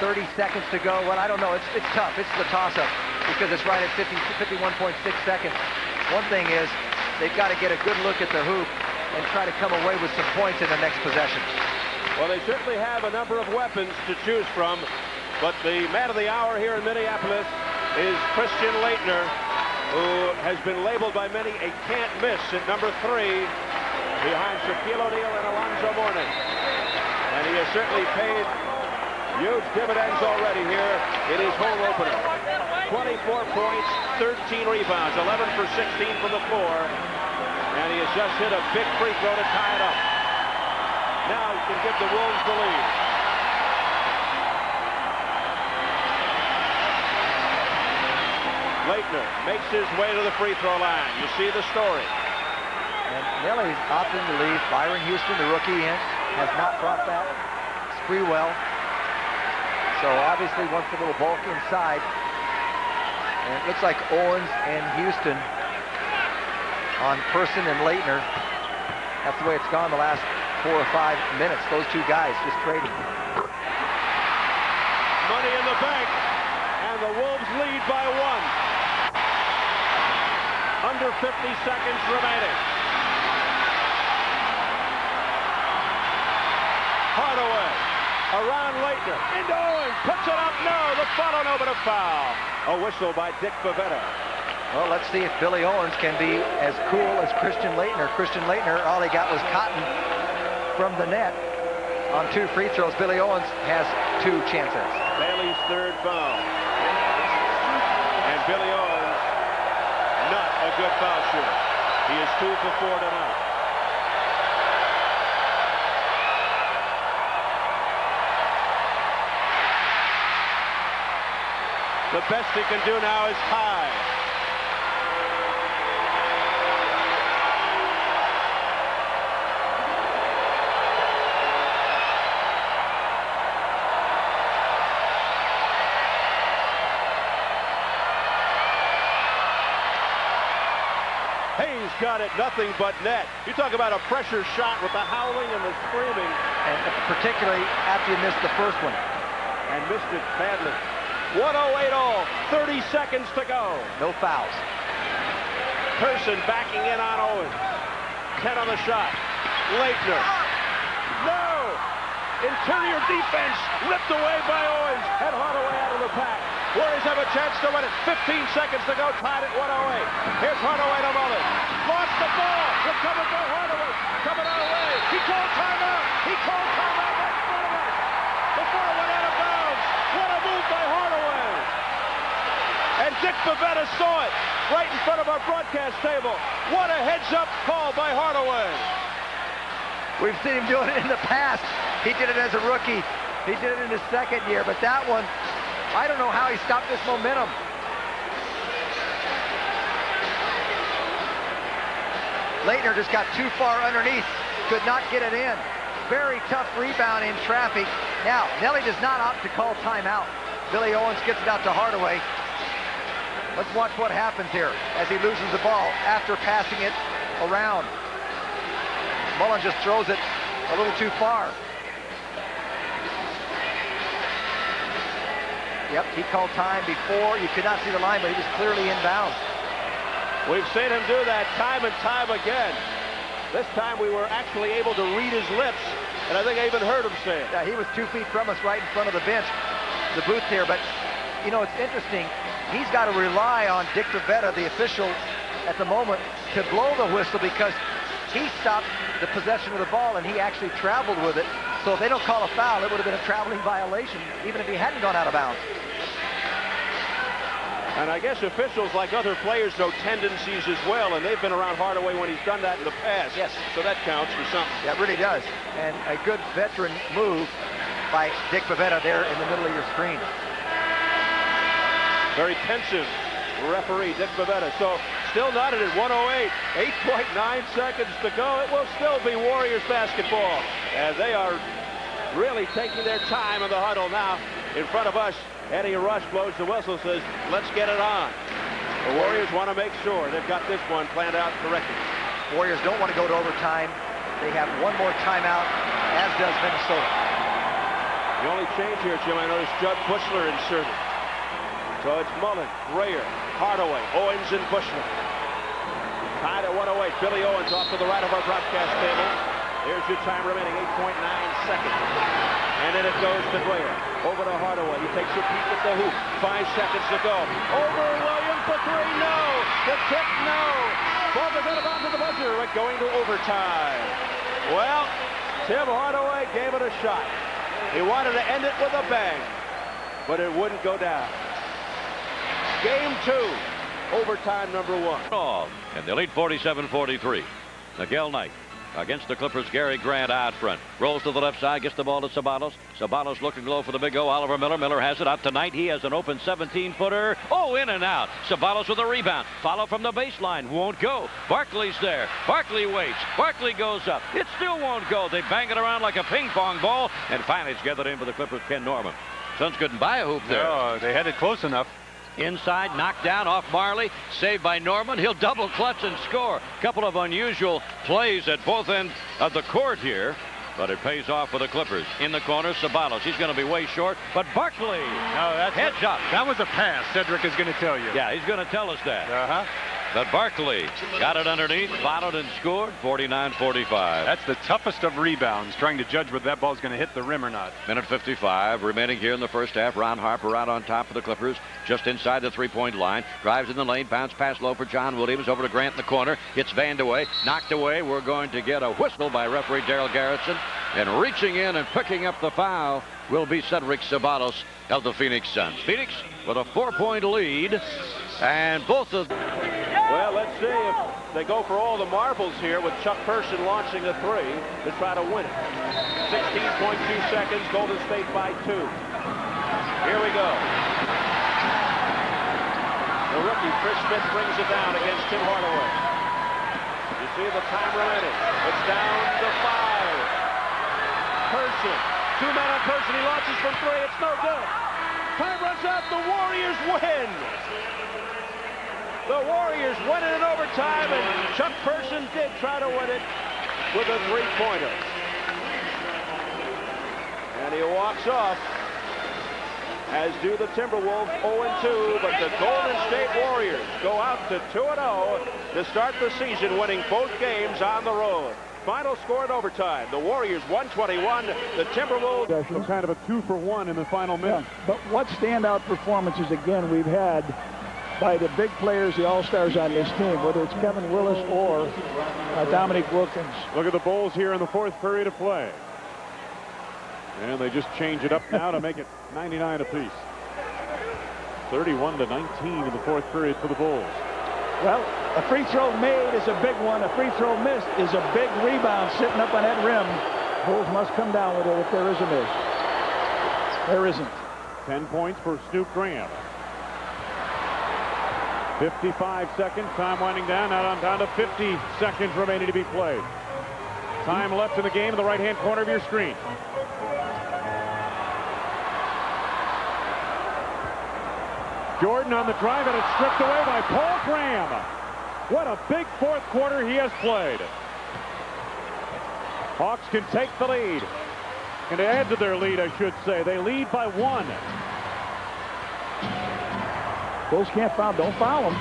30 seconds to go. Well, I don't know. It's tough. It's the toss-up because it's right at 51.6 seconds. One thing is they've got to get a good look at the hoop and try to come away with some points in the next possession. Well, they certainly have a number of weapons to choose from, but the man of the hour here in Minneapolis is Christian Leitner, who has been labeled by many a can't miss at number 3 behind Shaquille O'Neal and Alonzo Mourning. And he has certainly paid huge dividends already here in his home opener. 24 points, 13 rebounds, 11 for 16 from the floor, and he has just hit a big free throw to tie it up. Now he can give the Wolves the lead. Leitner makes his way to the free throw line. You see the story. And Nelly's opting to leave. Byron Houston, the rookie, has not brought that spree well. So obviously wants a little bulk inside. And it looks like Owens and Houston on Person and Leitner. That's the way it's gone the last 4 or 5 minutes. Those 2 guys just trading. Money in the bank. the Wolves lead by 1. Under 50 seconds remaining. Hardaway around Leitner. Into Owens. Puts it up. No. The follow. No, but a foul. A whistle by Dick Bavetta. Well, let's see if Billy Owens can be as cool as Christian Leitner. Christian Leitner, all he got was cotton from the net on 2 free throws. Billy Owens has 2 chances. Bailey's 3rd foul. And Billy Owens, not a good foul shooter. He is 2 for 4 tonight. The best he can do now is tie. Hayes got it, nothing but net. You talk about a pressure shot with the howling and the screaming. And particularly after you missed the first one. And missed it badly. 1:08 all, 30 seconds to go. No fouls. Person backing in on Owens. 10 on the shot. Leitner. No! Interior defense ripped away by Owens. And Hardaway out of the pack. Warriors have a chance to win it. 15 seconds to go, tied at 1:08. Here's Hardaway to Mullen. Lost the ball. Recovered by Hardaway. Coming our way. He called timeout. He called timeout right in front of us. Before it went out of bounds. What a move by Hardaway. And Dick Bavetta saw it right in front of our broadcast table. What a heads-up call by Hardaway. We've seen him doing it in the past. He did it as a rookie. He did it in his 2nd year, but that one, I don't know how he stopped this momentum. Leitner just got too far underneath, could not get it in. Very tough rebound in traffic. Now, Nelly does not opt to call timeout. Billy Owens gets it out to Hardaway. Let's watch what happens here as he loses the ball after passing it around. Mullen just throws it a little too far. Yep, he called time before. You could not see the line, but he was clearly inbounds. We've seen him do that time and time again. This time we were actually able to read his lips, and I think I even heard him say it. Yeah, he was 2 feet from us right in front of the bench, the booth here. But, you know, it's interesting. He's got to rely on Dick Bavetta, the official at the moment, to blow the whistle because he stopped the possession of the ball and he actually traveled with it. So if they don't call a foul, it would have been a traveling violation, even if he hadn't gone out of bounds. And I guess officials, like other players, know tendencies as well, and they've been around Hardaway when he's done that in the past. Yes. So that counts for something. That really does. And a good veteran move by Dick Bavetta there in the middle of your screen. Very pensive referee, Dick Bavetta. So still knotted at 1:08. 8.9 seconds to go. It will still be Warriors basketball as they are really taking their time in the huddle now. In front of us, Eddie Rush blows the whistle, says, let's get it on. The Warriors want to make sure they've got this one planned out correctly. Warriors don't want to go to overtime. They have one more timeout, as does Minnesota. The only change here, Jim, I noticed Judd Bushler inserted. So it's Mullen, Grayer, Hardaway, Owens, and Bushler. Tied at 1:08. Billy Owens off to the right of our broadcast table. Here's your time remaining, 8.9 seconds. And then it goes to Grayer. Over to Hardaway. He takes a peek at the hoop. 5 seconds to go. Over Williams for 3. No. The tip, no. Ball goes out of bounds at the buzzer. We're going to overtime. Well, Tim Hardaway gave it a shot. He wanted to end it with a bang, but it wouldn't go down. Game 2. Overtime number 1. And they lead 47-43. Miguel Knight against the Clippers. Gary Grant out front. Rolls to the left side. Gets the ball to Sabalos. Sabalos looking low for the big O. Oliver Miller. Miller has it out tonight. He has an open 17-footer. Oh, in and out. Sabalos with a rebound. Follow from the baseline. Won't go. Barkley's there. Barkley waits. Barkley goes up. It still won't go. They bang it around like a ping pong ball. And finally it's gathered in for the Clippers. Ken Norman. Suns couldn't buy a hoop there. No, they had it close enough. Inside, knocked down off Marley, saved by Norman. He'll double clutch and score. Couple of unusual plays at both ends of the court here. But it pays off for the Clippers. In the corner, Sabalos. He's going to be way short, but Barkley. No, that's heads up. That was a pass. Cedric is going to tell you. Yeah, he's going to tell us that. Uh-huh. But Barkley got it underneath, followed and scored, 49-45. That's the toughest of rebounds, trying to judge whether that ball's going to hit the rim or not. Minute 55 remaining here in the first half. Ron Harper out on top for the Clippers, just inside the three-point line. Drives in the lane, bounce pass low for John Williams, over to Grant in the corner. It's Van de Wey, knocked away. We're going to get a whistle by referee Daryl Garrettson. And reaching in and picking up the foul will be Cedric Sabalos of the Phoenix Suns. Phoenix with a 4-point lead, and both of... Well, let's see if they go for all the marbles here with Chuck Person launching a three to try to win it. 16.2 seconds, Golden State by 2. Here we go. The rookie, Chris Smith, brings it down against Tim Hardaway. You see the time remaining. It's down to 5. Person, 2 men on Person. He launches from 3. It's no good. Time runs out. The Warriors win. The Warriors win it in overtime, and Chuck Person did try to win it with a three-pointer. And he walks off, as do the Timberwolves, 0-2, but the Golden State Warriors go out to 2-0 to start the season, winning both games on the road. Final score in overtime, the Warriors 121, the Timberwolves. So kind of a 2-for-1 in the final minute. Yeah, but what standout performances again we've had by the big players, the all-stars on this team, whether it's Kevin Willis or Dominique Wilkins. Look at the Bulls here in the 4th period of play. And they just change it up now to make it 99 apiece. 31-19 in the 4th period for the Bulls. Well, a free throw made is a big one. A free throw missed is a big rebound sitting up on that rim. Bulls must come down with it if there is a miss. There isn't. 10 points for Snoop Graham. 55 seconds, time winding down, now down to 50 seconds remaining to be played. Time left in the game in the right-hand corner of your screen. Jordan on the drive, and it's stripped away by Paul Graham. What a big 4th quarter he has played. Hawks can take the lead. And to add to their lead, I should say. They lead by 1. Bulls can't foul. Don't foul them.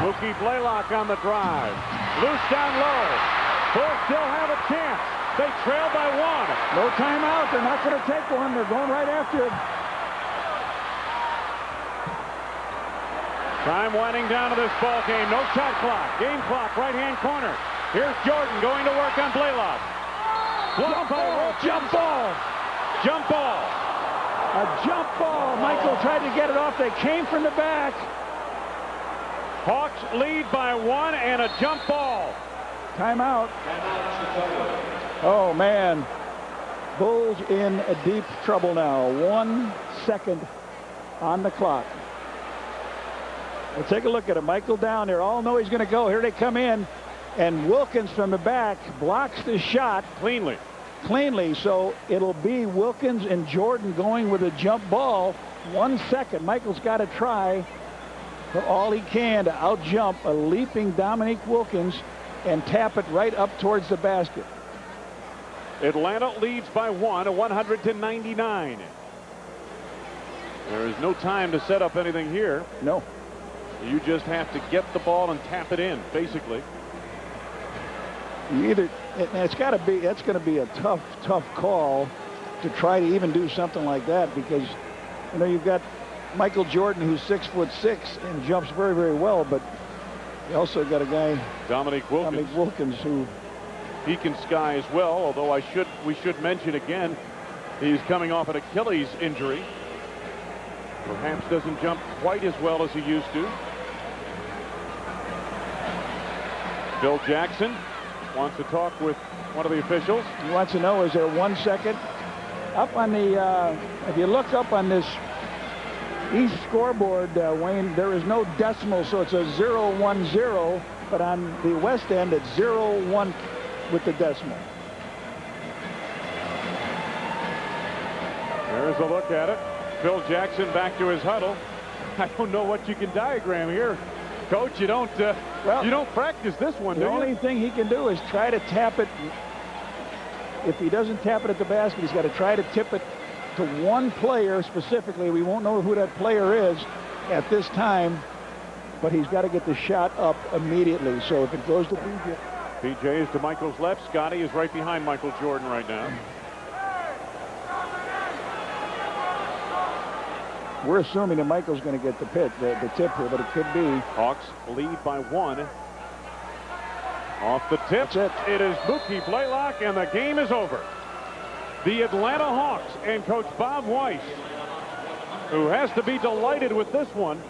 Mookie Blaylock on the drive. Loose down low. Bulls still have a chance. They trail by 1. No timeout. They're not going to take one. They're going right after it. Time winding down to this ball game. No shot clock. Game clock, right-hand corner. Here's Jordan going to work on Blaylock. Jump ball. Jump ball. Jump ball. A jump ball. Michael tried to get it off. They came from the back. Hawks lead by 1 and a jump ball. Timeout. Oh, man. Bulls in deep trouble now. 1 second on the clock. Well, take a look at it. Michael down there. All know he's going to go. Here they come in. And Wilkins from the back blocks the shot. Cleanly. So it'll be Wilkins and Jordan going with a jump ball. 1 second. Michael's got to try for all he can to out-jump a leaping Dominique Wilkins and tap it right up towards the basket. Atlanta leads by 1, 100-99. There is no time to set up anything here. No. You just have to get the ball and tap it in, basically. That's going to be a tough call to try to even do something like that, because, you know, you've got Michael Jordan, who's 6'6" and jumps very, very well, but you also got a guy, Dominique Wilkins, who he can sky as well. Although we should mention again, he's coming off an Achilles injury. Perhaps doesn't jump quite as well as he used to. Phil Jackson wants to talk with one of the officials. He wants to know, is there 1 second? Up on the, if you look up on this east scoreboard, Wayne, there is no decimal, so it's a 0-1-0, but on the west end, it's 0-1 with the decimal. There's a look at it. Phil Jackson back to his huddle. I don't know what you can diagram here, Coach. You don't practice this one, do you? The only thing he can do is try to tap it if he doesn't tap it at the basket, he's got to try to tip it to one player specifically. We won't know who that player is at this time, but he's got to get the shot up immediately. So if it goes to BJ. BJ is to Michael's left. Scotty is right behind Michael Jordan right now. We're assuming that Michael's going to get the tip here, but it could be. Hawks lead by 1. Off the tip, it is Mookie Blaylock, and the game is over. The Atlanta Hawks and Coach Bob Weiss, who has to be delighted with this one.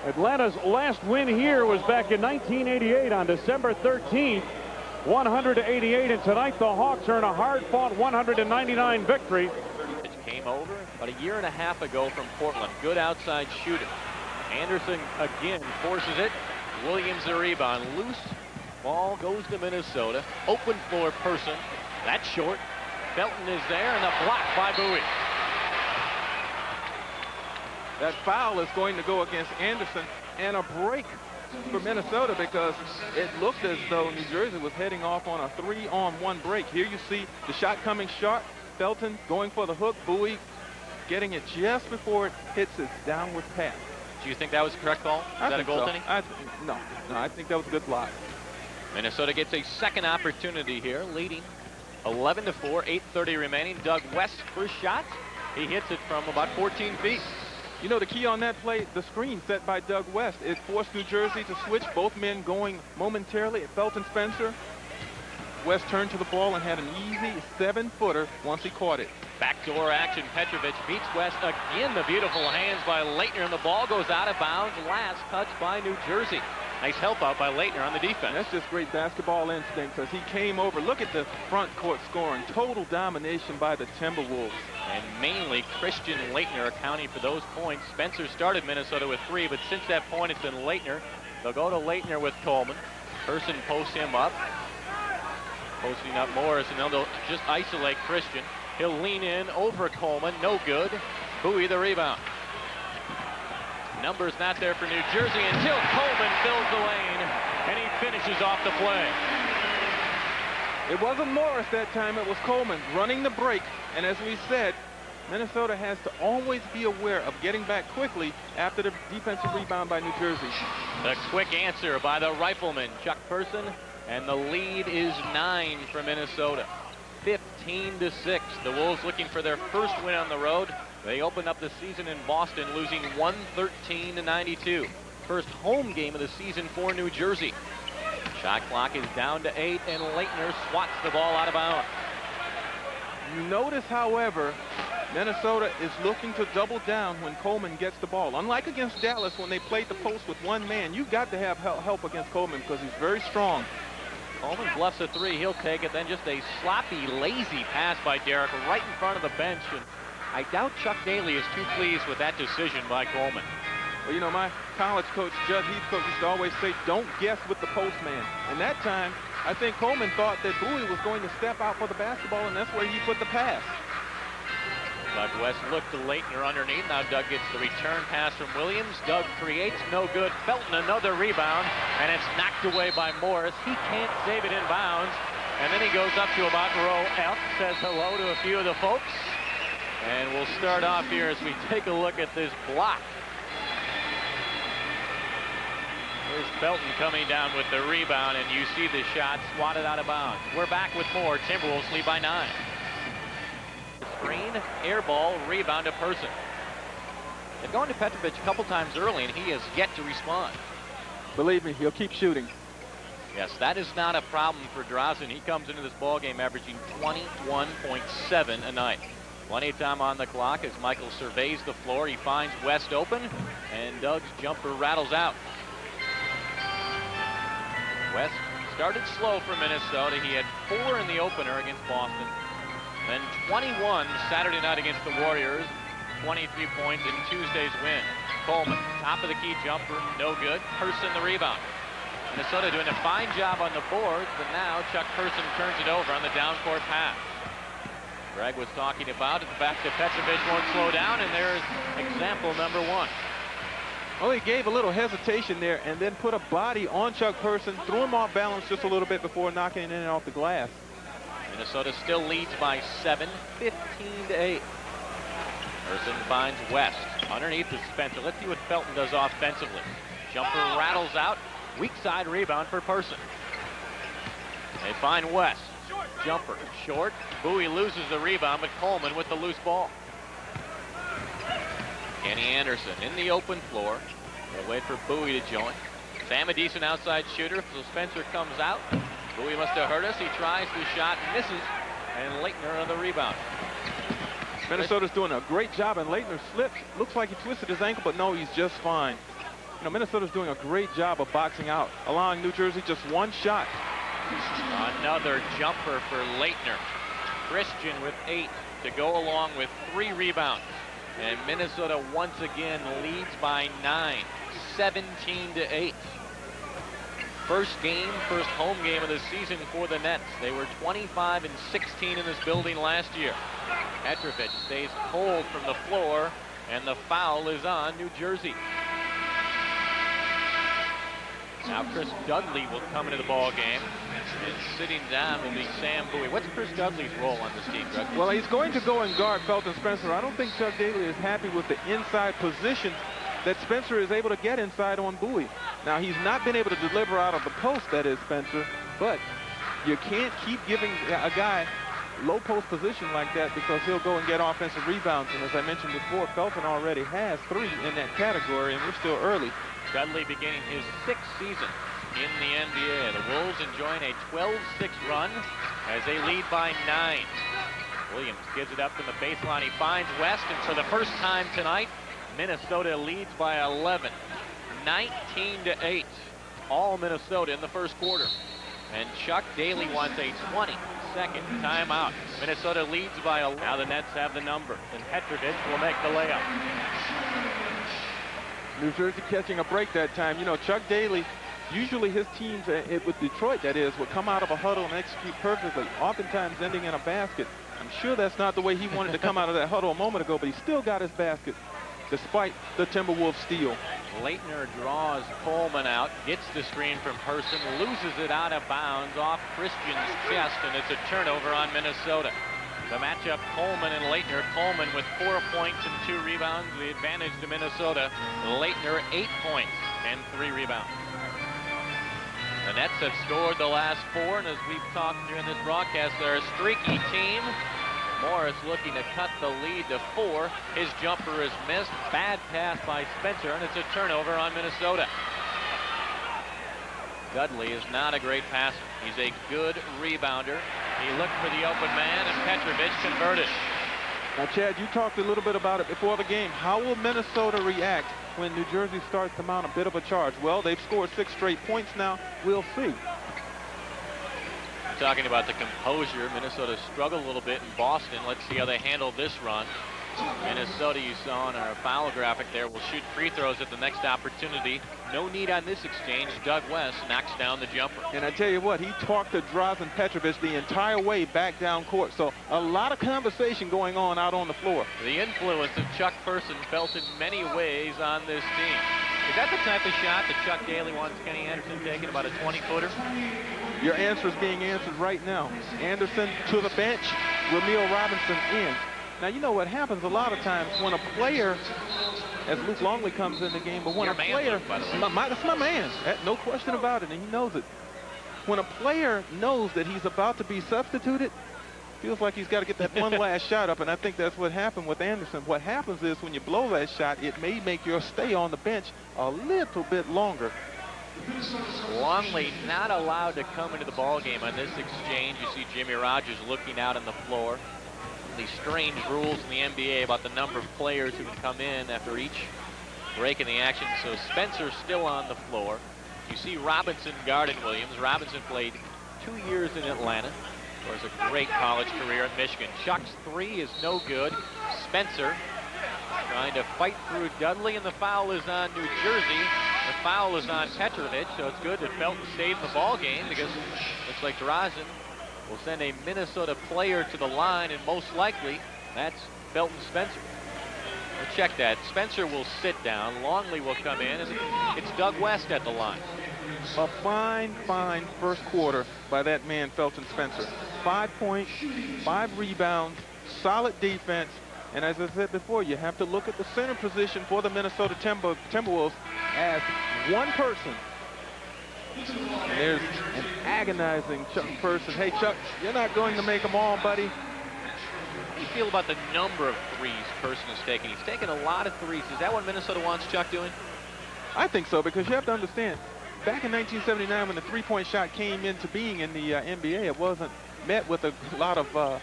Atlanta's last win here was back in 1988 on December 13th, 100-88, and tonight the Hawks earn a hard-fought 199 victory. Came over about a year and a half ago from Portland. Good outside shooter. Anderson again forces it. Williams the rebound. Loose ball goes to Minnesota. Open floor person. That's short. Felton is there, and a block by Bowie. That foul is going to go against Anderson, and a break for Minnesota, because it looked as though New Jersey was heading off on a 3-on-1 break. Here you see the shot coming short. Felton going for the hook. Bowie getting it just before it hits his downward path. Do you think that was a correct call? Is that a goaltending? No, I think that was a good block. Minnesota gets a second opportunity here, leading 11-4, 8:30 remaining. Doug West first shot. He hits it from about 14 feet. You know, the key on that play, the screen set by Doug West, it forced New Jersey to switch, both men going momentarily at Felton Spencer. West turned to the ball and had an easy 7-footer once he caught it. Backdoor action. Petrovic beats West again. The beautiful hands by Leitner, and the ball goes out of bounds. Last touch by New Jersey. Nice help out by Leitner on the defense. That's just great basketball instinct, as he came over. Look at the front court scoring. Total domination by the Timberwolves. And mainly Christian Leitner accounting for those points. Spencer started Minnesota with 3, but since that point it's been Leitner. They'll go to Leitner with Coleman. Person posts him up. Posting up Morris, and then they'll just isolate Christian. He'll lean in over Coleman. No good. Bowie the rebound. Numbers not there for New Jersey until Coleman fills the lane, and he finishes off the play. It wasn't Morris that time. It was Coleman running the break. And as we said, Minnesota has to always be aware of getting back quickly after the defensive rebound by New Jersey. The quick answer by the rifleman, Chuck Person, and the lead is 9 for Minnesota. 15-6. The Wolves looking for their first win on the road. They opened up the season in Boston, losing 113-92. First home game of the season for New Jersey. Shot clock is down to 8, and Leitner swats the ball out of bounds. You notice, however, Minnesota is looking to double down when Coleman gets the ball. Unlike against Dallas, when they played the post with one man, you've got to have help against Coleman because he's very strong. Coleman bluffs a 3. He'll take it. Then just a sloppy, lazy pass by Derek right in front of the bench. And I doubt Chuck Daly is too pleased with that decision by Coleman. Well, you know, my college coach, Judd Heathcote, used to always say, don't guess with the postman. And that time, I think Coleman thought that Bowie was going to step out for the basketball, and that's where he put the pass. Doug West looked to Leitner underneath. Now Doug gets the return pass from Williams. Doug creates, no good. Felton another rebound, and it's knocked away by Morris. He can't save it in bounds. And then he goes up to about row F, says hello to a few of the folks. And we'll start off here as we take a look at this block. Here's Felton coming down with the rebound, and you see the shot swatted out of bounds. We're back with more. Timberwolves lead by 9. Screen, air ball, rebound to Person. They've gone to Petrovic a couple times early, and he has yet to respond. Believe me, he'll keep shooting. Yes, that is not a problem for Drazen. He comes into this ball game averaging 21.7 a night. Plenty of time on the clock as Michael surveys the floor. He finds West open, and Doug's jumper rattles out. West started slow for Minnesota. He had 4 in the opener against Boston. Then 21 Saturday night against the Warriors. 23 points in Tuesday's win. Coleman, top of the key jumper, no good. Person the rebound. Minnesota doing a fine job on the boards, but now Chuck Person turns it over on the down-court pass. Greg was talking about it. The fact that Petrovic won't slow down, and there's example number 1. Well, he gave a little hesitation there and then put a body on Chuck Person, threw him off balance just a little bit before knocking it in off the glass. Minnesota still leads by 7, 15-8. Person finds West. Underneath is Spencer. Let's see what Felton does offensively. Jumper rattles out. Weak side rebound for Person. They find West. Jumper short. Bowie loses the rebound, but Coleman with the loose ball. Kenny Anderson in the open floor. We'll wait for Bowie to join. Sam a decent outside shooter, so Spencer comes out. Bowie must have hurt us. He tries the shot, misses, and Leitner on the rebound. Minnesota's doing a great job, and Leitner slipped. Looks like he twisted his ankle, but no, he's just fine. You know, Minnesota's doing a great job of boxing out, allowing New Jersey just one shot. Another jumper for Leitner. Christian with 8 to go along with 3 rebounds. And Minnesota once again leads by 9, 17-8. First home game of the season for the Nets. They were 25-16 in this building last year. Petrovic stays cold from the floor, and the foul is on New Jersey. Now Chris Dudley will come into the ball game, and sitting down will be Sam Bowie. What's Chris Dudley's role on this team, Greg? Well, he's going to go and guard Felton Spencer. I don't think Chuck Daly is happy with the inside position that Spencer is able to get inside on Bowie. Now, he's not been able to deliver out of the post, that is Spencer, but you can't keep giving a guy low post position like that because he'll go and get offensive rebounds. And as I mentioned before, Felton already has 3 in that category, and we're still early. Dudley beginning his 6th season in the NBA. The Wolves enjoying a 12-6 run as they lead by 9. Williams gives it up from the baseline. He finds West, and for the first time tonight, Minnesota leads by 11. 19-8. All Minnesota in the first quarter. And Chuck Daly wants a 20-second timeout. Minnesota leads by 11. Now the Nets have the number, and Petrovic will make the layup. New Jersey catching a break that time. You know, Chuck Daly, usually his teams, with Detroit that is, would come out of a huddle and execute perfectly, oftentimes ending in a basket. I'm sure that's not the way he wanted to come out of that huddle a moment ago, but he still got his basket despite the Timberwolves steal. Leitner draws Coleman out, gets the screen from Person, loses it out of bounds off Christian's chest, and it's a turnover on Minnesota. The matchup, Coleman and Leitner. Coleman with 4 points and 2 rebounds. The advantage to Minnesota. Leitner 8 points and 3 rebounds. The Nets have scored the last 4, and as we've talked during this broadcast, they're a streaky team. Morris looking to cut the lead to 4. His jumper is missed. Bad pass by Spencer, and it's a turnover on Minnesota. Dudley is not a great passer. He's a good rebounder. He looked for the open man, and Petrovic converted. Now, Chad, you talked a little bit about it before the game. How will Minnesota react when New Jersey starts to mount a bit of a charge? Well, they've scored 6 straight points now. We'll see. Talking about the composure, Minnesota struggled a little bit in Boston. Let's see how they handle this run. Minnesota, you saw in our foul graphic there, will shoot free throws at the next opportunity. No need on this exchange. Doug West knocks down the jumper. And I tell you what, he talked to Drazen Petrovic the entire way back down court. So a lot of conversation going on out on the floor. The influence of Chuck Person felt in many ways on this team. Is that the type of shot that Chuck Daly wants Kenny Anderson taking, about a 20-footer? Your answer is being answered right now. Anderson to the bench, Ramil Robinson in. Now, you know what happens a lot of times when a player, as Luke Longley comes in the game, but when a player, that's my man, no question about it, and he knows it. When a player knows that he's about to be substituted, feels like he's got to get that one last shot up, and I think that's what happened with Anderson. What happens is when you blow that shot, it may make your stay on the bench a little bit longer. Longley not allowed to come into the ball game on this exchange. You see Jimmy Rogers looking out on the floor. These strange rules in the NBA about the number of players who can come in after each break in the action. So Spencer's still on the floor. You see Robinson guarding Williams. Robinson played 2 years in Atlanta. Of course, a great college career at Michigan. Chuck's 3 is no good. Spencer trying to fight through Dudley, and the foul is on New Jersey. The foul is on Petrovic, so it's good that Felton stayed in the ball game because it looks like Drazen will send a Minnesota player to the line, and most likely that's Felton Spencer. We'll check that. Spencer will sit down. Longley will come in, and it's Doug West at the line. A fine, fine first quarter by that man, Felton Spencer. 5 points, 5 rebounds, solid defense. And as I said before, you have to look at the center position for the Minnesota Timberwolves as one person. And there's an agonizing Chuck Person. Hey, Chuck, you're not going to make them all, buddy. How do you feel about the number of threes Person is taking? He's taking a lot of threes. Is that what Minnesota wants Chuck doing? I think so, because you have to understand, back in 1979 when the three-point shot came into being in the NBA, it wasn't met with a lot of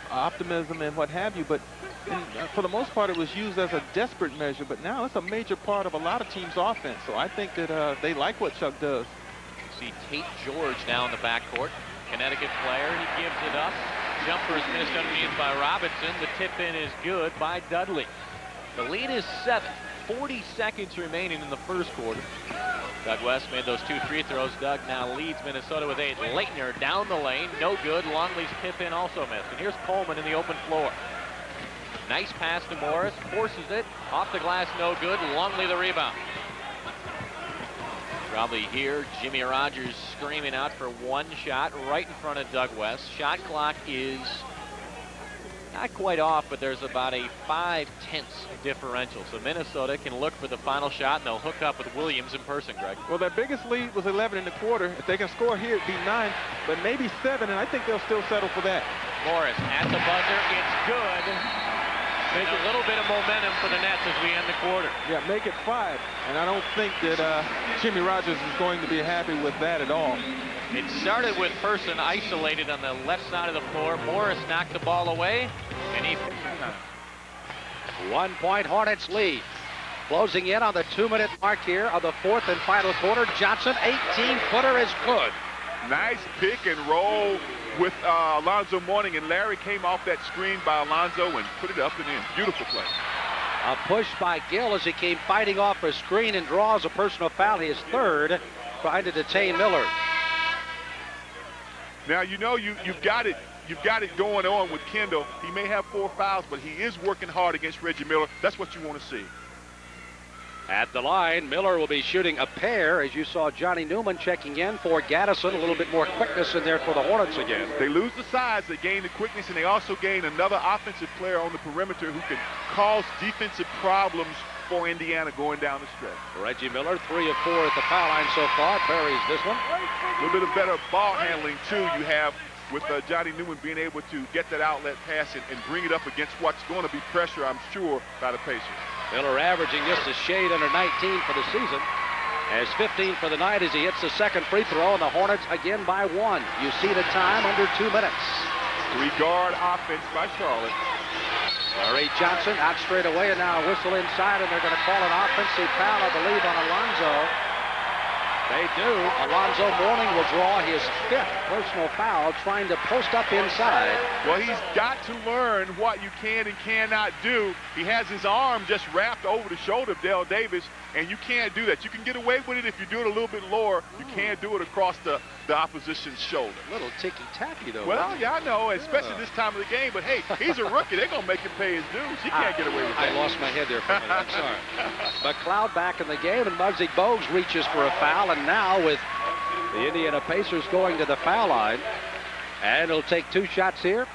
optimism and what have you, but for the most part it was used as a desperate measure. But now it's a major part of a lot of teams' offense, so I think that they like what Chuck does. You see Tate George now in the backcourt. Connecticut player, he gives it up. Jumper is missed underneath by Robinson. The tip-in is good by Dudley. The lead is 7. 40 seconds remaining in the first quarter. Doug West made those 2 free throws. Doug now leads Minnesota with 8. Leitner down the lane, no good. Longley's tip-in also missed. And here's Coleman in the open floor. Nice pass to Morris, forces it. Off the glass, no good. Longley the rebound. Probably hear Jimmy Rogers screaming out for one shot right in front of Doug West. Shot clock is not quite off, but there's about a 5/10 differential. So Minnesota can look for the final shot, and they'll hook up with Williams in person, Greg. Well, their biggest lead was 11 in the quarter. If they can score here, it'd be 9, but maybe 7, and I think they'll still settle for that. Morris at the buzzer. It's good. And a little bit of momentum for the Nets as we end the quarter. Yeah, make it 5. And I don't think that Jimmy Rogers is going to be happy with that at all. It started with Person isolated on the left side of the floor. Morris knocked the ball away, and he... 1 point Hornets lead. Closing in on the 2-minute mark here of the 4th and final quarter. Johnson, 18-footer is good. Nice pick and roll with Alonzo Mourning, and Larry came off that screen by Alonzo and put it up and in. Beautiful play. A push by Gill as he came fighting off a screen and draws a personal foul. His 3rd, trying to detain Miller. Now you know you've got it going on with Kendall. He may have 4 fouls, but he is working hard against Reggie Miller. That's what you want to see. At the line, Miller will be shooting a pair, as you saw Johnny Newman checking in for Gaddison. A little bit more quickness in there for the Hornets again. They lose the size, they gain the quickness, and they also gain another offensive player on the perimeter who can cause defensive problems for Indiana going down the stretch. Reggie Miller, 3 of 4 at the foul line so far. Parries this one. A little bit of better ball handling, too, you have with Johnny Newman being able to get that outlet pass and bring it up against what's going to be pressure, I'm sure, by the Pacers. Miller averaging just a shade under 19 for the season. Has 15 for the night as he hits the 2nd free throw, and the Hornets again by 1. You see the time under 2 minutes. 3-guard offense by Charlotte. Larry Johnson out straight away, and now a whistle inside, and they're going to call an offensive foul, I believe, on Alonzo. They do. Alonzo Mourning will draw his 5th personal foul, trying to post up inside. Well, he's got to learn what you can and cannot do. He has his arm just wrapped over the shoulder of Dale Davis, and you can't do that. You can get away with it if you do it a little bit lower. You can't do it across the opposition's shoulder. A little ticky-tacky, though. Well, yeah, I know, especially this time of the game. But, hey, he's a rookie. They're going to make him pay his dues. He can't get away with that. I lost my head there for a minute. I'm sorry. McLeod back in the game, and Muggsy Bogues reaches for a foul. And now with the Indiana Pacers going to the foul line. And he'll take 2 shots here.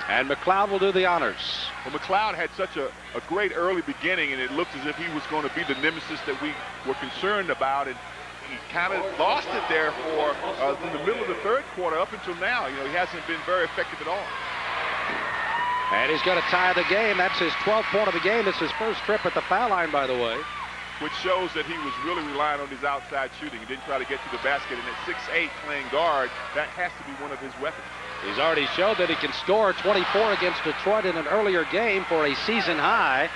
And McLeod will do the honors. Well, McLeod had such a great early beginning, and it looked as if he was going to be the nemesis that we were concerned about. And he kind of lost it there for in the middle of the 3rd quarter up until now. You know, he hasn't been very effective at all. And he's going to tie the game. That's his 12th point of the game. It's his 1st trip at the foul line, by the way. Which shows that he was really relying on his outside shooting. He didn't try to get to the basket. And at 6'8", playing guard, that has to be one of his weapons. He's already showed that he can score 24 against Detroit in an earlier game for a season high.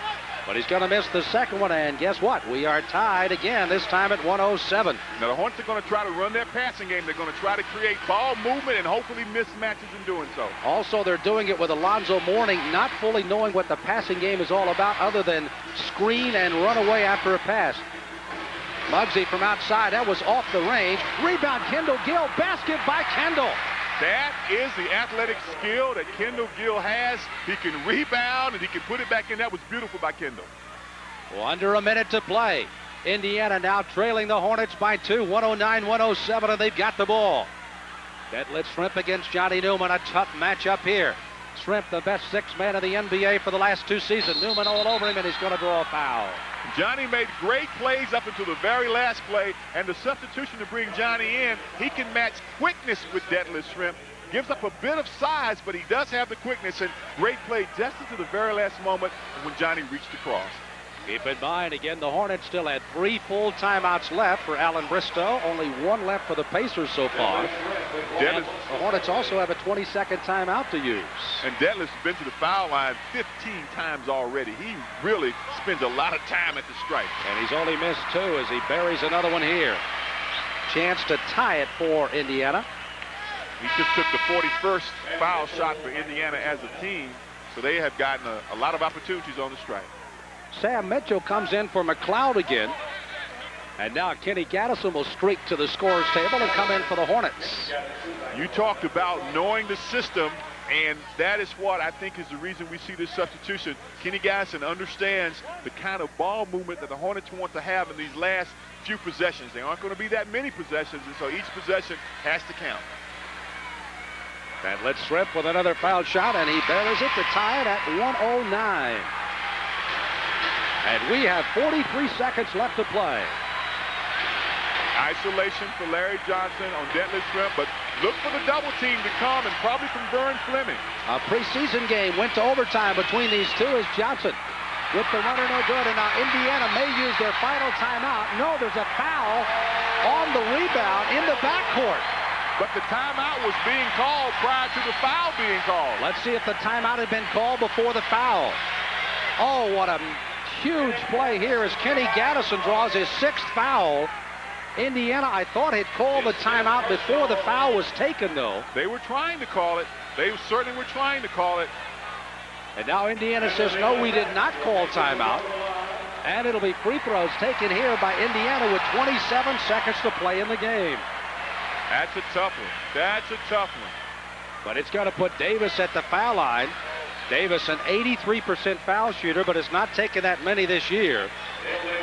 But he's going to miss the 2nd one, and guess what? We are tied again, this time at 107. Now, the Hornets are going to try to run their passing game. They're going to try to create ball movement and hopefully mismatches in doing so. Also, they're doing it with Alonzo Mourning, not fully knowing what the passing game is all about other than screen and run away after a pass. Muggsy from outside, that was off the range. Rebound, Kendall Gill, basket by Kendall. That is the athletic skill that Kendall Gill has. He can rebound and he can put it back in. That was beautiful by Kendall. Well, under a minute to play. Indiana now trailing the Hornets by 2, 109-107, and they've got the ball. Detlef Shrimp against Johnny Newman, a tough matchup here. Shrimp, the best sixth man of the NBA for the last 2 seasons. Newman all over him, and he's going to draw a foul. Johnny made great plays up until the very last play, and the substitution to bring Johnny in, he can match quickness with Detlef Shrimp. Gives up a bit of size, but he does have the quickness, and great play just into the very last moment when Johnny reached the cross. Keep in mind, again, the Hornets still had 3 full timeouts left for Alan Bristow. Only 1 left for the Pacers so far. And the Hornets also have a 20-second timeout to use. And Detlef's been to the foul line 15 times already. He really spends a lot of time at the stripe. And he's only missed 2 as he buries another one here. Chance to tie it for Indiana. He just took the 41st foul shot for Indiana as a team, so they have gotten a lot of opportunities on the stripe. Sam Mitchell comes in for McLeod again. And now Kenny Gaddison will streak to the scorer's table and come in for the Hornets. You talked about knowing the system, and that is what I think is the reason we see this substitution. Kenny Gaddison understands the kind of ball movement that the Hornets want to have in these last few possessions. They aren't going to be that many possessions, and so each possession has to count. Detlef Shrimp with another foul shot, and he buries it to tie it at 109. And we have 43 seconds left to play. Isolation for Larry Johnson on Detlef Shrimp, but look for the double team to come, and probably from Vern Fleming. A preseason game went to overtime between these two as Johnson with the runner no good, and now Indiana may use their final timeout. No, there's a foul on the rebound in the backcourt. But the timeout was being called prior to the foul being called. Let's see if the timeout had been called before the foul. Oh, what a huge play here as Kenny Gaddison draws his 6th foul. Indiana, I thought, had called the timeout before the foul was taken, though. They were trying to call it. They certainly were trying to call it. And now Indiana says, no, we did not call timeout. And it'll be free throws taken here by Indiana with 27 seconds to play in the game. That's a tough one. That's a tough one. But it's going to put Davis at the foul line. Davis, an 83% foul shooter, but has not taken that many this year.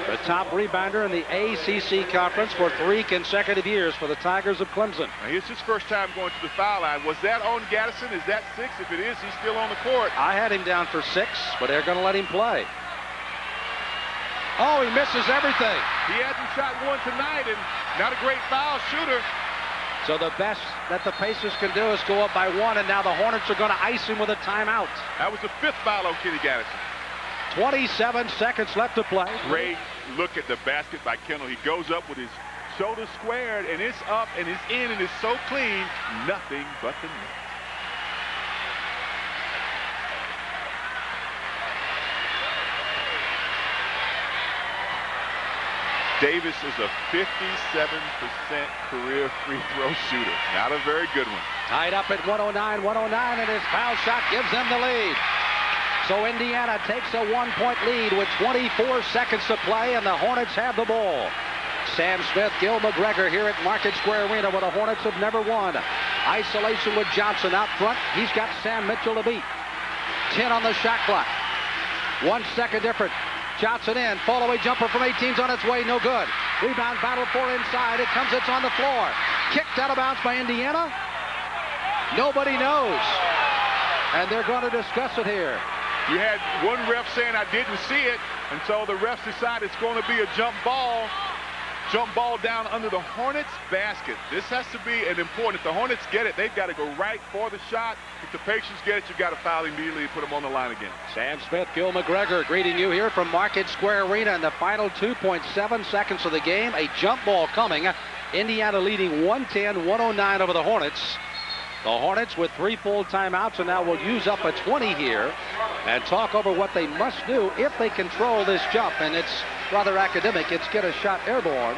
The top rebounder in the ACC Conference for 3 consecutive years for the Tigers of Clemson. Now, here's his first time going to the foul line. Was that on Gaddison? Is that 6? If it is, he's still on the court. I had him down for 6, but they're going to let him play. Oh, he misses everything. He hasn't shot one tonight, and not a great foul shooter. So the best that the Pacers can do is go up by 1, and now the Hornets are going to ice him with a timeout. That was the 5th foul on Kenny Gaddison. 27 seconds left to play. Great look at the basket by Kendall. He goes up with his shoulders squared, and it's up, and it's in, and it's so clean, nothing but the net. Davis is a 57% career free throw shooter. Not a very good one. Tied up at 109, and his foul shot gives them the lead. So Indiana takes a 1-point lead with 24 seconds to play, and the Hornets have the ball. Sam Smith, Gil McGregor here at Market Square Arena, where the Hornets have never won. Isolation with Johnson out front. He's got Sam Mitchell to beat. 10 on the shot clock. 1 second difference. Johnson in, fall-away jumper from 18's on its way, no good. Rebound battle for inside, it comes, it's on the floor. Kicked out of bounds by Indiana. Nobody knows. And they're going to discuss it here. You had one ref saying I didn't see it, and so the refs decide it's going to be a jump ball. Jump ball down under the Hornets basket. This has to be an important. If the Hornets get it, they've got to go right for the shot. If the Pacers get it, you've got to foul immediately and put them on the line again. Sam Smith, Gil McGregor greeting you here from Market Square Arena in the final 2.7 seconds of the game. A jump ball coming. Indiana leading 110-109 over the Hornets. The Hornets with 3 full timeouts, and now will use up a 20 here and talk over what they must do if they control this jump. And it's rather academic. It's get a shot airborne.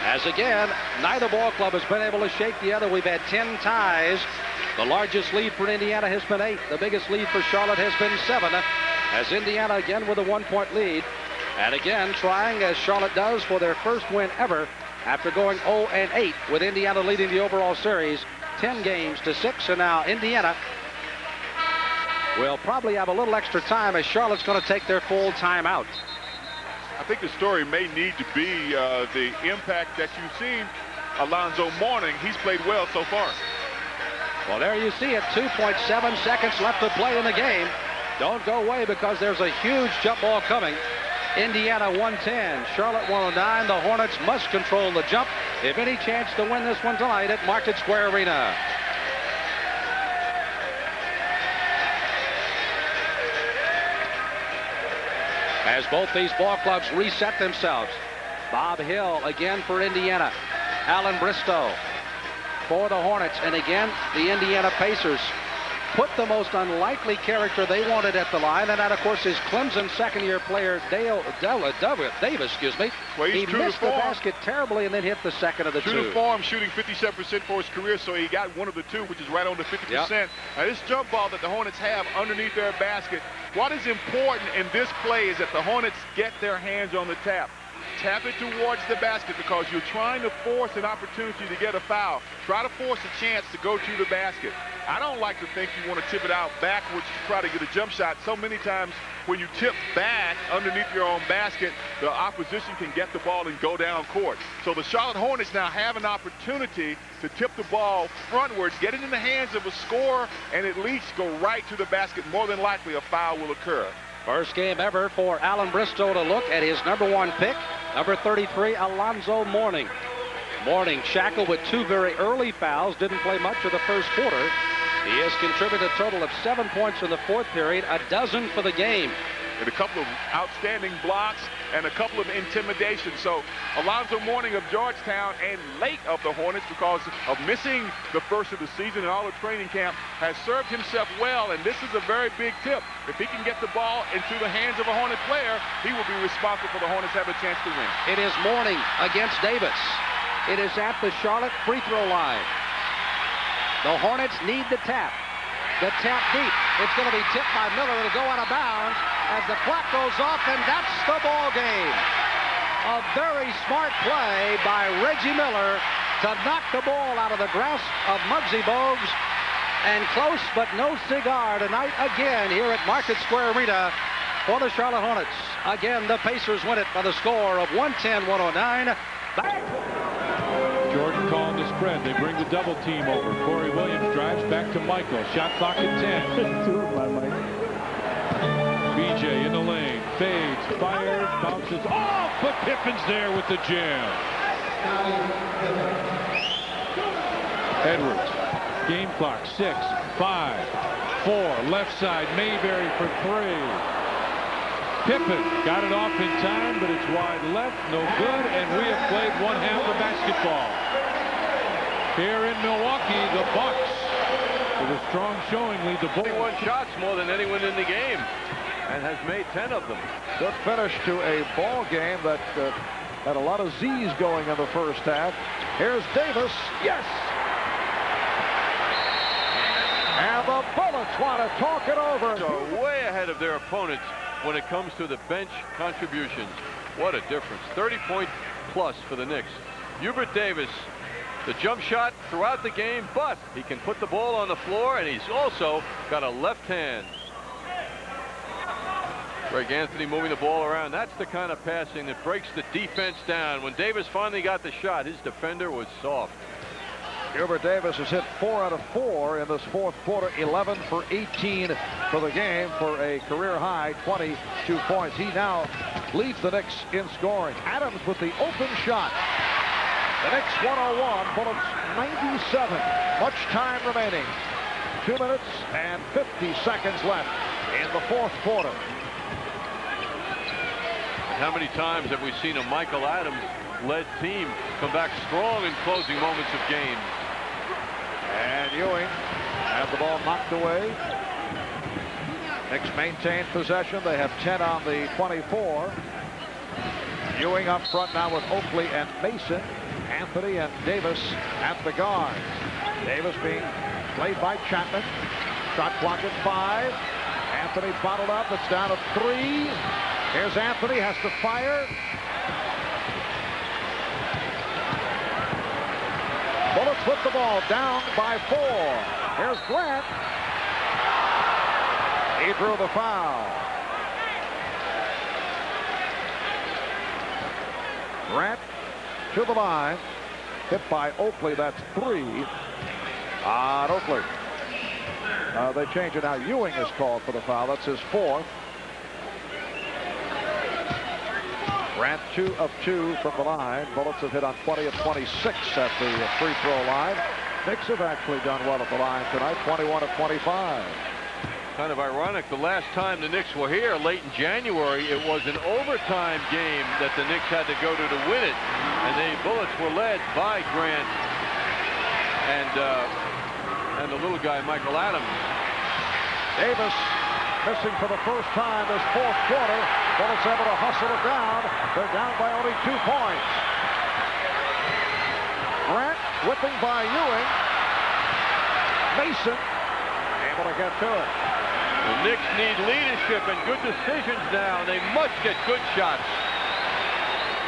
As again, neither ball club has been able to shake the other. We've had 10 ties. The largest lead for Indiana has been 8. The biggest lead for Charlotte has been 7. As Indiana again with a 1-point lead. And again, trying as Charlotte does for their first win ever after going 0-8 with Indiana leading the overall series 10 games to 6. And now Indiana will probably have a little extra time as Charlotte's going to take their full timeout. I think the story may need to be the impact that you've seen Alonzo Mourning. He's played well so far. Well, there you see it. 2.7 seconds left to play in the game. Don't go away because there's a huge jump ball coming. Indiana 110, Charlotte 109. The Hornets must control the jump if any chance to win this one tonight at Market Square Arena. As both these ball clubs reset themselves. Bob Hill again for Indiana. Alan Bristow for the Hornets. And again, the Indiana Pacers put the most unlikely character they wanted at the line, and that, of course, is Clemson second-year player Davis. Well, he missed the basket terribly and then hit the second of the two. True to form, shooting 57% for his career, so he got one of the two, which is right on the 50%. Yep. Now, this jump ball that the Hornets have underneath their basket, what is important in this play is that the Hornets get their hands on the tap. Tap it towards the basket because you're trying to force an opportunity to get a foul. Try to force a chance to go to the basket. I don't like to think you want to tip it out backwards to try to get a jump shot. So many times when you tip back underneath your own basket, the opposition can get the ball and go down court. So the Charlotte Hornets now have an opportunity to tip the ball frontwards, get it in the hands of a scorer, and at least go right to the basket. More than likely a foul will occur. First game ever for Alan Bristow to look at his #1 pick, number 33, Alonzo Mourning. Mourning shackled with 2 very early fouls, didn't play much of the first quarter. He has contributed a total of 7 points in the fourth period, a dozen for the game. And a couple of outstanding blocks and a couple of intimidations. So Alonzo Mourning of Georgetown and late of the Hornets, because of missing the first of the season and all of training camp, has served himself well, and this is a very big tip. If he can get the ball into the hands of a Hornet player, he will be responsible for the Hornets have a chance to win. It is Mourning against Davis. It is at the Charlotte free throw line. The Hornets need the tap. The tap deep. It's going to be tipped by Miller. It'll go out of bounds as the clock goes off, and that's the ball game. A very smart play by Reggie Miller to knock the ball out of the grasp of Muggsy Bogues. And close but no cigar tonight again here at Market Square Arena for the Charlotte Hornets. Again, the Pacers win it by the score of 110-109. Back. Jordan calling the spread. They bring the double team over. Corey Williams drives back to Michael. Shot clock at 10. Two by Mike. BJ in the lane. Fades. Fires. Bounces off. But Pippen's there with the jam. Edwards. Game clock. 6, 5, 4. Left side. Mayberry for 3. Pippen got it off in time, but it's wide left, no good, and we have played one half of basketball. Here in Milwaukee, the Bucks, with a strong showing, lead the Bulls. 21 shots, more than anyone in the game, and has made 10 of them. Good finish to a ball game that had a lot of Z's going in the first half. Here's Davis. Yes! And the Bullets want to talk it over. So way ahead of their opponents when it comes to the bench contributions. What a difference. 30-point plus for the Knicks. Hubert Davis, the jump shot throughout the game, but he can put the ball on the floor, and he's also got a left hand. Greg Anthony moving the ball around. That's the kind of passing that breaks the defense down. When Davis finally got the shot, his defender was soft. Hubert Davis has hit 4 out of 4 in this fourth quarter, 11 for 18 for the game for a career high 22 points. He now leads the Knicks in scoring. Adams with the open shot. The Knicks 101, Bullets 97. Much time remaining. 2 minutes and 50 seconds left in the fourth quarter. And how many times have we seen a Michael Adams-led team come back strong in closing moments of games? And Ewing has the ball knocked away. Knicks maintain possession. They have 10 on the 24. Ewing up front now with Oakley and Mason. Anthony and Davis at the guards. Davis being played by Chapman. Shot clock at 5. Anthony bottled up. It's down to 3. Here's Anthony, has to fire. Bullets put the ball down by 4. Here's Grant. He drew the foul. Grant to the line. hit by Oakley. That's 3 on Oakley. They change it now. Ewing is called for the foul. That's his 4th. Grant 2 of 2 from the line. Bullets have hit on 20 of 26 at the free throw line. Knicks have actually done well at the line tonight, 21 of 25. Kind of ironic, the last time the Knicks were here late in January, it was an overtime game that the Knicks had to go to win it. And the Bullets were led by Grant and the little guy, Michael Adams. Davis missing for the first time this 4th quarter. Bullets able to hustle it down. They're down by only 2 points. Grant whipping by Ewing. Mason able to get to it. The Knicks need leadership and good decisions now. They must get good shots.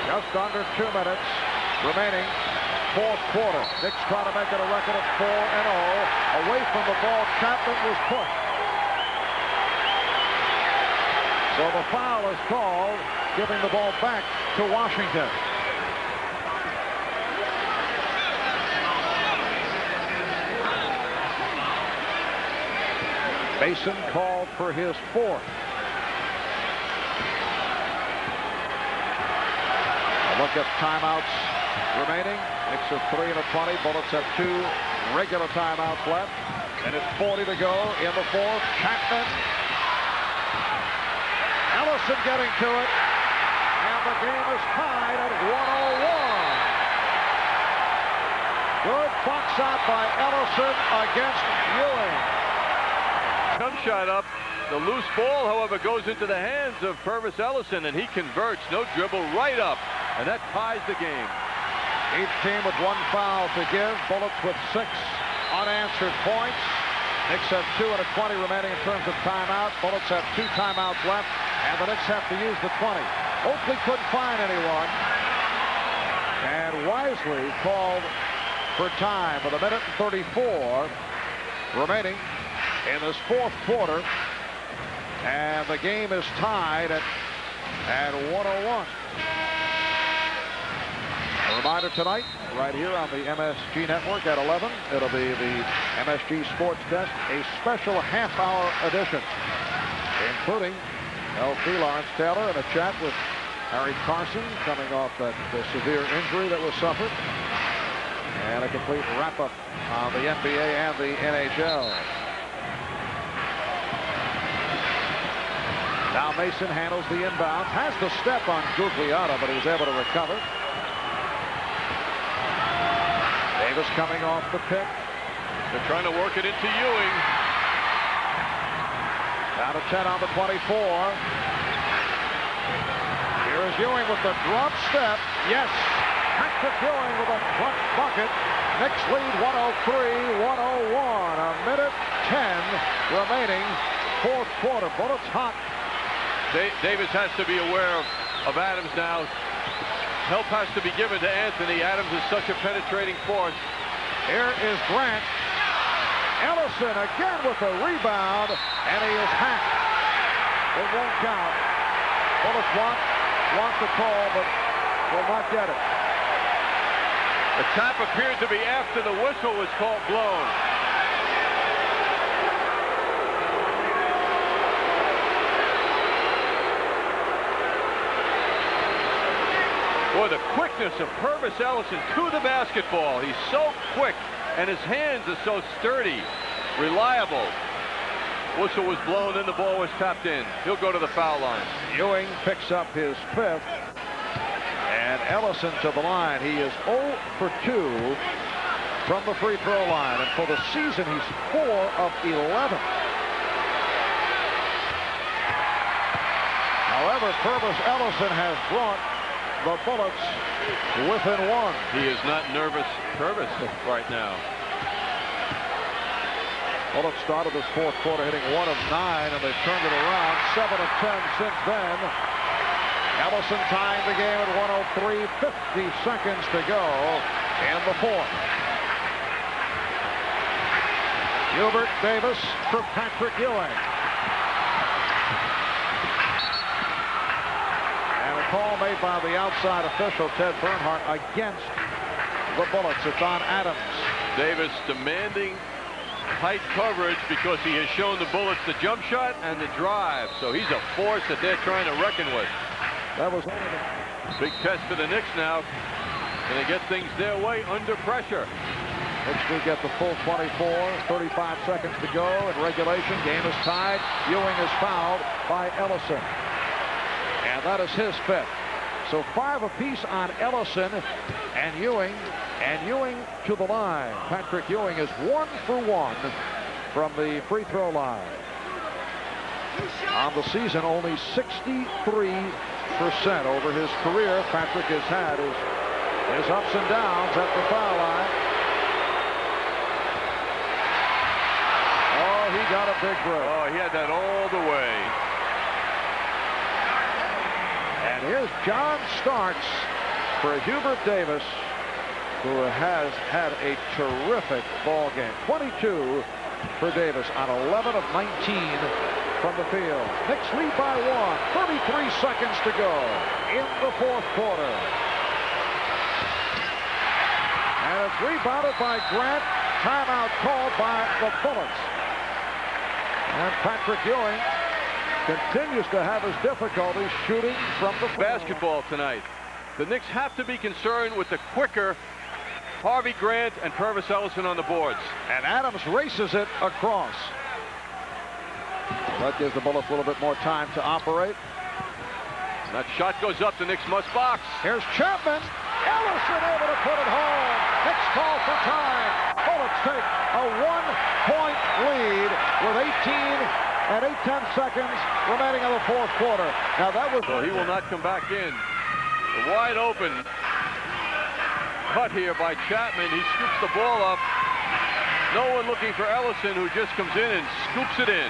Just under 2 minutes remaining. 4th quarter. Knicks try to make it a record of 4-0. Away from the ball, Chapman was pushed. So the foul is called, giving the ball back to Washington. Mason called for his 4th. A look at timeouts remaining. Knicks have 3 of 20. Bullets have 2 regular timeouts left. And it's 40 to go in the 4th. Chapman. Ellison getting to it. And the game is tied at 101. Good box out by Ellison against Ewing. Jump shot up. The loose ball, however, goes into the hands of Purvis Ellison, and he converts. No dribble, right up. And that ties the game. Each team with 1 foul to give. Bullets with 6 unanswered points. Knicks have 2 and a 20 remaining in terms of timeouts. Bullets have 2 timeouts left, and the Knicks have to use the 20. Oakley couldn't find anyone. And Wisely called for time with 1:34 remaining in this 4th quarter. And the game is tied at 101. A reminder tonight, right here on the MSG Network at 11, it'll be the MSG Sports Desk, a special half-hour edition, including LT Lawrence Taylor and a chat with Harry Carson coming off that severe injury that was suffered, and a complete wrap-up on the NBA and the NHL. Now Mason handles the inbound, has the step on Gugliotta, but he was able to recover. Davis coming off the pick. They're trying to work it into Ewing. Down to 10 on the 24. Here is Ewing with the drop step. Yes, Patrick Ewing with a front bucket. Knicks lead 103-101. 1:10 remaining. 4th quarter. Bullets hot. Davis has to be aware of Adams now. Help has to be given to Anthony. Adams is such a penetrating force. Here is Grant. Ellison again with a rebound, and he is hacked. It won't count. Bullets want the call, but will not get it. The tap appeared to be after the whistle was blown. Boy, the quickness of Purvis Ellison to the basketball. He's so quick, and his hands are so sturdy, reliable. Whistle was blown, then the ball was tapped in. He'll go to the foul line. Ewing picks up his 5th, and Ellison to the line. He is 0 for 2 from the free throw line, and for the season, he's 4 of 11. However, Purvis Ellison has brought the Bullets within 1. He is not nervous, Purvis, right now. Bullets started this 4th quarter hitting 1 of 9, and they've turned it around 7 of 10 since then. Ellison tying the game at 103, 50 seconds to go in the 4th. Hubert Davis for Patrick Ewing. Call made by the outside official, Ted Bernhardt, against the Bullets. It's on Adams. Davis demanding tight coverage because he has shown the Bullets the jump shot and the drive. So he's a force that they're trying to reckon with. That was one of the big test for the Knicks now. Can they get things their way under pressure? Knicks do get the full 24, 35 seconds to go in regulation. Game is tied. Ewing is fouled by Ellison. And that is his fifth. So 5 apiece on Ellison and Ewing. And Ewing to the line. Patrick Ewing is 1 for 1 from the free throw line. On the season, only 63% over his career. Patrick has had his ups and downs at the foul line. Oh, he got a big break. Oh, he had that all the way. And here's John Starks for Hubert Davis, who has had a terrific ball game. 22 for Davis on 11 of 19 from the field. Knicks lead by 1. 33 seconds to go in the fourth quarter. And it's rebounded by Grant. Timeout called by the Bullets. And Patrick Ewing continues to have his difficulties shooting from the basketball tonight. The Knicks have to be concerned with the quicker Harvey Grant and Purvis Ellison on the boards. And Adams races it across. That gives the Bullets a little bit more time to operate. That shot goes up. The Knicks must box. Here's Chapman. Ellison able to put it home. Knicks call for time. Bullets take a 1-point lead with 18 and 8/10 seconds remaining in the fourth quarter. Now that was... So he will not come back in. The wide open cut here by Chapman. He scoops the ball up. No one looking for Ellison, who just comes in and scoops it in.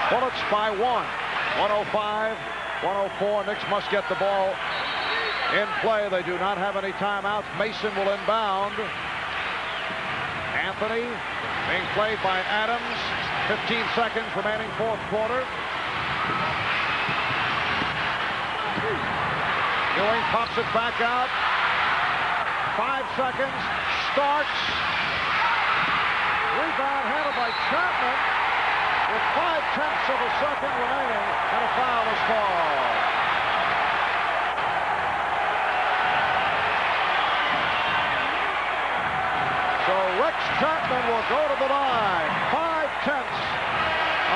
Bullets by 1. 105-104. Knicks must get the ball in play. They do not have any timeouts. Mason will inbound. Anthony being played by Adams. 15 seconds remaining fourth quarter. Ewing pops it back out. 5 seconds. Starks. Rebound handled by Chapman with 5/10 of a second remaining, and a foul is called. So Rex Chapman will go to the line. 5/10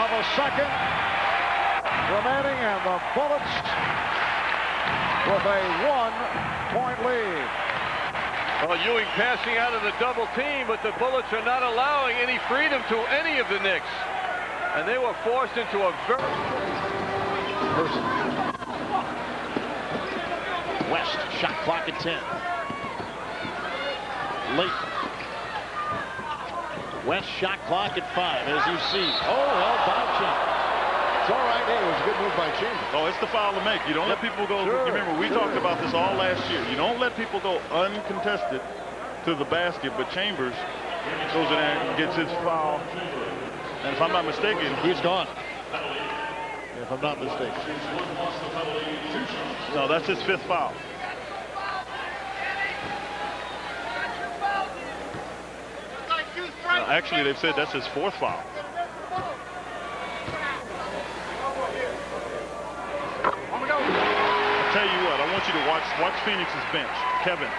of a second remaining, and the Bullets with a 1-point lead. Well, Ewing passing out of the double team, but the Bullets are not allowing any freedom to any of the Knicks. And they were forced into a very... West, shot clock at 10. Late. West, shot clock at 5, as you see. Oh, held by Chambers. It's all right. Hey, it was a good move by Chambers. Oh, it's the foul to make. You don't let people go. Sure. Remember, we talked about this all last year. You don't let people go uncontested to the basket, but Chambers goes in there and gets his foul. And if I'm not mistaken, he's gone. If I'm not mistaken. No, that's his 5th foul. Actually, they've said that's his 4th foul. I'll tell you what, I want you to watch Phoenix's bench. Kevin,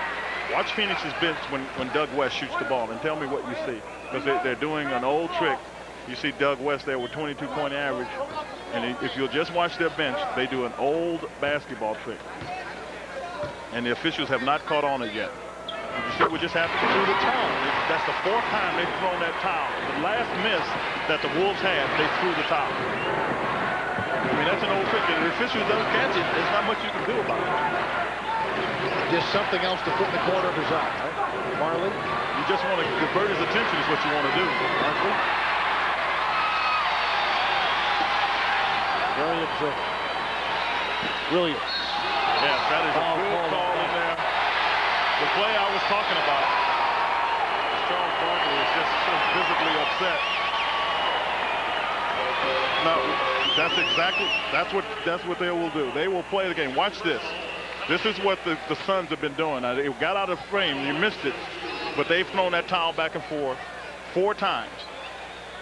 watch Phoenix's bench when Doug West shoots the ball and tell me what you see. Because they're doing an old trick. You see Doug West there with 22-point average. And if you'll just watch their bench, they do an old basketball trick. And the officials have not caught on it yet. You see what just happened? They threw the towel. That's the 4th time they've thrown that towel. The last miss that the Wolves had, they threw the towel. I mean, that's an old trick. The officials don't catch it. There's not much you can do about it. Just something else to put in the corner of his eye, right? Marley? You just want to divert his attention is what you want to do. Marley? Williams. Yes, that is a good call in there. The play I was talking about, Charles Barkley is just so visibly upset. Now, that's what they will do. They will play the game. Watch this. This is what the Suns have been doing. Now, they got out of frame. You missed it. But they've thrown that towel back and forth 4 times.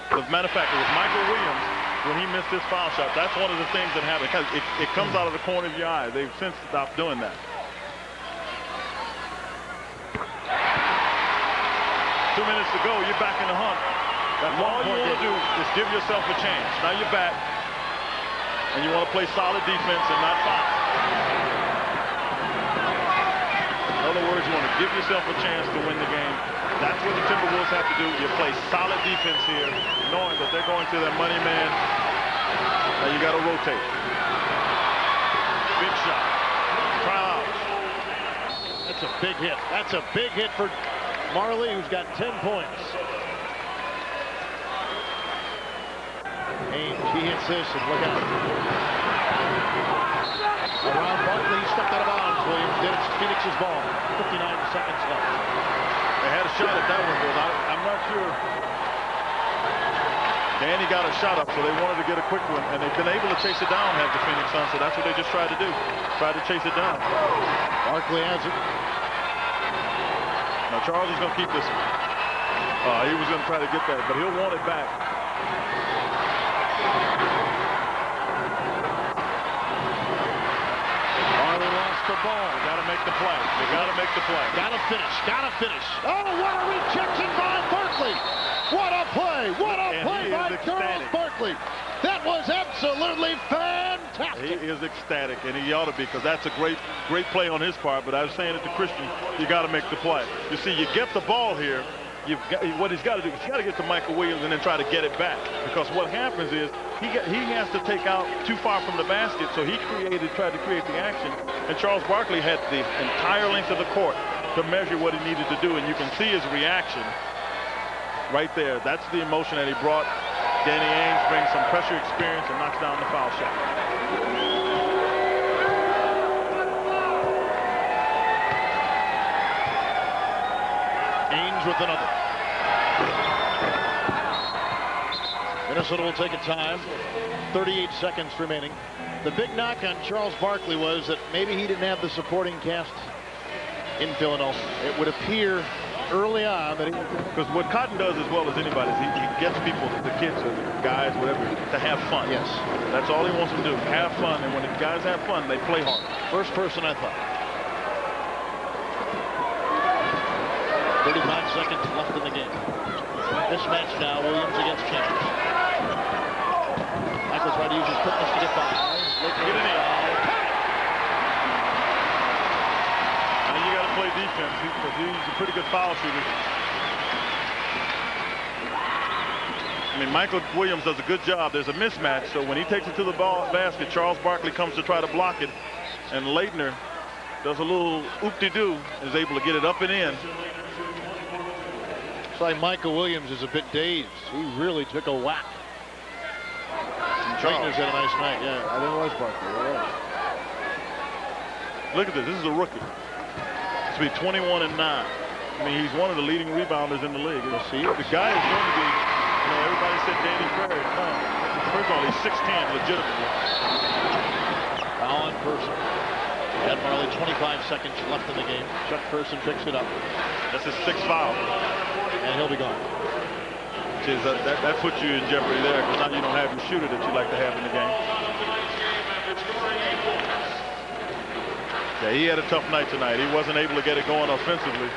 As a matter of fact, it was Michael Williams when he missed his foul shot. That's one of the things that happen. It comes out of the corner of your eye. They've since stopped doing that. 2 minutes to go. You're back in the hunt. That's all you want to do is give yourself a chance. Now you're back, and you want to play solid defense and not foul. In other words, you want to give yourself a chance to win the game. That's what the Timberwolves have to do. You play solid defense here, knowing that they're going to their money man. Now you got to rotate. Big shot. Try out. That's a big hit. That's a big hit for Marley, who's got 10 points. Ainge, he hits this, and look out. Around Barkley, he stepped out of bounds. Williams did it. It's Phoenix's ball. 59 seconds left. They had a shot at that one, but I'm not sure. Danny got a shot up, so they wanted to get a quick one, and they've been able to chase it down, have the Phoenix Suns, so that's what they just tried to do. Tried to chase it down. Barkley has it. Now Charles is going to keep this one. He was going to try to get that, but he'll want it back. Marley lost the ball. They got to make the play. They got to make the play. Got to finish. Got to finish. Oh, what a rejection by Barkley. What a play. What a play by Charles Barkley. That was absolutely fantastic. He is ecstatic, and he ought to be, because that's a great play on his part. But I was saying it to Christian, you got to make the play. You see, you get the ball here. What he's got to do is he's got to get to Michael Williams and then try to get it back. Because what happens is he has to take out too far from the basket, so he tried to create the action. And Charles Barkley had the entire length of the court to measure what he needed to do, and you can see his reaction right there. That's the emotion that he brought. Danny Ainge brings some pressure experience and knocks down the foul shot. Ainge with another. Minnesota will take a time. 38 seconds remaining. The big knock on Charles Barkley was that maybe he didn't have the supporting cast in Philadelphia. It would appear early on that because what Cotton does as well as anybody is he gets people, the kids or the guys, whatever, to have fun. Yes. That's all he wants them to do, have fun. And when the guys have fun, they play hard. First person, I thought. 35 seconds left in the game. Mismatch now, Williams against Chambers. Michael's trying to use his quickness to get by. Get it in. Play defense because he's a pretty good foul shooter. I mean, Michael Williams does a good job. There's a mismatch, so when he takes it to the basket, Charles Barkley comes to try to block it, and Leitner does a little oop-de-doo and is able to get it up and in. It's like Michael Williams is a bit dazed. He really took a whack. Leitner's had a nice night. Yeah, I think it was Barkley. Right. Look at this. This is a rookie. To be 21-9. I mean, he's one of the leading rebounders in the league. The guy is going to be, everybody said Danny Ferry. No. First of all, he's 6'10", legitimately. Foul on Person. Ed Marley, 25 seconds left in the game. Chuck Person picks it up. That's his 6th foul. And he'll be gone. That puts you in jeopardy there, because now you don't have your shooter that you like to have in the game. Yeah, he had a tough night tonight. He wasn't able to get it going offensively.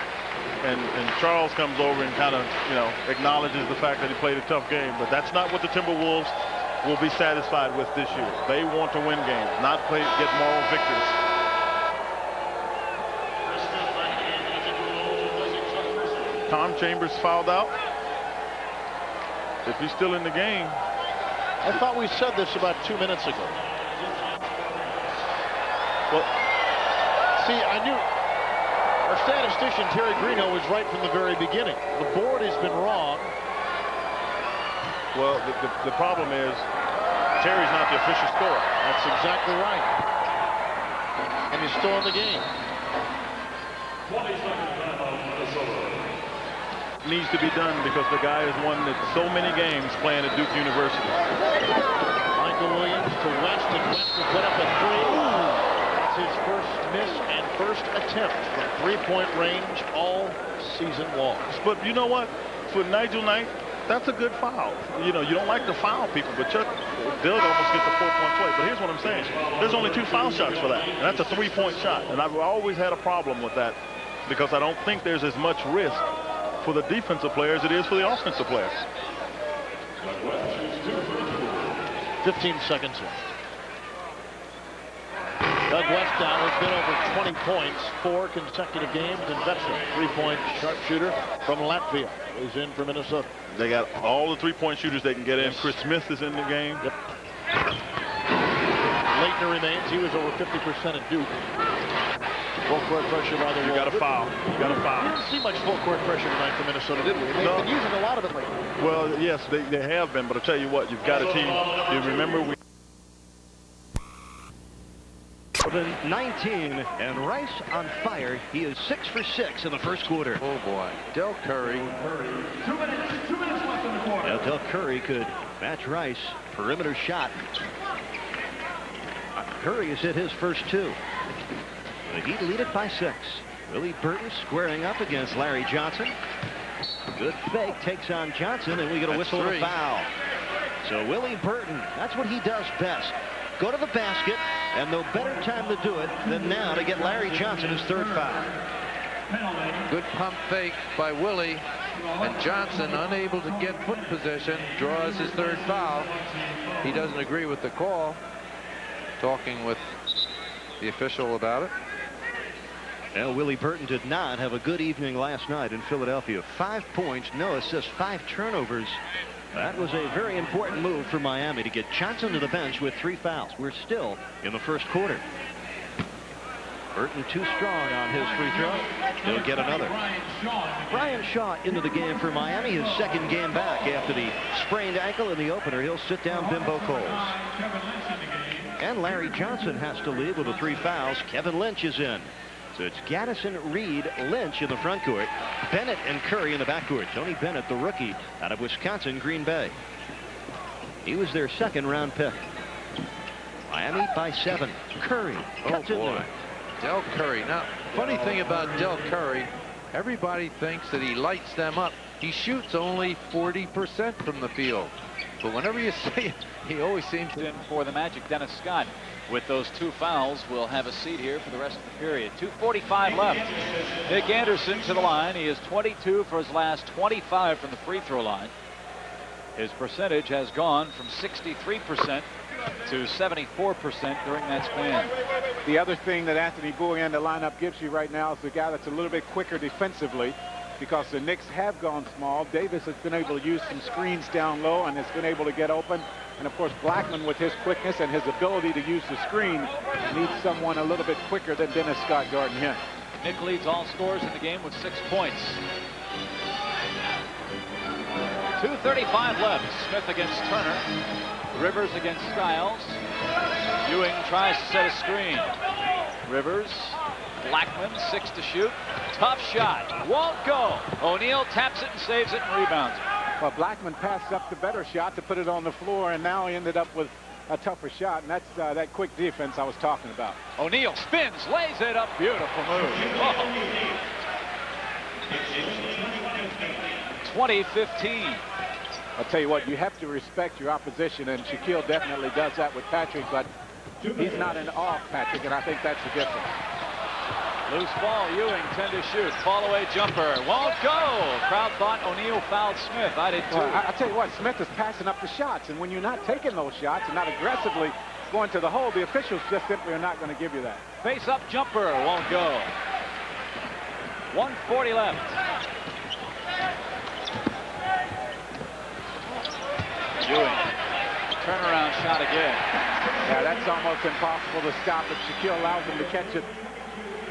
And Charles comes over and kind of, acknowledges the fact that he played a tough game. But that's not what the Timberwolves will be satisfied with this year. They want to win games, not get moral victories. Tom Chambers fouled out. If he's still in the game. I thought we said this about 2 minutes ago. Well, see, I knew our statistician, Terry Greeno, was right from the very beginning. The board has been wrong. Well, the problem is Terry's not the official scorer. That's exactly right. And he's still in the game. Needs to be done because the guy has won so many games playing at Duke University. Michael Williams to West, and West will put up a 3. That's his first miss first attempt from three-point range all season long. But you know what? For Nigel Knight, that's a good foul. You know, you don't like to foul people, but Doug almost gets a 4-point play. But here's what I'm saying. There's only 2 foul shots for that, and that's a 3-point shot. And I've always had a problem with that because I don't think there's as much risk for the defensive player as it is for the offensive player. 15 seconds left. Doug West now has been over 20 points 4 consecutive games, and veteran 3-point sharpshooter from Latvia is in for Minnesota. They got all the 3-point shooters they can get in. Chris Smith is in the game. Yep. Leitner remains. He was over 50% at Duke. Full court pressure by the Wolves. You got to foul. You got to foul. We didn't see much full court pressure tonight from Minnesota, did we? They've been using a lot of it lately. Well, yes, they have been, but I'll tell you what, you've got a team. You remember we 19, and Rice on fire. He is 6 for 6 in the first quarter. Oh boy, Del Curry. 2 minutes left in the quarter. Now Del Curry could match Rice. Perimeter shot. Curry has hit his first 2. The Heat lead it by 6. Willie Burton squaring up against Larry Johnson. Good fake, takes on Johnson, and we get a whistle and a foul. So Willie Burton, that's what he does best. Go to the basket, and no better time to do it than now to get Larry Johnson his 3rd foul. Good pump fake by Willie, and Johnson, unable to get foot position, draws his 3rd foul. He doesn't agree with the call. Talking with the official about it. Well, Willie Burton did not have a good evening last night in Philadelphia. 5 points, no assists, 5 turnovers. That was a very important move for Miami to get Johnson to the bench with 3 fouls. We're still in the first quarter. Burton too strong on his free throw. He'll get another. Brian Shaw into the game for Miami, his 2nd game back after the sprained ankle in the opener. He'll sit down Bimbo Coles. And Larry Johnson has to leave with the 3 fouls. Kevin Lynch is in. So it's Gaddison, Reed, Lynch in the front court. Bennett and Curry in the backcourt. Tony Bennett, the rookie out of Wisconsin, Green Bay. He was their 2nd round pick. Miami by 7. Curry. Oh boy. Del Curry. Now, funny thing about Del Curry, everybody thinks that he lights them up. He shoots only 40% from the field. But whenever you see it, he always seems to. In for the Magic, Dennis Scott. With those 2 fouls, will have a seat here for the rest of the period. 2:45 left. Nick Anderson to the line. He is 22 for his last 25 from the free throw line. His percentage has gone from 63% to 74% during that span. The other thing that Anthony Bowie in the lineup gives you right now is the guy that's a little bit quicker defensively, because the Knicks have gone small. Davis has been able to use some screens down low and has been able to get open. And of course, Blackman, with his quickness and his ability to use the screen, needs someone a little bit quicker than Dennis Scott guarding him. Nick leads all scorers in the game with 6 points. 2:35 left. Smith against Turner. Rivers against Skiles. Ewing tries to set a screen. Rivers. Blackman, 6 to shoot. Tough shot. Won't go. O'Neal taps it and saves it and rebounds. Well, Blackman passed up the better shot to put it on the floor, and now he ended up with a tougher shot, and that's that quick defense I was talking about. O'Neal spins, lays it up. Beautiful move. Oh. 20-15. I'll tell you what, you have to respect your opposition, and Shaquille definitely does that with Patrick, but he's not in awe of Patrick, and I think that's the difference. Loose ball, Ewing, 10 to shoot. Fall away jumper. Won't go. Crowd thought O'Neal fouled Smith. I did too. Well, I'll tell you what, Smith is passing up the shots, and when you're not taking those shots and not aggressively going to the hole, the officials just simply are not going to give you that. Face up jumper. Won't go. 1:40 left. Ewing. Turnaround shot again. Yeah, that's almost impossible to stop if Shaquille allows him to catch it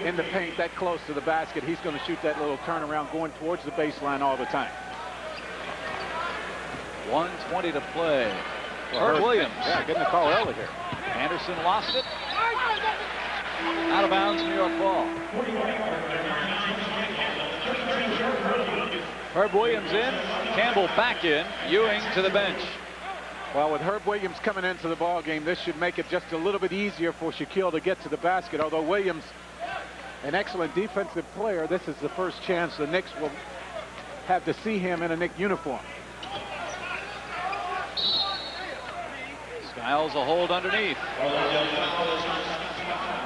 in the paint that close to the basket. He's going to shoot that little turnaround going towards the baseline all the time. 1:20 to play. Herb Williams. Yeah, getting the call early here. Anderson lost it. Out of bounds, New York ball. Herb Williams in. Campbell back in. Ewing to the bench. Well, with Herb Williams coming into the ball game, this should make it just a little bit easier for Shaquille to get to the basket, although Williams an excellent defensive player. This is the first chance the Knicks will have to see him in a Knick uniform. Skiles a hold underneath.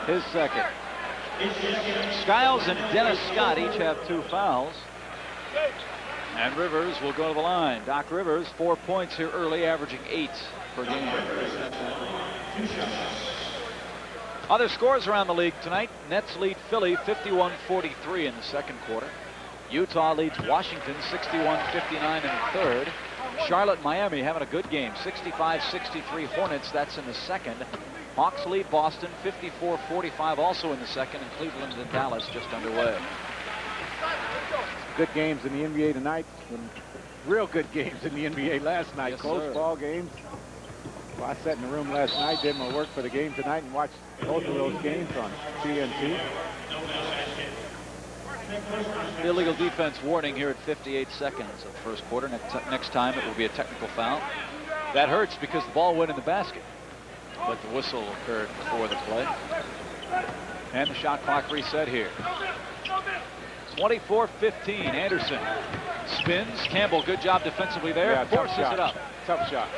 His second. Skiles and Dennis Scott each have 2 fouls. And Rivers will go to the line. Doc Rivers, 4 points here early, averaging 8 per game. Other scores around the league tonight. Nets lead Philly 51-43 in the second quarter. Utah leads Washington 61-59 in the third. Charlotte, Miami having a good game. 65-63 Hornets. That's in the second. Hawks lead Boston 54-45 also in the second. And Cleveland and Dallas just underway. Good games in the NBA tonight. Real good games in the NBA last night. Yes, Close sir. ball games. Well, I sat in the room last night, did my work for the game tonight, and watched both of those games on TNT. Illegal defense warning here at 58 seconds of the first quarter. Next time it will be a technical foul. That hurts because the ball went in the basket. But the whistle occurred before the play. And the shot clock reset here. 24-15. Anderson spins. Campbell, good job defensively there. Yeah, forces it up. Tough shot.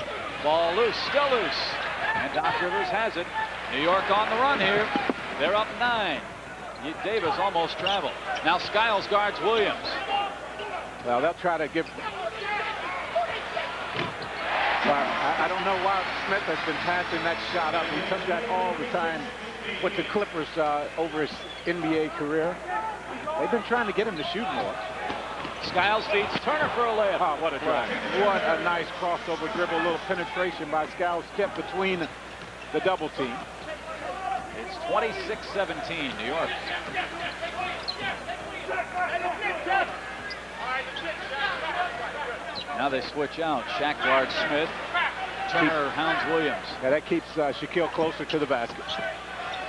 Ball loose, still loose. And Doc Rivers has it. New York on the run here. They're up 9. Davis almost traveled. Now Skiles guards Williams. Well, they'll try to give. I don't know why Smith has been passing that shot up. He took that all the time with the Clippers over his NBA career. They've been trying to get him to shoot more. Skiles beats Turner for a layup. Oh, what a drive. What a nice crossover dribble. A little penetration by Skiles. Step between the double team. It's 26-17, New York. Now they switch out. Shaq guards Smith. Turner hounds Williams. Yeah, that keeps Shaquille closer to the basket.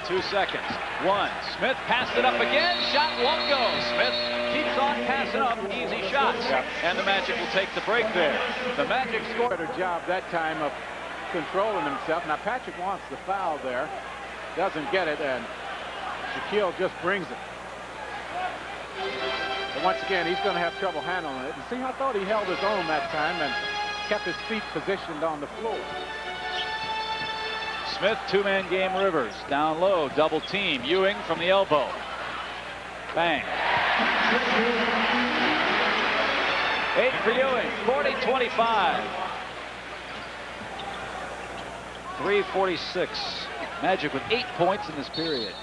2 seconds. 1. Smith passed it up again. Shot won't go. Smith keeps on passing up easy shots. Yeah. And the Magic will take the break there. The Magic scored. Better job that time of controlling himself. Now Patrick wants the foul there. Doesn't get it, and Shaquille just brings it. But once again, he's going to have trouble handling it. And see, I thought he held his own that time and kept his feet positioned on the floor. Smith, 2-man game. Rivers down low, double team. Ewing from the elbow. Bang. 8 for Ewing. 40-25. 3:46. Magic with 8 points in this period.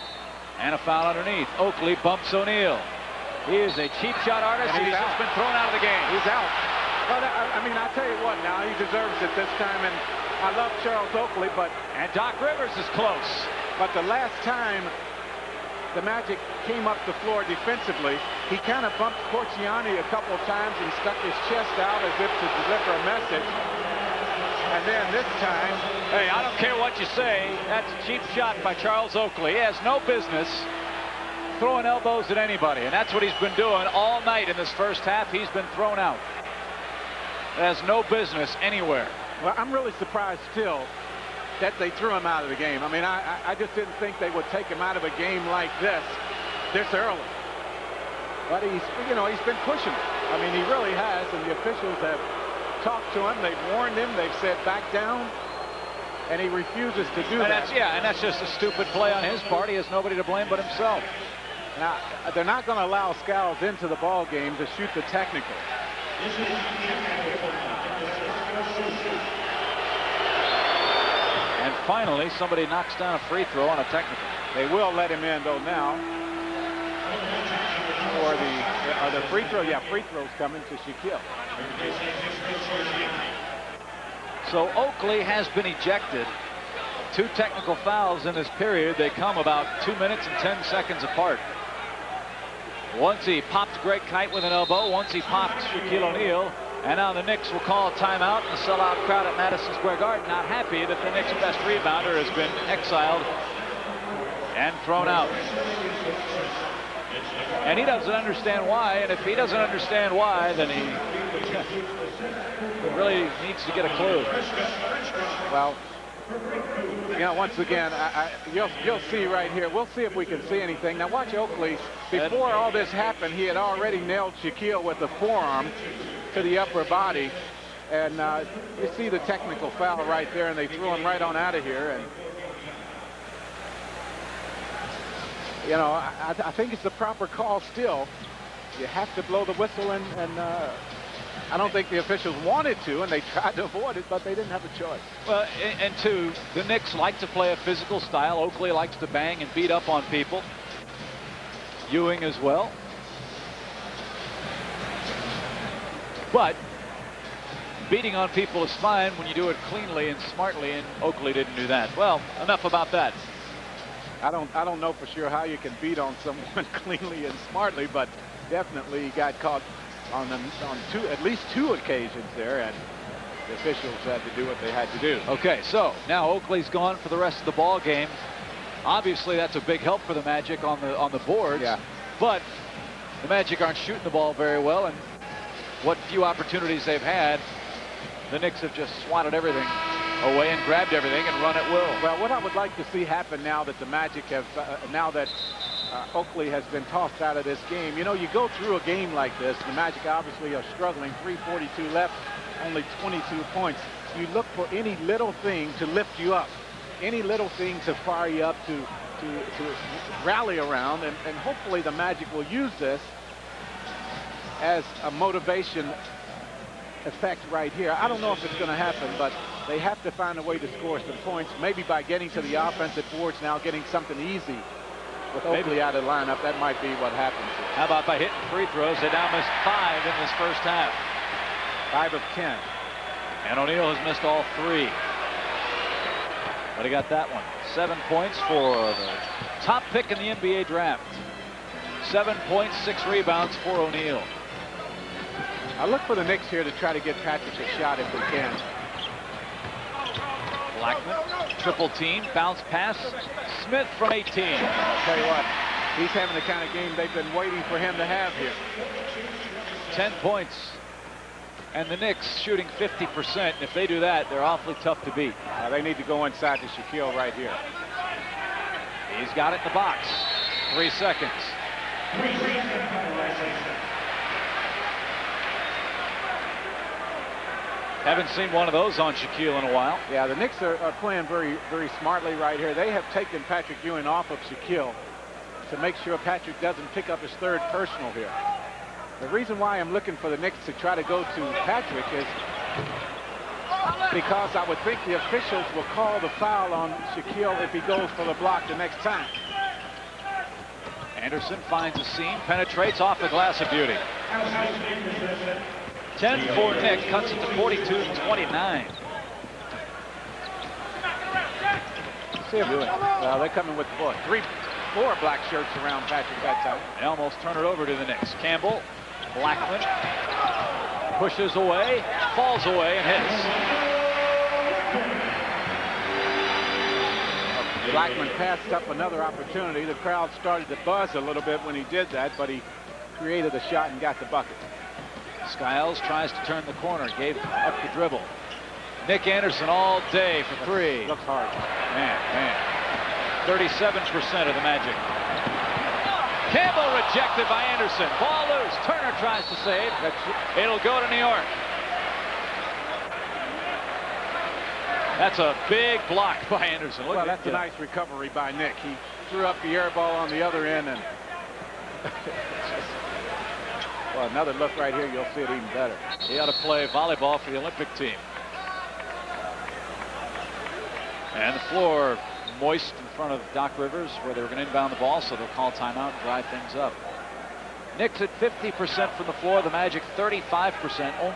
And a foul underneath. Oakley bumps O'Neal. He is a cheap shot artist, and he's just been thrown out of the game. He's out. But I mean, I'll tell you what, now he deserves it this time, and I love Charles Oakley, but... And Doc Rivers is close. But the last time the Magic came up the floor defensively, he kind of bumped Corciani a couple of times and stuck his chest out as if to deliver a message. And then this time... Hey, I don't care what you say. That's a cheap shot by Charles Oakley. He has no business throwing elbows at anybody, and that's what he's been doing all night in this first half. He's been thrown out. Has no business anywhere. Well, I'm really surprised still that they threw him out of the game. I mean, I just didn't think they would take him out of a game like this early. But he's been pushing it. I mean, he really has, and the officials have talked to him. They've warned him. They've said back down, and he refuses to do that. And that's just a stupid play on his part. He has nobody to blame but himself. Now, they're not going to allow Skiles into the ball game to shoot the technical. And finally, somebody knocks down a free throw on a technical. They will let him in, though, now. For the free throw. Yeah, free throw's coming to Shaquille. So Oakley has been ejected. 2 technical fouls in this period. They come about 2 minutes and 10 seconds apart. Once he popped Greg Kite with an elbow. Once he popped Shaquille O'Neal. And now the Knicks will call a timeout, and the sellout crowd at Madison Square Garden not happy that the Knicks' best rebounder has been exiled and thrown out. And he doesn't understand why, and if he doesn't understand why, then he really needs to get a clue. Well, Yeah, once again, you'll see right here. We'll see if we can see anything. Now watch Oakley. Before all this happened, he had already nailed Shaquille with the forearm to the upper body. And you see the technical foul right there, and they threw him right on out of here. And you know, I think it's the proper call still. You have to blow the whistle, and I don't think the officials wanted to, and they tried to avoid it, but they didn't have a choice. Well, and two, the Knicks like to play a physical style. Oakley likes to bang and beat up on people. Ewing as well. But beating on people is fine when you do it cleanly and smartly, and Oakley didn't do that. Well, enough about that. I don't know for sure how you can beat on someone cleanly and smartly, but definitely he got caught on at least two occasions there, and the officials had to do what they had to do. Okay, so now Oakley's gone for the rest of the ball game. Obviously, that's a big help for the Magic on the boards. Yeah. But the Magic aren't shooting the ball very well, and what few opportunities they've had, the Knicks have just swatted everything away and grabbed everything and run at will. Well, what I would like to see happen now that the Magic have, now that Oakley has been tossed out of this game, you know, you go through a game like this, the Magic obviously are struggling, 3:42 left, only 22 points. You look for any little thing to lift you up, any little thing to fire you up, to rally around, and hopefully the Magic will use this as a motivation effect right here. I don't know if it's going to happen, but they have to find a way to score some points, maybe by getting to the offensive boards now, getting something easy. With Oakley out of the lineup, that might be what happens here. How about by hitting free throws? They now missed 5 in this first half. 5 of 10. And O'Neal has missed all 3. But he got that one. 7 points for the top pick in the NBA draft. 7 points, 6 rebounds for O'Neal. I look for the Knicks here to try to get Patrick a shot if we can. Blackman, triple team, bounce pass. Smith from 18. I'll tell you what, he's having the kind of game they've been waiting for him to have here. 10 points. And the Knicks shooting 50%. And if they do that, they're awfully tough to beat. They need to go inside to Shaquille right here. He's got it in the box. 3 seconds. Haven't seen one of those on Shaquille in a while. Yeah, the Knicks are playing very, very smartly right here. They have taken Patrick Ewing off of Shaquille to make sure Patrick doesn't pick up his 3rd personal here. The reason why I'm looking for the Knicks to try to go to Patrick is because I would think the officials will call the foul on Shaquille if he goes for the block the next time. Anderson finds a seam, penetrates off the glass of beauty. 10 for Nick, cuts it to 42-29. See if they're coming with the ball. 4 black shirts around Patrick that time. They almost turn it over to the Knicks. Campbell, Blackman, pushes away, falls away, and hits. Blackman passed up another opportunity. The crowd started to buzz a little bit when he did that, but he created a shot and got the bucket. Skiles tries to turn the corner, gave up the dribble. Nick Anderson all day for 3. Looks hard. Man. 37% of the Magic. Campbell rejected by Anderson. Ball loose. Turner tries to save. It'll go to New York. That's a big block by Anderson. Well, that's a nice recovery by Nick. He threw up the air ball on the other end, and well, another look right here, you'll see it even better. He ought to play volleyball for the Olympic team. And the floor moist in front of Doc Rivers where they were going to inbound the ball, so they'll call timeout and dry things up. Knicks at 50% from the floor, the Magic 35%.